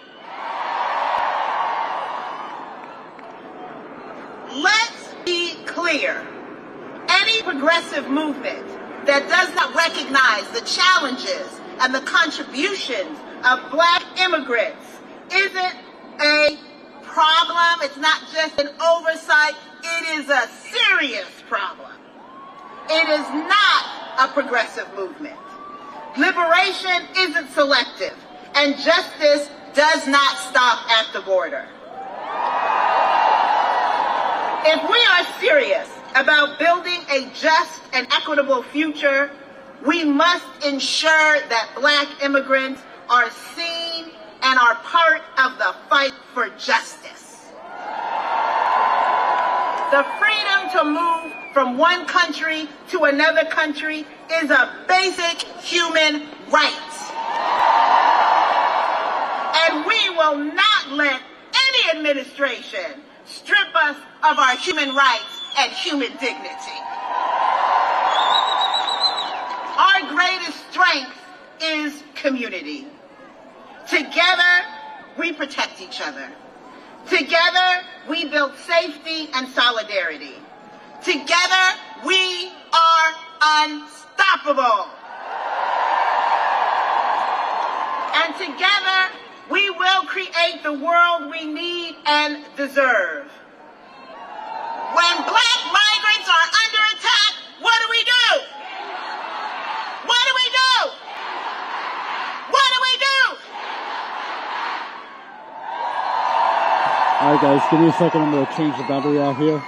Let's be clear. Any progressive movement that does not recognize the challenges and the contributions of Black immigrants isn't a problem. It's not just an oversight. It is a serious problem. It is not a progressive movement. Liberation isn't selective, and justice does not stop at the border. If we are serious about building a just and equitable future, we must ensure that Black immigrants are seen and are part of the fight for justice. The freedom to move from one country to another country is a basic human right. And we will not let any administration strip us of our human rights and human dignity. Our greatest strength is community. Together, we protect each other. Together, we build safety and solidarity. Together, we are unstoppable. And together, we will create the world we need and deserve. When Black migrants are under attack, what do we do? What do we do? What do we do? All right, guys, give me a second. I'm going to change the battery out here.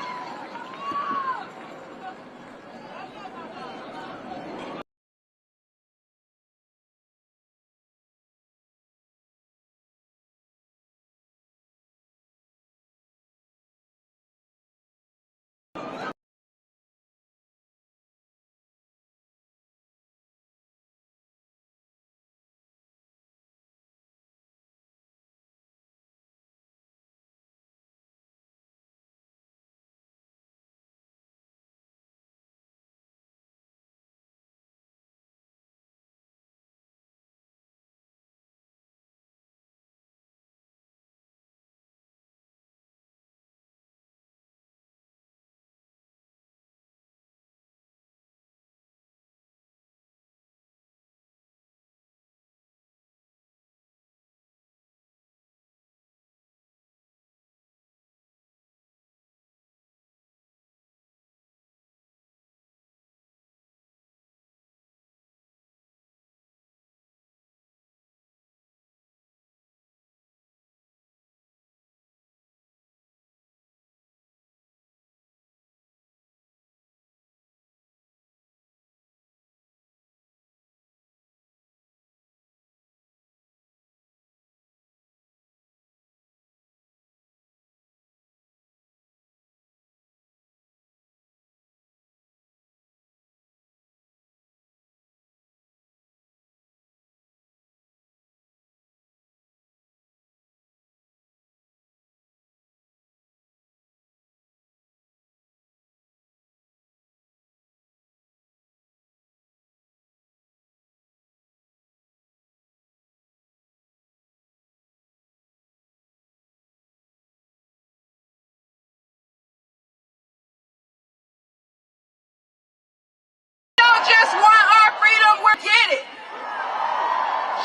Just want our freedom, we'll get it.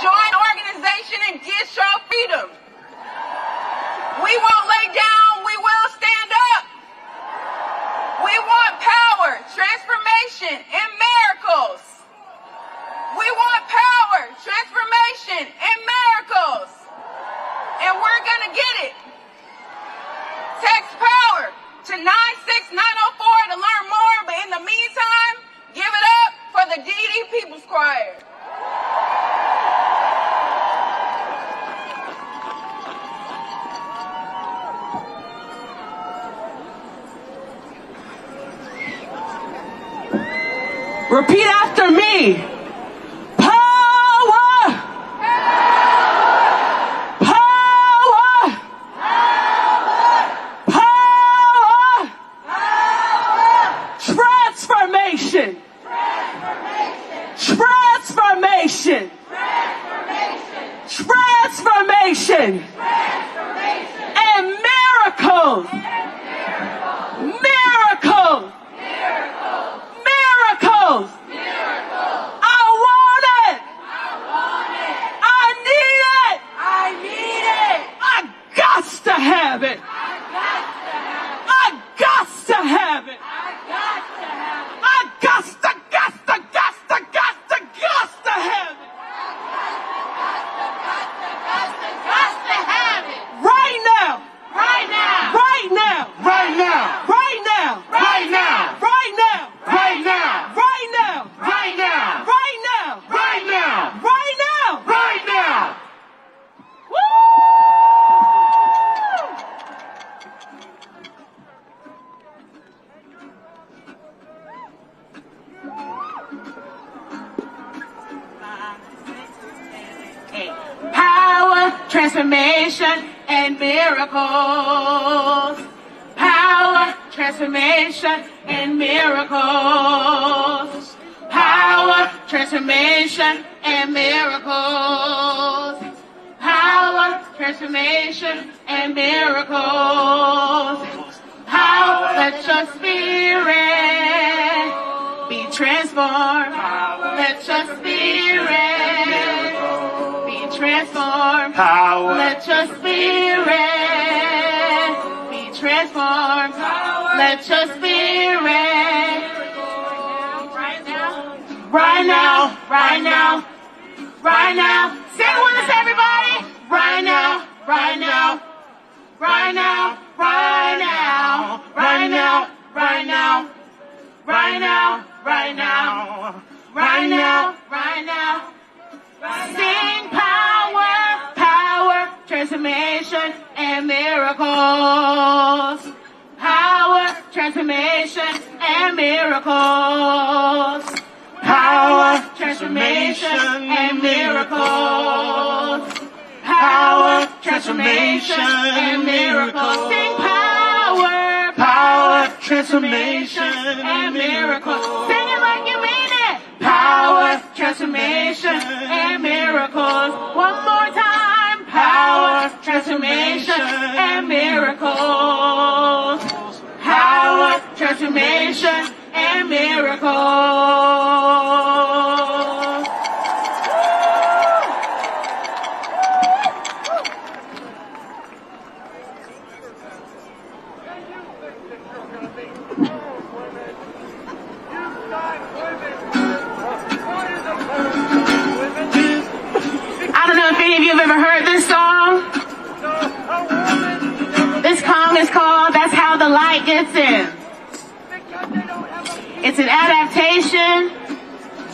Join the organization and get your freedom. We won't lay down, we will stand up. We want power, transformation, and miracles. We want power, transformation, and miracles. And we're gonna get it. Text power to 96904 to learn more, but in the meantime, give it up for the DD People's Choir. Repeat after me. Power. Power. Power. Transformation. Transformation. Transformation. And miracles. Miracles. Miracles. I want it. I need it. I got to have it. I got to have it. I got to have it. Right now. Right now. Right now. Right now. Right now. Right now. Right now. Right now. Right now. Right now. Right now. Right now. Right now. Right now. Power, transformation, and miracles. Power, transformation, and miracles. Power, transformation, and miracles. Power, transformation, and miracles. Power, let your spirit be transformed. Let your spirit be transformed. Power. Let your spirit be transformed. Let your spirit. Right now. Right now. Right now. Right now. Sing with us, everybody. Right now. Right now. Right now. Right now. Right now. Right now. Right now. Right now. Right now. Right now. Sing power, power, transformation, and miracles. Power, transformation, and miracles. Power, transformation, and miracles. Power, transformation, and miracles. Sing power, Power, transformation, and miracles. Sing it like you mean it. Power, transformation, and miracles. One more time. Power, transformation, and miracles. Power, transformation, and miracles. I don't know if any of you have ever heard this song. This song is called That's How the Light Gets In. It's an adaptation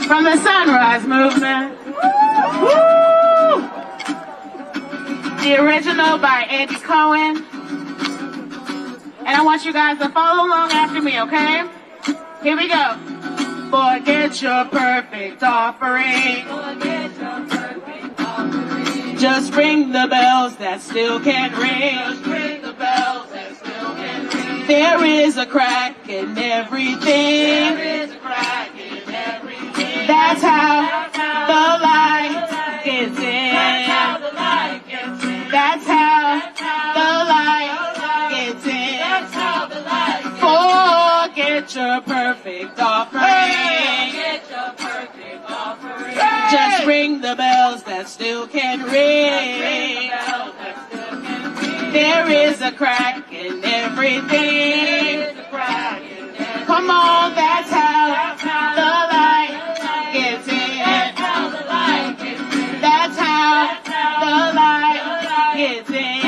from the Sunrise Movement. Woo! The original by Andy Cohen. And I want you guys to follow along after me, okay? Here we go. Forget your perfect offering. Just ring the bells that still can ring. Just ring the bells that still can ring. There is a crack in everything. There is a crack in everything. That's how the light gets in. That's how the light gets in. That's how the light gets in. That's how the light gets in. Forget your perfect offering. Forget your perfect offering. Just ring the bells that still can ring. There is a crack in everything. Come on, that's how the light gets in. That's how the light gets in.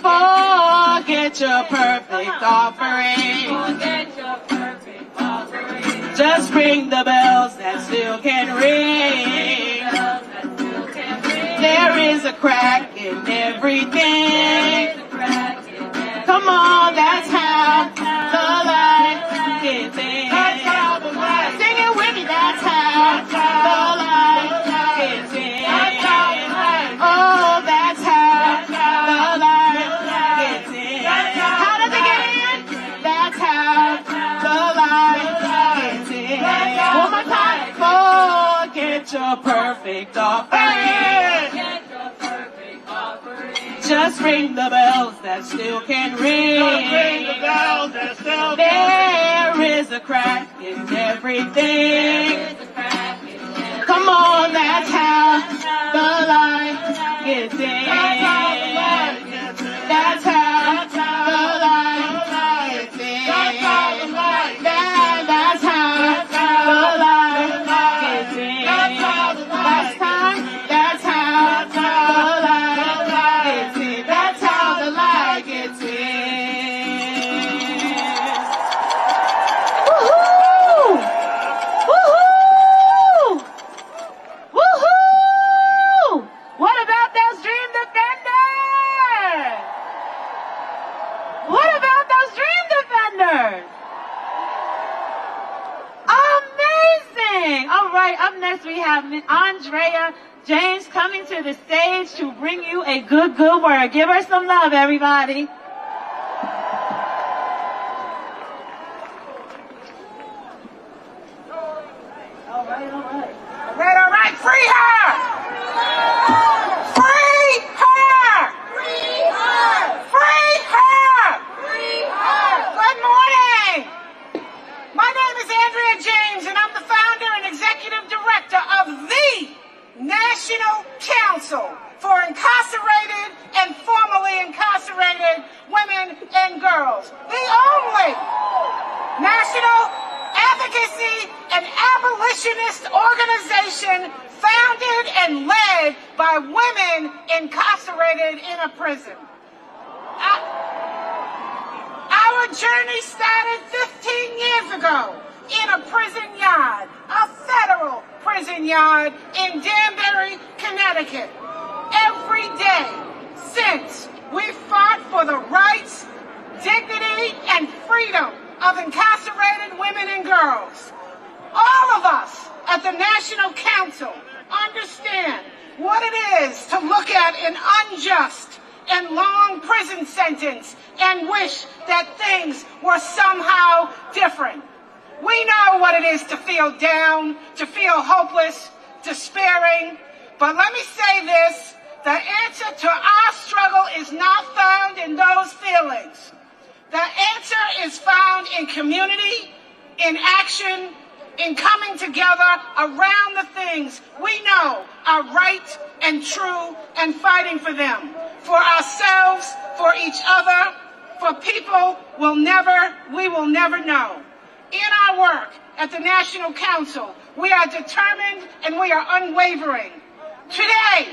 Forget your perfect offering. Just ring the bells that still can ring. There is a crack in everything. Come on, that's how the light gets in. Sing it perfect offering. Just ring the bells that still can ring. Just ring the bells that still can ring. There is a crack in everything. Come on, that's how the light gets in. That's how the light gets in. That's how the light gets in. That's how the light gets in. Last time, that's how the light gets in. That's how the light gets in. Woohoo! Woohoo! Woohoo! What about those dream defenders? What about those dream defenders? Amazing! All right, up next we have Andrea James coming to the stage to bring you a good word. Give her some love, everybody. All right. Free her! Free her! Free her! Free her! Free her! Good morning! My name is Andrea James, and I'm the founder and executive director of the National Council for Incarcerated and Formerly Incarcerated Women and Girls. The only national advocacy and abolitionist organization founded and led by women incarcerated in a prison. Our journey started 15 years ago in a prison yard, a federal prison yard in Danbury, Connecticut. Every day since, we fought for the rights, dignity, and freedom of incarcerated women and girls. All of us at the National Council understand what it is to look at an unjust and long prison sentence and wish that things were somehow different. We know what it is to feel down, to feel hopeless, despairing. But let me say this, the answer to our struggle is not found in those feelings. The answer is found in community, in action, in coming together around the things we know are right and true and fighting for them, for ourselves, for each other, for people we will never know. In our work at the National Council, we are determined and we are unwavering. Today,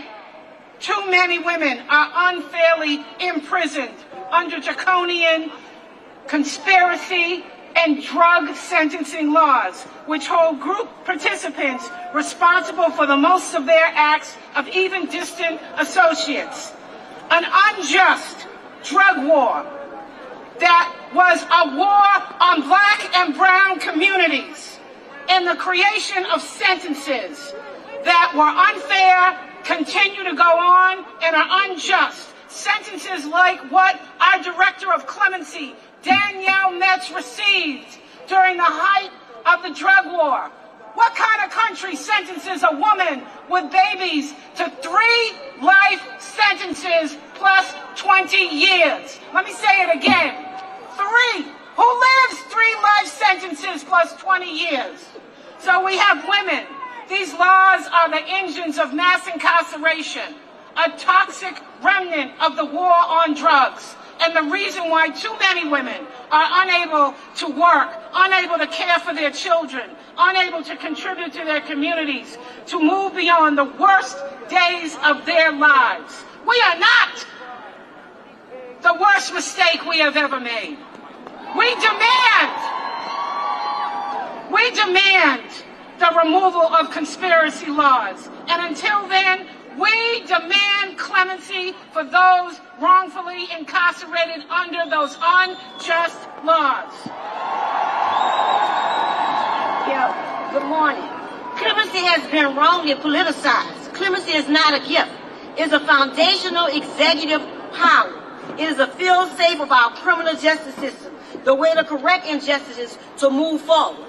too many women are unfairly imprisoned under draconian conspiracy and drug sentencing laws, which hold group participants responsible for the most severe acts of even distant associates. An unjust drug war that was a war on black and brown communities, and the creation of sentences that were unfair, continue to go on, and are unjust. Sentences like what our Director of Clemency, Danielle Metz, received during the height of the drug war. What kind of country sentences a woman with babies to 3 life sentences plus 20 years? Let me say it again. 3. Who lives 3 life sentences plus 20 years? So we have women. These laws are the engines of mass incarceration, a toxic remnant of the war on drugs, and the reason why too many women are unable to work, unable to care for their children, unable to contribute to their communities, to move beyond the worst days of their lives. We are not the worst mistake we have ever made. We demand the removal of conspiracy laws. And until then, we demand clemency for those wrongfully incarcerated under those unjust laws. Yeah, good morning. Clemency has been wrongly politicized. Clemency is not a gift. It is a foundational executive power. It is a feel-safe of our criminal justice system, the way to correct injustices to move forward.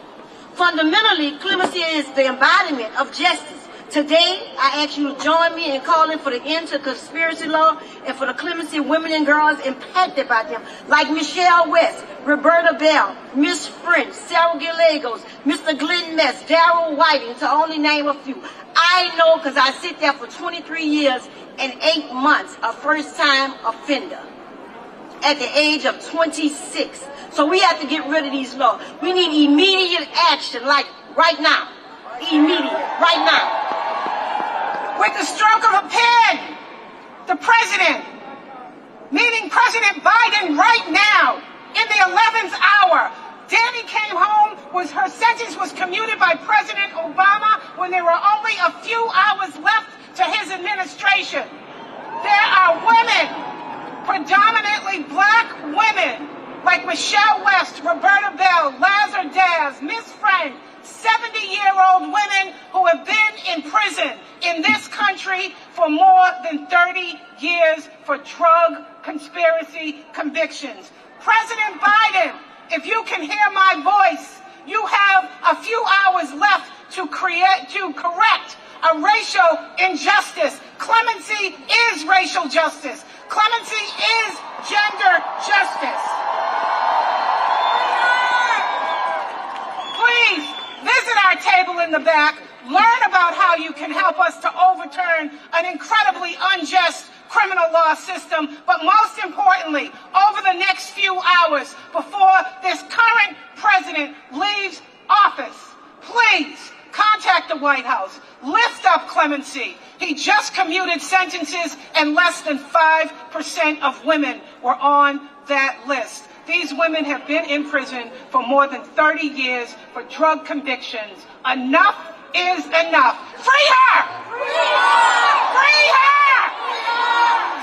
Fundamentally, clemency is the embodiment of justice Today, I ask you to join me in calling for the end to conspiracy law and for the clemency of women and girls impacted by them, like Michelle West, Roberta Bell, Miss French, Sarah Gallegos, Mr. Glenn Mess, Darrell Whiting, to only name a few. I know because I sit there for 23 years and 8 months, a first-time offender at the age of 26. So we have to get rid of these laws. We need immediate action, like right now. Immediate, right now. With the stroke of a pen, the president, meaning President Biden right now, in the 11th hour, Danny came home, her sentence was commuted by President Obama when there were only a few hours left to his administration. There are women, predominantly black women, like Michelle West, Roberta Bell, Lazar Daz, Miss Frank, 70-year-old women who have been in prison in this country for more than 30 years for drug conspiracy convictions. President Biden, if you can hear my voice, you have a few hours left to correct a racial injustice. Clemency is racial justice. Clemency is gender justice. Please visit our table in the back. Learn about how you can help us to overturn an incredibly unjust criminal law system, but most importantly, over the next few hours before this current president leaves office, please contact the White House. Lift up clemency. He just commuted sentences and less than 5% of women were on that list. These women have been in prison for more than 30 years for drug convictions. Enough is enough. Free her! Free her! Free her!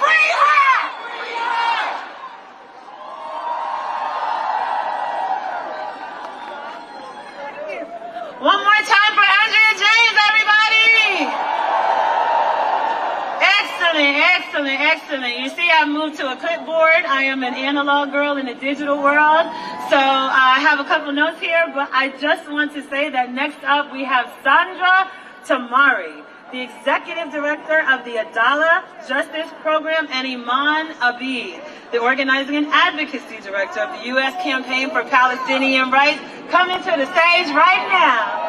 Free her! One more time for Andrea James, everybody! Excellent, excellent, excellent. You see, I moved to a clipboard. I am an analog girl in the digital world. So I have a couple notes here, but I just want to say that next up we have Sandra Tamari, the Executive Director of the Adala Justice Program, and Iman Abid, the Organizing and Advocacy Director of the U.S. Campaign for Palestinian Rights, coming to the stage right now.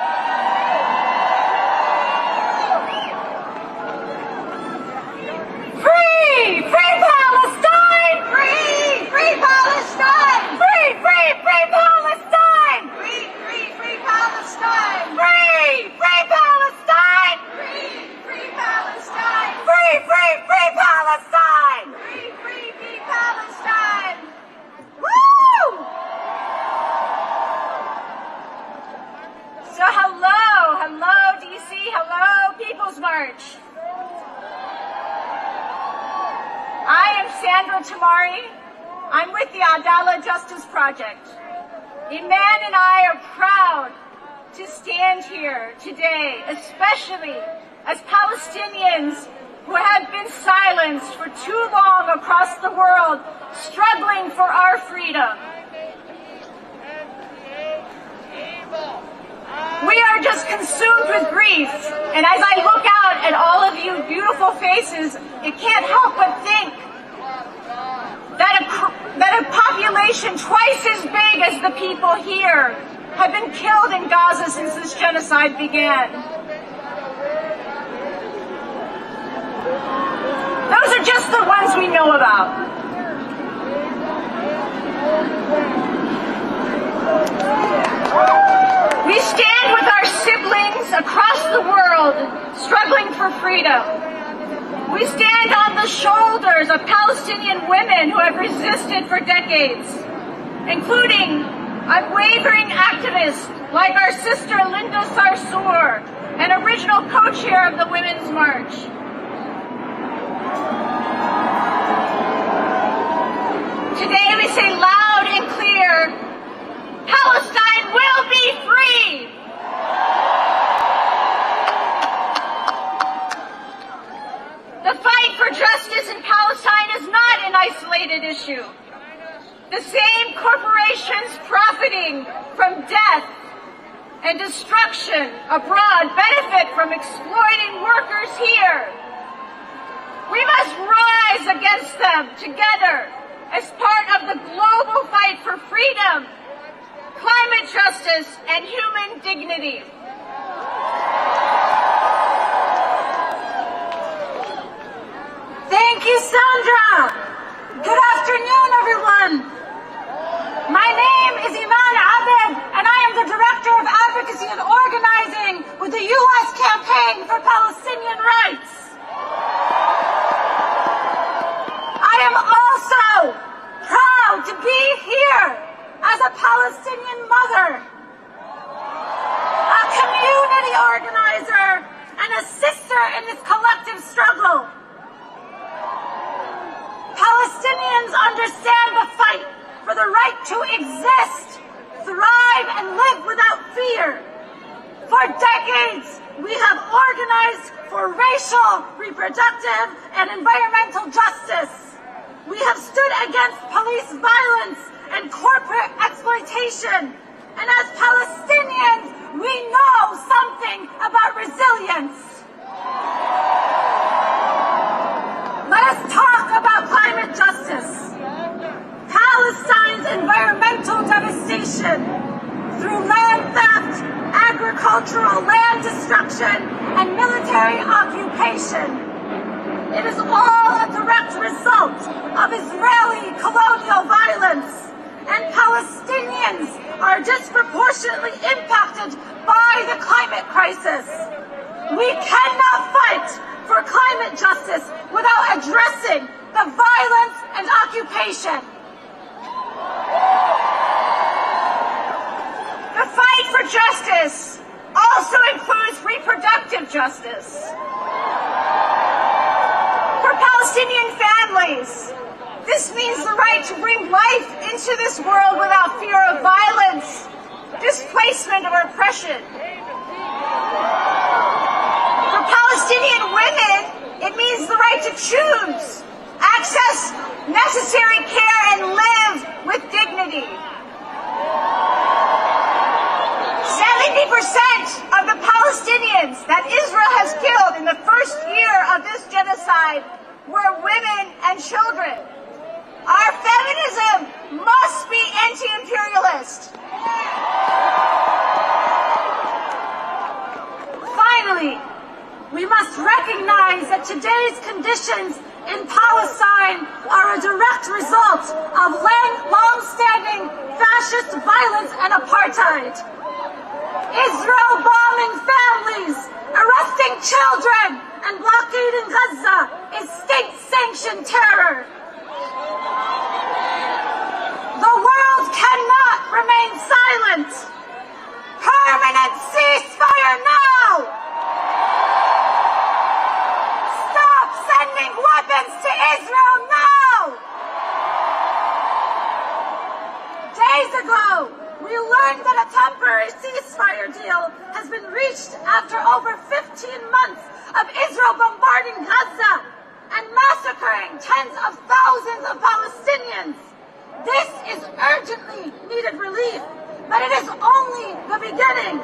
Free! Free Palestine! Free! Free Palestine! Free! Free! Free Palestine! Free! Free! Free Palestine! Free! Free Palestine! Free! Free Palestine! Free! Free! Free Palestine! Free! Free! Free Palestine! Woo! So hello DC, hello People's March. I am Sandra Tamari. I'm with the Adala Justice Project. Iman and I are proud to stand here today, especially as Palestinians who have been silenced for too long across the world, struggling for our freedom. We are just consumed with grief, and as I look out at all of you beautiful faces, it can't help but think that a population twice as big as the people here have been killed in Gaza since this genocide began. Those are just the ones we know about. We stand with our siblings across the world, struggling for freedom. We stand on the shoulders of Palestinian women who have resisted for decades, including unwavering activists like our sister Linda Sarsour, an original co-chair of the Women's March. Today we say loud and clear, Palestine will be free! The fight for justice in Palestine is not an isolated issue. The same corporations profiting from death and destruction abroad benefit from exploiting workers here. We must rise against them together as part of the global fight for freedom, climate justice, and human dignity. Thank you, Sandra. Good afternoon, everyone. My name is Iman Abed, and I am the Director of Advocacy and Organizing with the U.S. Campaign for Palestinian Rights. I am also proud to be here as a Palestinian mother, a community organizer, and a sister in this collective struggle. Palestinians understand the fight for the right to exist, thrive, and live without fear. For decades, we have organized for racial, reproductive, and environmental justice. We have stood against police violence and corporate exploitation. And as Palestinians, we know something about resilience. Let us talk about climate justice. Palestine's environmental devastation through land theft, agricultural land destruction, and military occupation. It is all a direct result of Israeli colonial violence, and Palestinians are disproportionately impacted by the climate crisis. We cannot fight for climate justice without addressing the violence and occupation. The fight for justice also includes reproductive justice. For Palestinian families, this means the right to bring life into this world without fear of violence, displacement, or oppression. For Palestinian women, it means the right to choose, access necessary care, and live with dignity. 70% of the Palestinians that Israel has killed in the first year of this genocide were women and children. Our feminism must be anti-imperialist. Finally, we must recognize that today's conditions in Palestine are a direct result of long-standing fascist violence and apartheid. Israel bombing families, arresting children, and blockading Gaza is state-sanctioned terror. The world cannot remain silent. Permanent ceasefire now! Stop sending weapons to Israel now! Days ago, we learned that a temporary ceasefire deal has been reached after over 15 months of Israel bombarding Gaza and massacring tens of thousands of Palestinians. This is urgently needed relief, but it is only the beginning.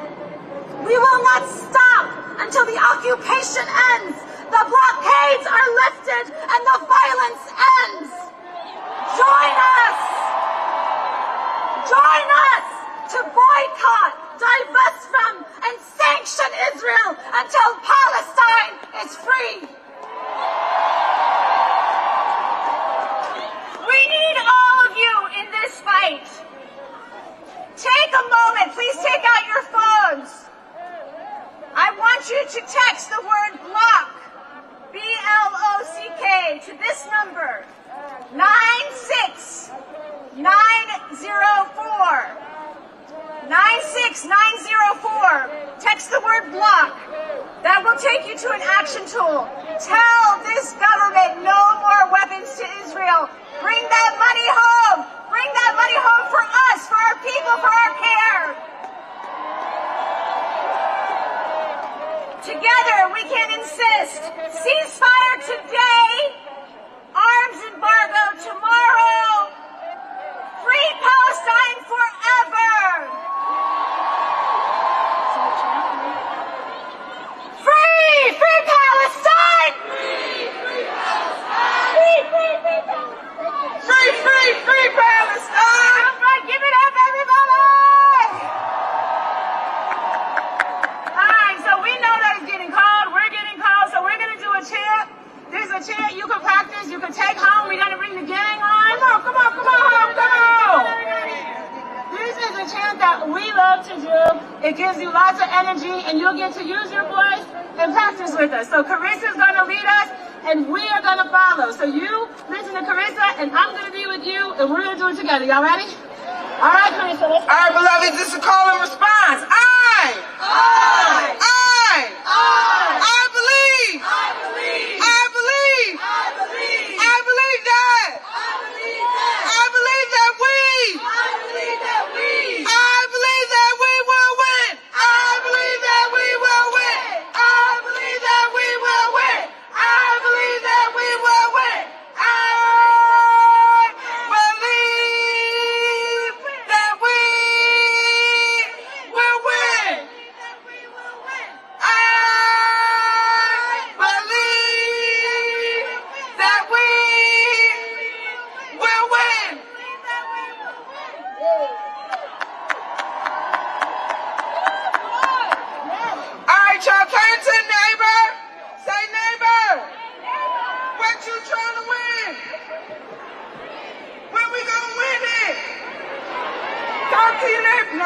We will not stop until the occupation ends, the blockades are lifted, and the violence ends. Join us! Join us to boycott, divest from, and sanction Israel until Palestine is free. We need all of you in this fight. Take a moment, please take out your phones. I want you to text the word block, B-L-O-C-K, to this number, 96904. 96904. Text the word block. That will take you to an action tool. Tell this government no more weapons to Israel. Bring that money home. Bring that money home for us, for our people, for our care. Together we can insist. Ceasefire today. Arms embargo tomorrow. Free Palestine forever. It gives you lots of energy, and you'll get to use your voice and practice with us. So Carissa's going to lead us, and we are going to follow. So you listen to Carissa, and I'm going to be with you, and we're going to do it together. Y'all ready? All right, Carissa, let's go. All right, beloved, this is a call and response. I believe.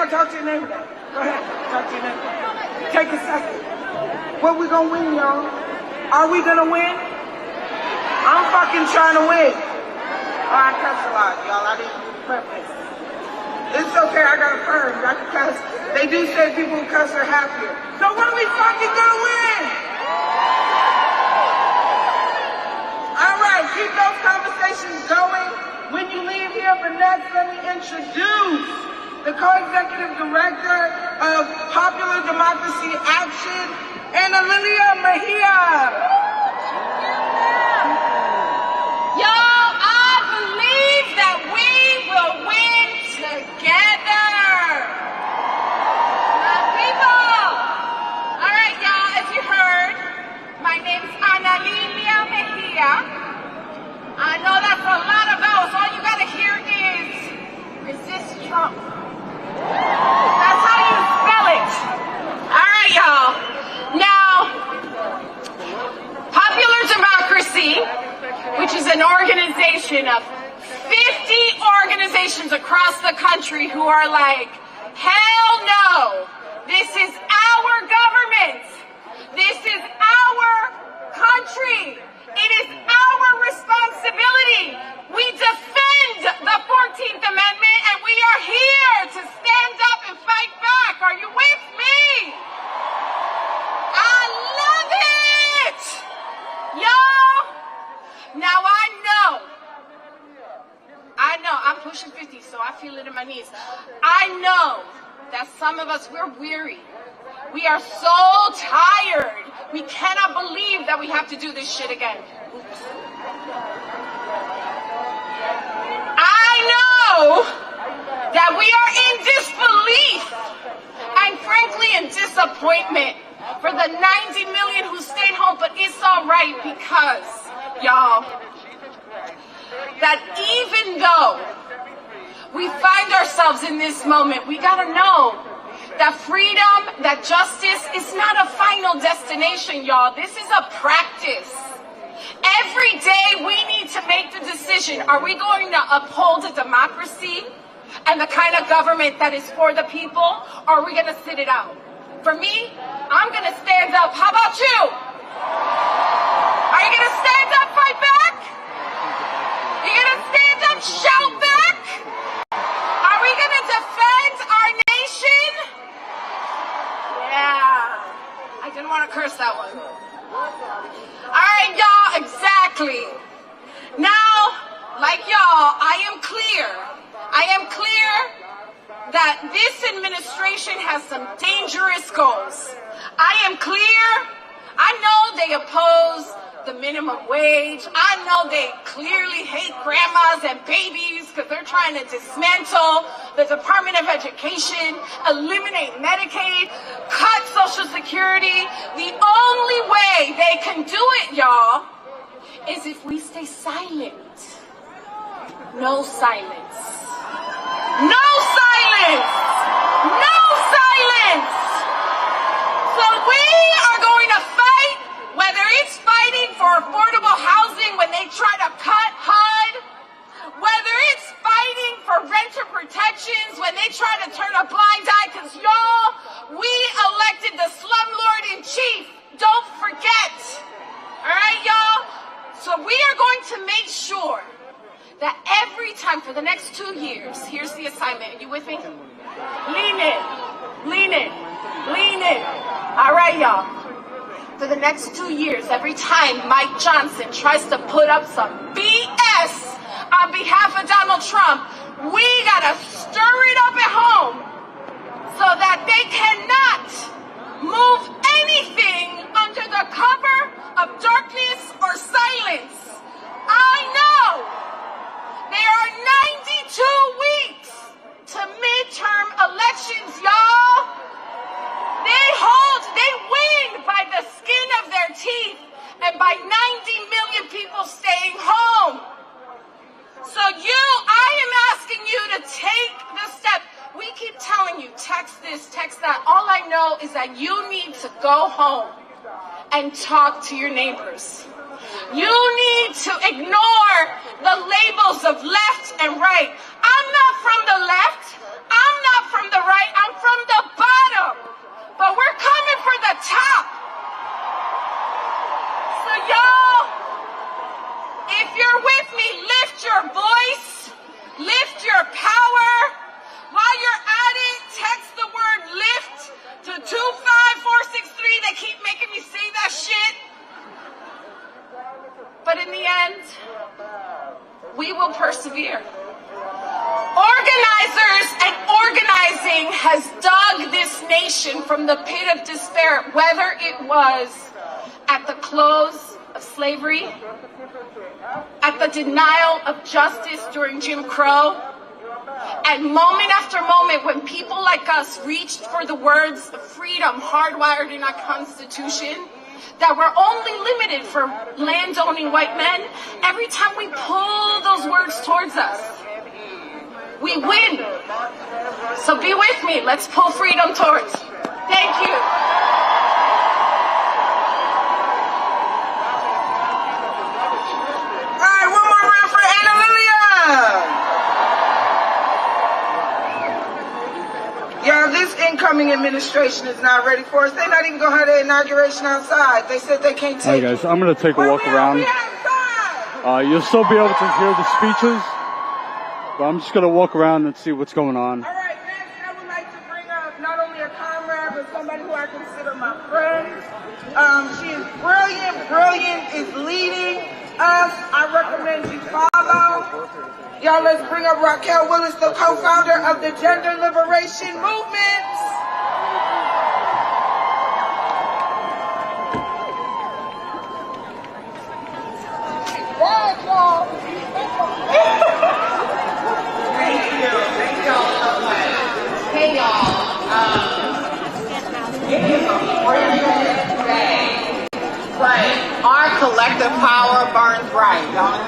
Talk to your neighbor. Go ahead. Talk to your neighbor. Take a second. What we gonna win, y'all? Are we gonna win? I'm fucking trying to win. Oh, I cuss a lot, y'all. I didn't do the purpose. It's okay. I got a perm. I can cuss. They do say people who cuss are happier. So when we fucking gonna win? All right. Keep those conversations going. When you leave here, but next, let me introduce the co-executive director of Popular Democracy Action, Ana Lilia Mejia. Y'all, I believe that we will win together. People. All right, y'all, as you heard, my name is Ana Lilia Mejia. I know that's a lot of vowels. All you gotta hear is resist Trump. That's how you spell it. All right, y'all. Now, Popular Democracy, which is an organization of 50 organizations across the country who are like, hell no, this is our government. This is our country. It is our responsibility. We defend the 14th Amendment, and we are here to stand up and fight back. Are you with me? I love it! Y'all, now I know, I'm pushing 50, so I feel it in my knees. I know that some of us, we're weary. We are so tired. We cannot believe that we have to do this shit again. Oops. I know that we are in disbelief and frankly in disappointment for the 90 million who stayed home, but it's all right because, y'all, that even though we find ourselves in this moment, we gotta know that freedom, that justice is not a final destination, y'all. This is a practice. Every day we need to make the decision, are we going to uphold a democracy and the kind of government that is for the people, or are we going to sit it out? For me, I'm going to stand up. How about you? Are you going to stand up, fight back? Are you going to stand up, shout back? Are we going to defend our nation? Yeah. I didn't want to curse that one. All right, y'all, exactly. Now, like y'all, I am clear that this administration has some dangerous goals. I am clear. I know they oppose the minimum wage. I know they clearly hate grandmas and babies because they're trying to dismantle the Department of Education, eliminate Medicaid, cut Social Security. The only way they can do it, y'all, is if we stay silent. No silence. No silence! No silence! So we are going to fight, whether it's fighting for affordable housing when they try to cut HUD, whether it's fighting for renter protections when they try to turn a blind eye, because y'all, we that every time for the next 2 years, here's the assignment. Are you with me? Lean in, lean in, lean in. All right, y'all. For the next 2 years, every time Mike Johnson tries to put up some BS on behalf of Donald Trump, we gotta stir it up at home so that they cannot move anything under the cover of darkness or silence. I know there are 92 weeks to midterm elections, y'all. They win by the skin of their teeth and by 90 million people staying home. So I am asking you to take the step. We keep telling you, text this, text that. All I know is that you need to go home and talk to your neighbors. You need to ignore the labels of left and right. I'm not from the left. I'm not from the right. I'm from the bottom. But we're coming for the top. So y'all, if you're with me, lift your voice, lift your power. While you're at it, text the word lift to 25463. They keep making me say that shit. But in the end, we will persevere. Organizers and organizing has dug this nation from the pit of despair, whether it was at the close of slavery, at the denial of justice during Jim Crow, and moment after moment when people like us reached for the words of freedom hardwired in our Constitution that were only limited for land-owning white men. Every time we pull those words towards us, we win. So be with me. Let's pull freedom towards. Thank you. All right, one more round for Anna Lilia. Y'all, this incoming administration is not ready for us. They're not even going to have the inauguration outside. They said they can't take it. All right, guys, I'm going to take a walk around. You'll still be able to hear the speeches, but I'm just going to walk around and see what's going on. All right, next I would like to bring up not only a comrade, but somebody who I consider my friend. She is brilliant, is leading us. I recommend you follow. Y'all, let's bring up Raquel Willis, the co-founder of the Gender Liberation Movement. Thank y'all. Thank y'all so much. Hey y'all, it is a brilliant day, but our collective power burns bright, don't it?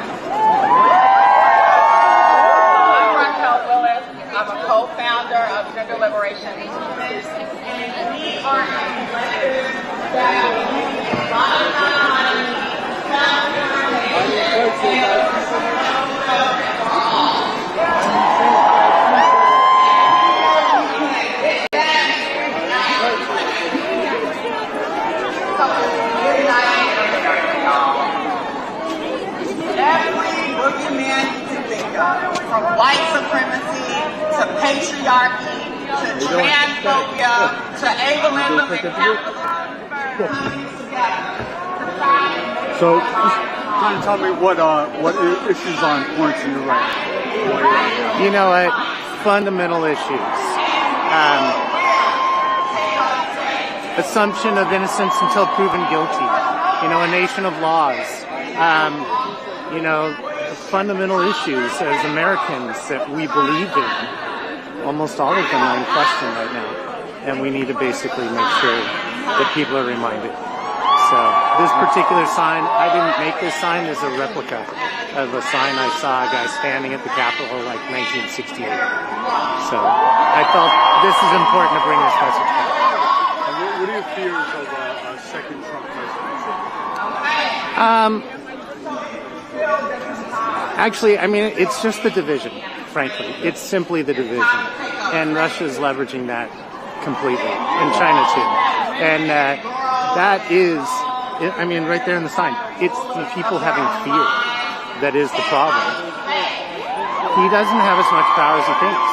I'm Raquel Willis. I'm a co-founder of Gender Liberation Movement, and we are a collective that modernize, from white supremacy to patriarchy to transphobia to ableism and capitalism. So, just kind of tell me what issues are important to you right now. You know what? Fundamental issues. Assumption of innocence until proven guilty. You know, a nation of laws. You know, fundamental issues as Americans that we believe in. Almost all of them are in question right now. And we need to basically make sure that people are reminded. So this particular sign, I didn't make this sign, is a replica of a sign I saw a guy standing at the Capitol like 1968. So I felt this is important to bring this message back. And what are your fears of a second Trump presidency? Actually, I mean, it's just the division, frankly. It's simply the division. And Russia's leveraging that completely, and China too. And that is, I mean, right there in the sign, it's the people having fear that is the problem. he doesn't have as much power as he thinks.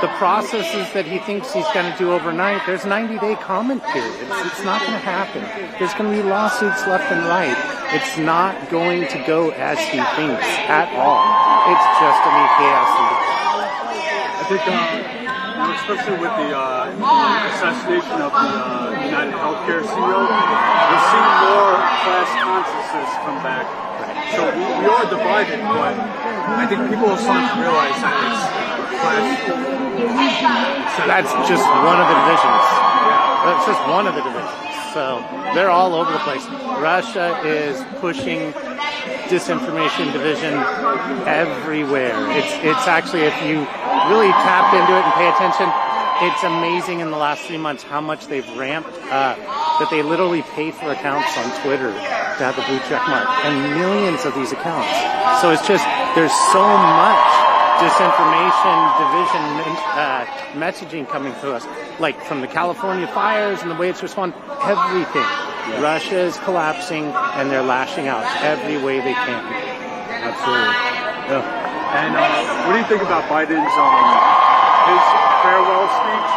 The processes that he thinks he's going to do overnight, there's 90-day comment periods. It's not going to happen. There's going to be lawsuits left and right. It's not going to go as he thinks at all. It's just going to be chaos. I think, especially with the assassination of the United Healthcare CEO, we're seeing more class consciousness come back. So we are divided, but I think people are starting to realize that it's class. That's just one of the divisions. That's just one of the divisions. So they're all over the place. Russia is pushing disinformation division everywhere. It's actually, if you really tap into it and pay attention, it's amazing in the last 3 months how much they've ramped up, that they literally pay for accounts on Twitter to have the blue check mark, and millions of these accounts. So it's just, there's so much disinformation, division, messaging coming to us, like from the California fires and the way it's responded, everything. Yeah. Russia is collapsing, and they're lashing out every way they can. Absolutely. Yeah. And what do you think about Biden's his farewell speech,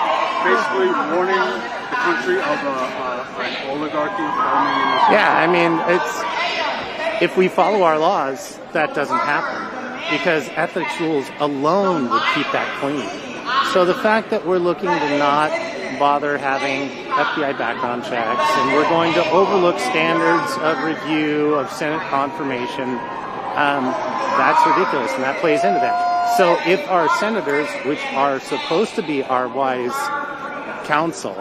basically warning the country of an oligarchy forming in this country? Yeah, I mean, if we follow our laws, that doesn't happen, because ethics rules alone would keep that clean. So the fact that we're looking to not bother having FBI background checks, and we're going to overlook standards of review of Senate confirmation, that's ridiculous, and that plays into that. So if our senators, which are supposed to be our wise counsel,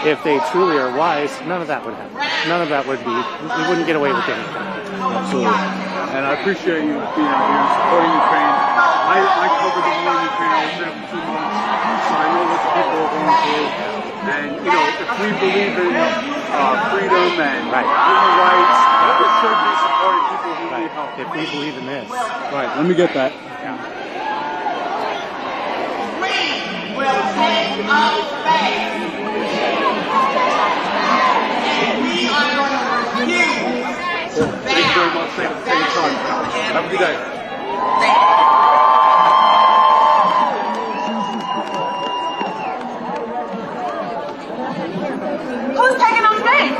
if they truly are wise, none of that would happen. None of that would be, we wouldn't get away with anything. Absolutely. And I appreciate you being out here and supporting Ukraine. I covered the war in Ukraine. I was there for 2 months, so I know what the people are going through. And, you know, if we believe in freedom and human rights, we should be supporting people who need help. If we believe in this. Right, let me get that. Yeah. We will take up faith. We are going to refuse to bow. Thank you very much. Thank you for your time. Have a good day. Who's taking on stage?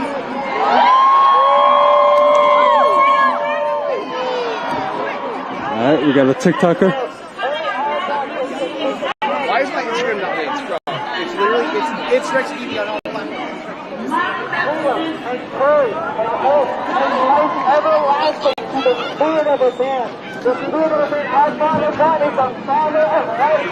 All right, we got a TikToker. Why is my Instagram not linked, bro? It's literally, it's next to me on all platforms. Everlasting to the spirit of his hand. The spirit of his hand, our Father God is the Father of life.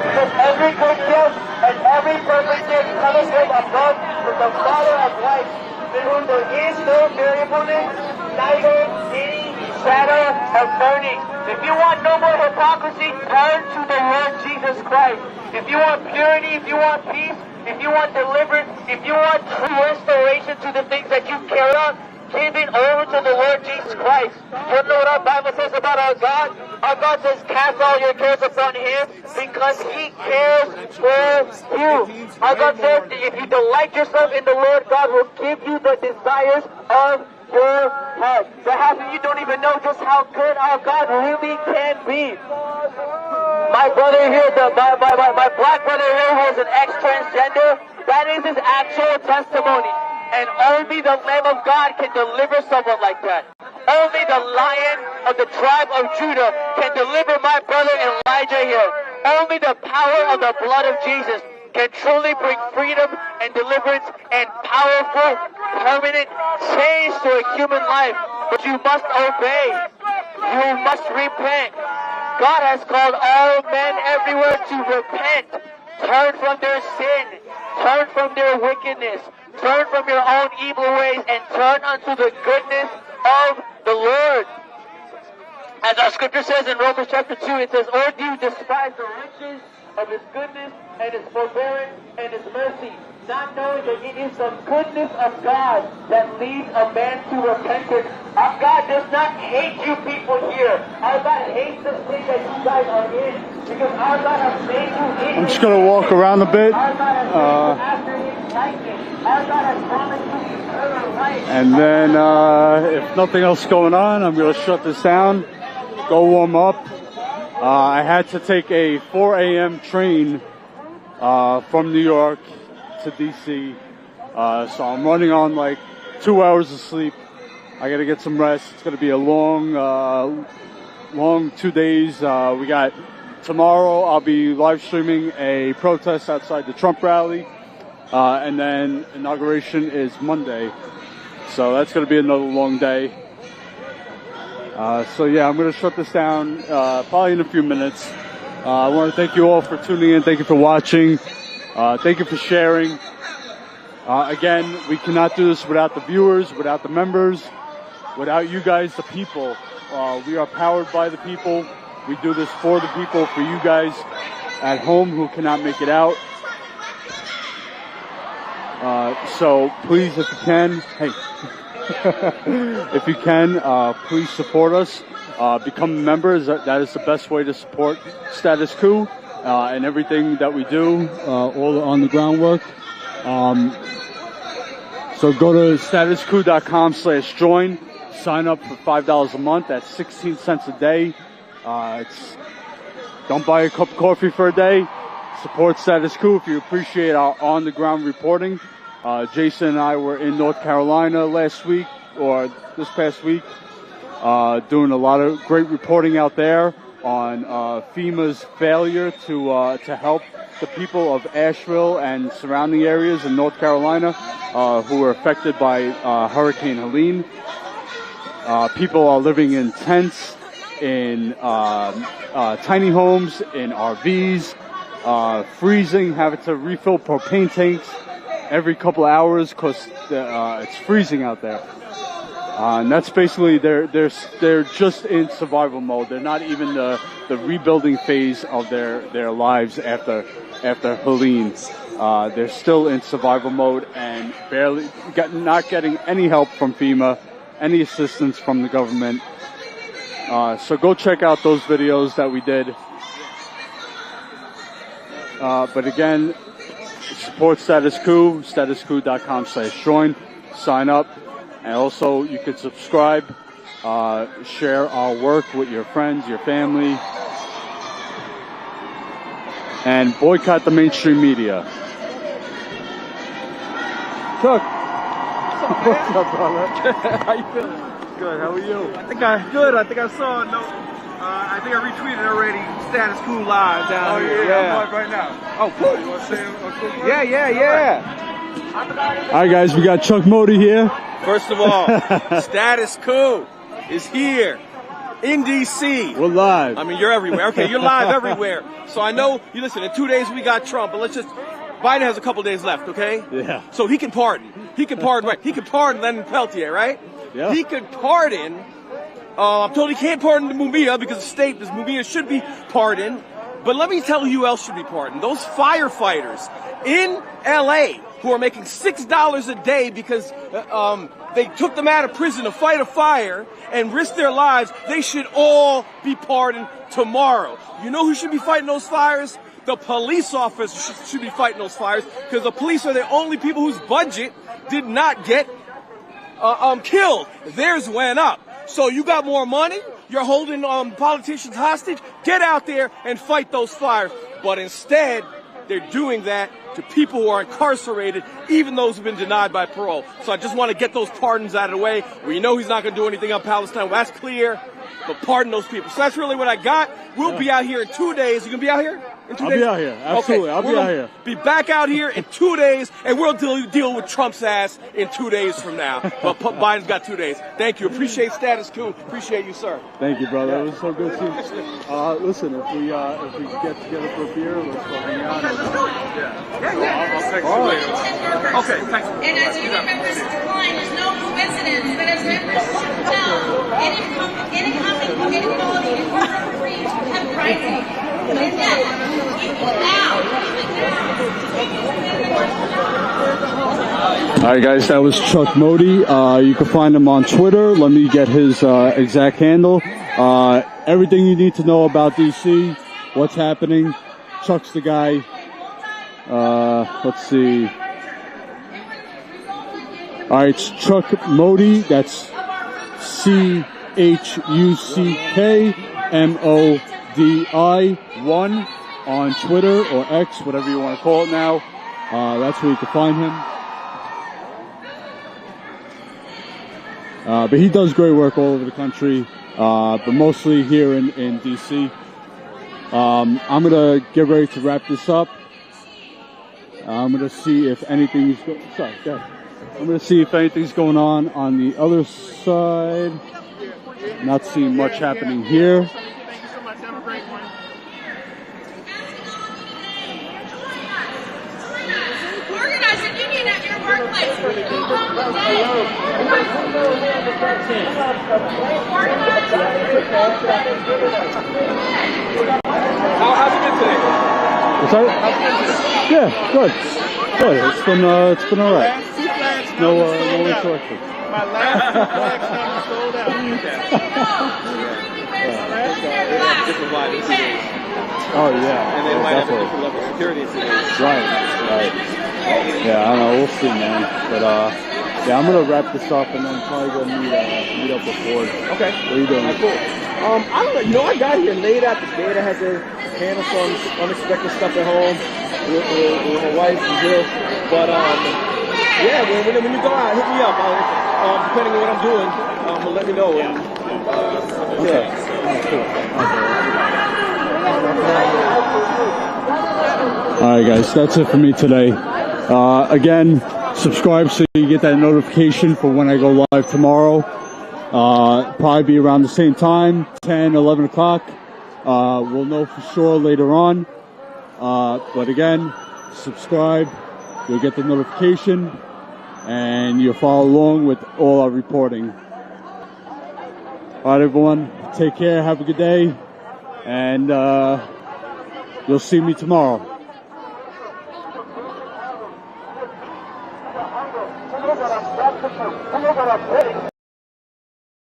Because every good gift and every perfect gift coming from above is the Father of life, in whom there is no variableness, neither any shadow of turning. If you want no more hypocrisy, turn to the Lord Jesus Christ. If you want purity, if you want peace, if you want deliverance, if you want true restoration to the things that you care about, give it over to the Lord Jesus Christ. You know what our Bible says about our God? Our God says, cast all your cares upon Him because He cares for you. Our God says, if you delight yourself in the Lord, God will give you the desires of your heart. But half of you don't even know just how good our God really can be. My brother here, my black brother here, who is an ex-transgender, that is his actual testimony. And only the Lamb of God can deliver someone like that. Only the Lion of the tribe of Judah can deliver my brother Elijah here. Only the power of the blood of Jesus can truly bring freedom and deliverance and powerful, permanent change to a human life. But you must obey. You must repent. God has called all men everywhere to repent. Turn from their sin. Turn from their wickedness. Turn from your own evil ways and turn unto the goodness of the Lord. As our scripture says in Romans chapter 2, it says, or do you despise the riches of His goodness and His forbearance and His mercy, not knowing that it is the goodness of God that leads a man to repentance. Our God does not hate you people here. Our God hates the sin that you guys are in, because our God has made you in. I'm just going to walk around a bit. Our God has made you after His likeness. Our God has promised you eternal life. And then, if nothing else going on, I'm going to shut this down, go warm up. I had to take a 4 a.m. train from New York to D.C. So I'm running on like 2 hours of sleep. I got to get some rest. It's going to be a long 2 days. We got tomorrow. I'll be live streaming a protest outside the Trump rally, and then inauguration is Monday. So that's going to be another long day. So yeah, I'm going to shut this down probably in a few minutes. I want to thank you all for tuning in. Thank you for watching. Thank you for sharing. Again, we cannot do this without the viewers, without the members, without you guys, the people. We are powered by the people. We do this for the people, for you guys at home who cannot make it out. So please, if you can, hey. If you can, please support us. Become members. That is the best way to support Status Coup and everything that we do, all the on the groundwork. So go to StatusCoup.com/join. Sign up for $5 a month. That's 16 cents a day. Don't buy a cup of coffee for a day. Support Status Coup if you appreciate our on-the-ground reporting. Jason and I were in North Carolina last week, or this past week, doing a lot of great reporting out there on FEMA's failure to help the people of Asheville and surrounding areas in North Carolina who were affected by Hurricane Helene. People are living in tents, in tiny homes, in RVs, freezing, having to refill propane tanks every couple of hours because it's freezing out there. And that's basically, they're just in survival mode. They're not even the rebuilding phase of their lives after Helene. They're still in survival mode and not getting any help from FEMA, any assistance from the government. So go check out those videos that we did. But again, support Status Coup, StatusCoup.com/join. Sign up. And also, you can subscribe, share our work with your friends, your family, and boycott the mainstream media. Chuck. What's up, brother? How you feeling? Good. How are you? I think I saw a note. I think I retweeted already. Status Coup live down here. Yeah. I'm live right now. Oh, cool. You want to say a quick word? Yeah. All right, guys, we got Chuck Modi here. First of all, Status Coup is here in D.C. We're live. I mean, you're everywhere. Okay, you're live everywhere. So I know, you listen, in 2 days we got Trump, but Biden has a couple days left, okay? Yeah. So he can pardon. He can pardon Lennon Peltier, right? Yeah. He could pardon, I'm told he can't pardon the Mumia because Mumia should be pardoned. But let me tell you who else should be pardoned. Those firefighters in L.A. who are making $6 a day because they took them out of prison to fight a fire and risk their lives. They should all be pardoned tomorrow. You know who should be fighting those fires? The police officers should be fighting those fires because the police are the only people whose budget did not get killed. Theirs went up. So you got more money? You're holding politicians hostage? Get out there and fight those fires. But instead, they're doing that to people who are incarcerated, even those who've been denied by parole. So I just want to get those pardons out of the way. We know he's not going to do anything on Palestine. Well, that's clear. But pardon those people. So that's really what I got. We'll be out here in 2 days. You going to be out here? In 2 days? I'll be out here. Absolutely. Okay. I'll be out here. Be back out here in 2 days, and we'll deal with Trump's ass in 2 days from now. But Biden's got 2 days. Thank you. Appreciate Status Coup. Appreciate you, sir. Thank you, brother. It was so good to see you. Listen, if we get together for a beer, let's go hang out. Yeah. I'll text you later. Okay, thanks. And as you members decline, there's no coincidence that as members should tell any company, any quality, and corporate free to have pricing. And yet, even now, All right, guys, that was Chuck Modi. You can find him on Twitter. Let me get his exact handle. Everything you need to know about DC, what's happening. Chuck's the guy. Let's see. All right, it's Chuck Modi. That's ChuckModi. DI1 on Twitter or X, whatever you want to call it now. That's where you can find him. But he does great work all over the country, but mostly here in D.C. I'm going to get ready to wrap this up. I'm going to see if anything's going on the other side. Not seeing much happening here. Organize a union at your workplace. Go home today. How's it been today? What's that? Yeah, good. Good. It's been all right. No interruptions. My last flags have sold out. Oh yeah. And then might have a definitely. different level of security. Right. Yeah, I don't know. We'll see, man. But yeah, I'm gonna wrap this up and then probably go meet up with Ford. Okay. What are you doing? Cool. I don't know. You know, I got here late at the gate. I had to handle some unexpected stuff at home with my wife and Jill. But yeah, when you go out, hit me up. Depending on what I'm doing, let me know. And, Okay. Alright guys, that's it for me today. Again, subscribe so you get that notification for when I go live tomorrow. Probably be around the same time, 10, 11 o'clock. We'll know for sure later on. But again, subscribe, you'll get the notification, and you'll follow along with all our reporting. Alright everyone, take care, have a good day, and you'll see me tomorrow.